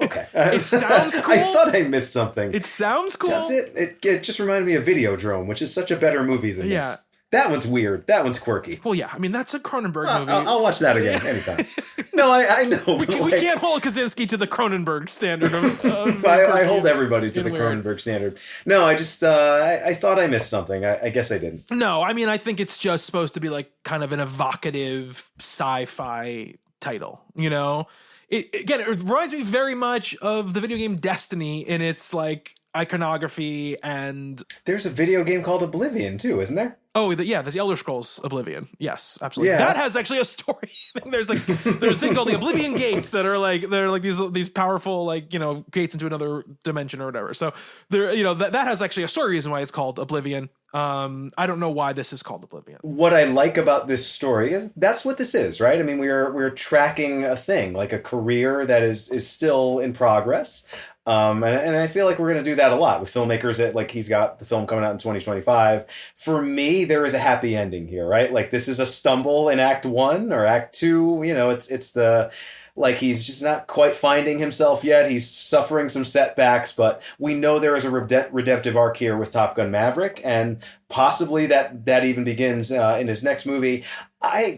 Okay. It sounds cool. I thought I missed something. It sounds cool. Does it? It just reminded me of Videodrome, which is such a better movie than this. That one's weird. That one's quirky. Well, yeah. I mean, that's a Cronenberg movie. I'll watch that again anytime. No, I know. We can't hold Kosinski to the Cronenberg standard. I hold everybody to the Cronenberg standard. No, I just I thought I missed something. I guess I didn't. No, I mean, I think it's just supposed to be like kind of an evocative sci-fi title. You know, it reminds me very much of the video game Destiny in its like iconography, and there's a video game called Oblivion too, isn't there? Oh, there's the Elder Scrolls Oblivion. Yes, absolutely. Yeah. That has actually a story. there's a thing called the Oblivion Gates that are like these powerful like gates into another dimension or whatever. So there that has actually a story reason why it's called Oblivion. I don't know why this is called Oblivion. What I like about this story is that's what this is, right? I mean, we're tracking a thing, like a career that is still in progress. And I feel like we're going to do that a lot with filmmakers. Like he's got the film coming out in 2025. For me, there is a happy ending here, right? Like this is a stumble in Act 1 or Act 2. It's the like he's just not quite finding himself yet. He's suffering some setbacks, but we know there is a redemptive arc here with Top Gun Maverick, and possibly that even begins in his next movie.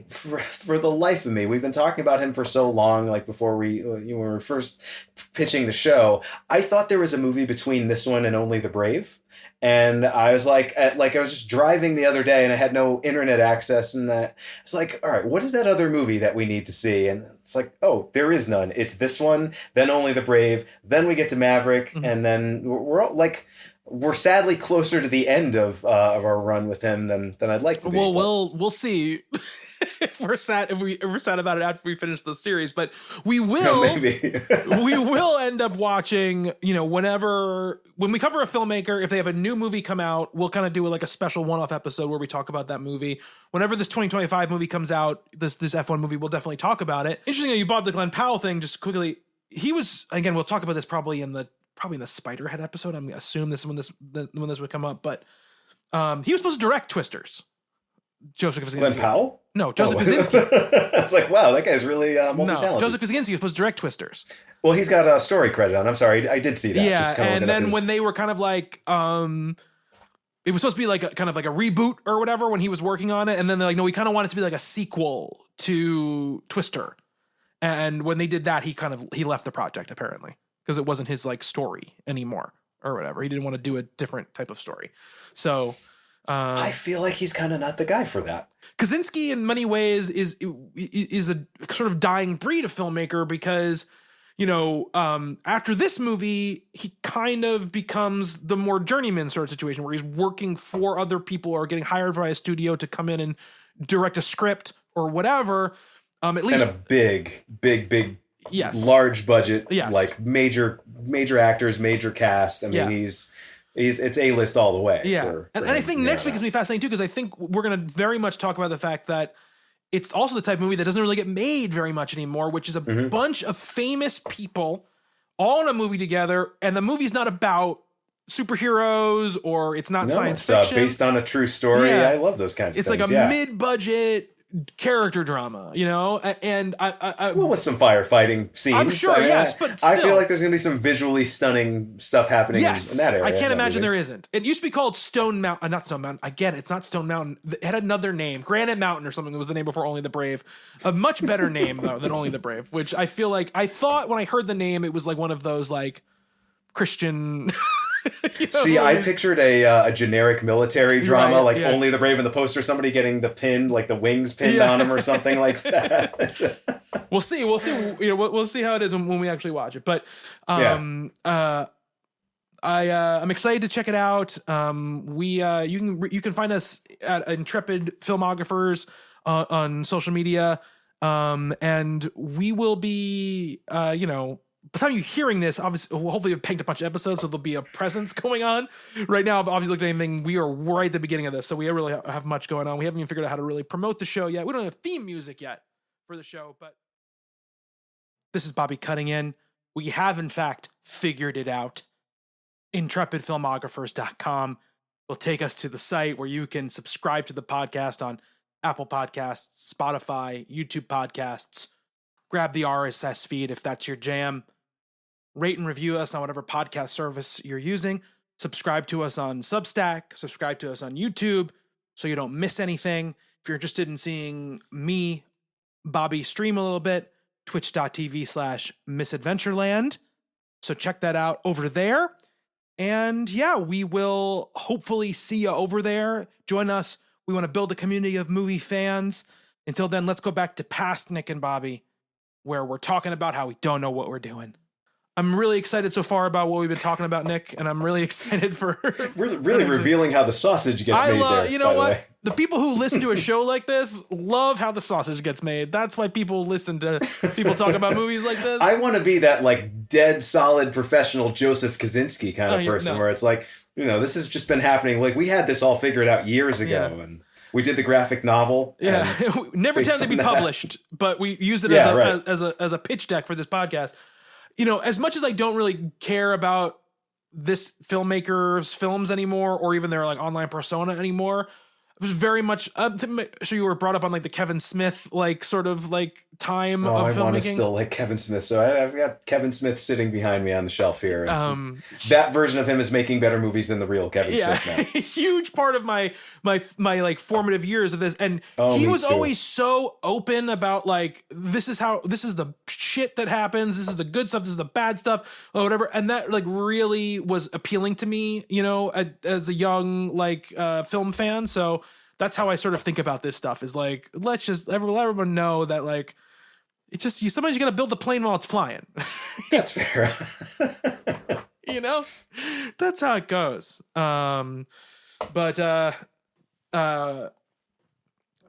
For the life of me, we've been talking about him for so long, like before when we were first pitching the show, I thought there was a movie between this one and Only the Brave. And I was like I was just driving the other day and I had no internet access, and it's like, all right, what is that other movie that we need to see? And it's like, oh, there is none. It's this one, then Only the Brave, then we get to Maverick, and then we're all like, we're sadly closer to the end of our run with him than I'd like to be. Well, we'll see. If we're sad about it after we finish the series, but we will. No, maybe. We will end up watching. When we cover a filmmaker, if they have a new movie come out, we'll kind of do like a special one-off episode where we talk about that movie. Whenever this 2025 movie comes out, this F1 movie, we'll definitely talk about it. Interesting that you brought up the Glenn Powell thing. Just quickly, he was, again, we'll talk about this probably in the Spiderhead episode. I'm assume this when this would come up, but he was supposed to direct Twisters. Joseph Kosinski. Glenn Powell? No, Joseph Kosinski. I was like, wow, that guy's really multi-talented. No, Joseph Kosinski was supposed to direct Twisters. Well, he's got a story credit on. I'm sorry, I did see that. Yeah, and then when they were kind of like, it was supposed to be like kind of like a reboot or whatever when he was working on it, and then they're like, no, we kind of want it to be like a sequel to Twister. And when they did that, he left the project apparently because it wasn't his like story anymore or whatever. He didn't want to do a different type of story. So. I feel like he's kind of not the guy for that. Kosinski, in many ways, is a sort of dying breed of filmmaker because, after this movie, he kind of becomes the more journeyman sort of situation where he's working for other people or getting hired by a studio to come in and direct a script or whatever. At least, and a big, yes, large budget, yes, like major actors, major cast. I mean, it's A-list all the way. Yeah. And I think next week is going to be fascinating too, because I think we're going to very much talk about the fact that it's also the type of movie that doesn't really get made very much anymore, which is a bunch of famous people all in a movie together. And the movie's not about superheroes or it's not science fiction. Based on a true story. Yeah. I love those kinds of things. It's like a mid-budget character drama, and I with some firefighting scenes. I'm sure, yes, but still. I feel like there's going to be some visually stunning stuff happening in that area. I can't imagine there isn't. It used to be called Stone Mountain, not Stone Mountain. I get it. It's not Stone Mountain. It had another name, Granite Mountain or something. That was the name before Only the Brave. A much better name though than Only the Brave, which I feel like I thought when I heard the name, it was like one of those like Christian. See, I pictured a generic military drama, Only the Brave in the poster, somebody getting the wings pinned on them or something like that. We'll see. We'll see how it is when we actually watch it. But I'm excited to check it out. You can find us at Intrepid Filmographers on social media, and we will be by the time you're hearing this, obviously, hopefully you've picked a bunch of episodes, so there'll be a presence going on. Right now, I've obviously looked at anything. We are right at the beginning of this, so we don't really have much going on. We haven't even figured out how to really promote the show yet. We don't have theme music yet for the show, but this is Bobby cutting in. We have, in fact, figured it out. Intrepidfilmographers.com will take us to the site where you can subscribe to the podcast on Apple Podcasts, Spotify, YouTube Podcasts. Grab the RSS feed if that's your jam. Rate and review us on whatever podcast service you're using. Subscribe to us on Substack. Subscribe to us on YouTube so you don't miss anything. If you're interested in seeing me, Bobby, stream a little bit, twitch.tv/misadventureland. So check that out over there. And yeah, we will hopefully see you over there. Join us. We want to build a community of movie fans. Until then, let's go back to past Nick and Bobby, where we're talking about how we don't know what we're doing. I'm really excited so far about what we've been talking about, Nick, and I'm really excited for really revealing how the sausage gets made there. You know what? The people who listen to a show like this love how the sausage gets made. That's why people listen to people talk about movies like this. I want to be that like dead solid professional Joseph Kosinski kind of person where it's like, you know, this has just been happening. Like we had this all figured out years ago and we did the graphic novel. Yeah. Never tended to be published, but we used it as a pitch deck for this podcast. You know, as much as I don't really care about this filmmaker's films anymore, or even their like online persona anymore, it was very much. So you were brought up on like the Kevin Smith like sort of like time of filmmaking. I want to still like Kevin Smith, so I've got Kevin Smith sitting behind me on the shelf here. That version of him is making better movies than the real Kevin Smith now. Huge part of my like formative years of this, and he was always so open about like this is the shit that happens. This is the good stuff. This is the bad stuff, or whatever. And that like really was appealing to me, you know, as a young like film fan. So that's how I sort of think about this stuff. Is like let's just let everyone know that like. It's just sometimes you got to build the plane while it's flying. That's fair. You know, that's how it goes. But that's going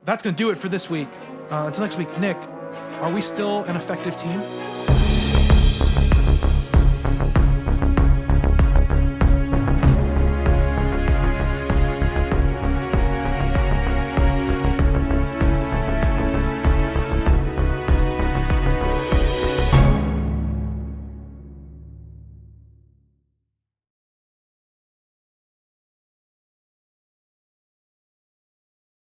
to do it for this week. Until next week, Nick, are we still an effective team?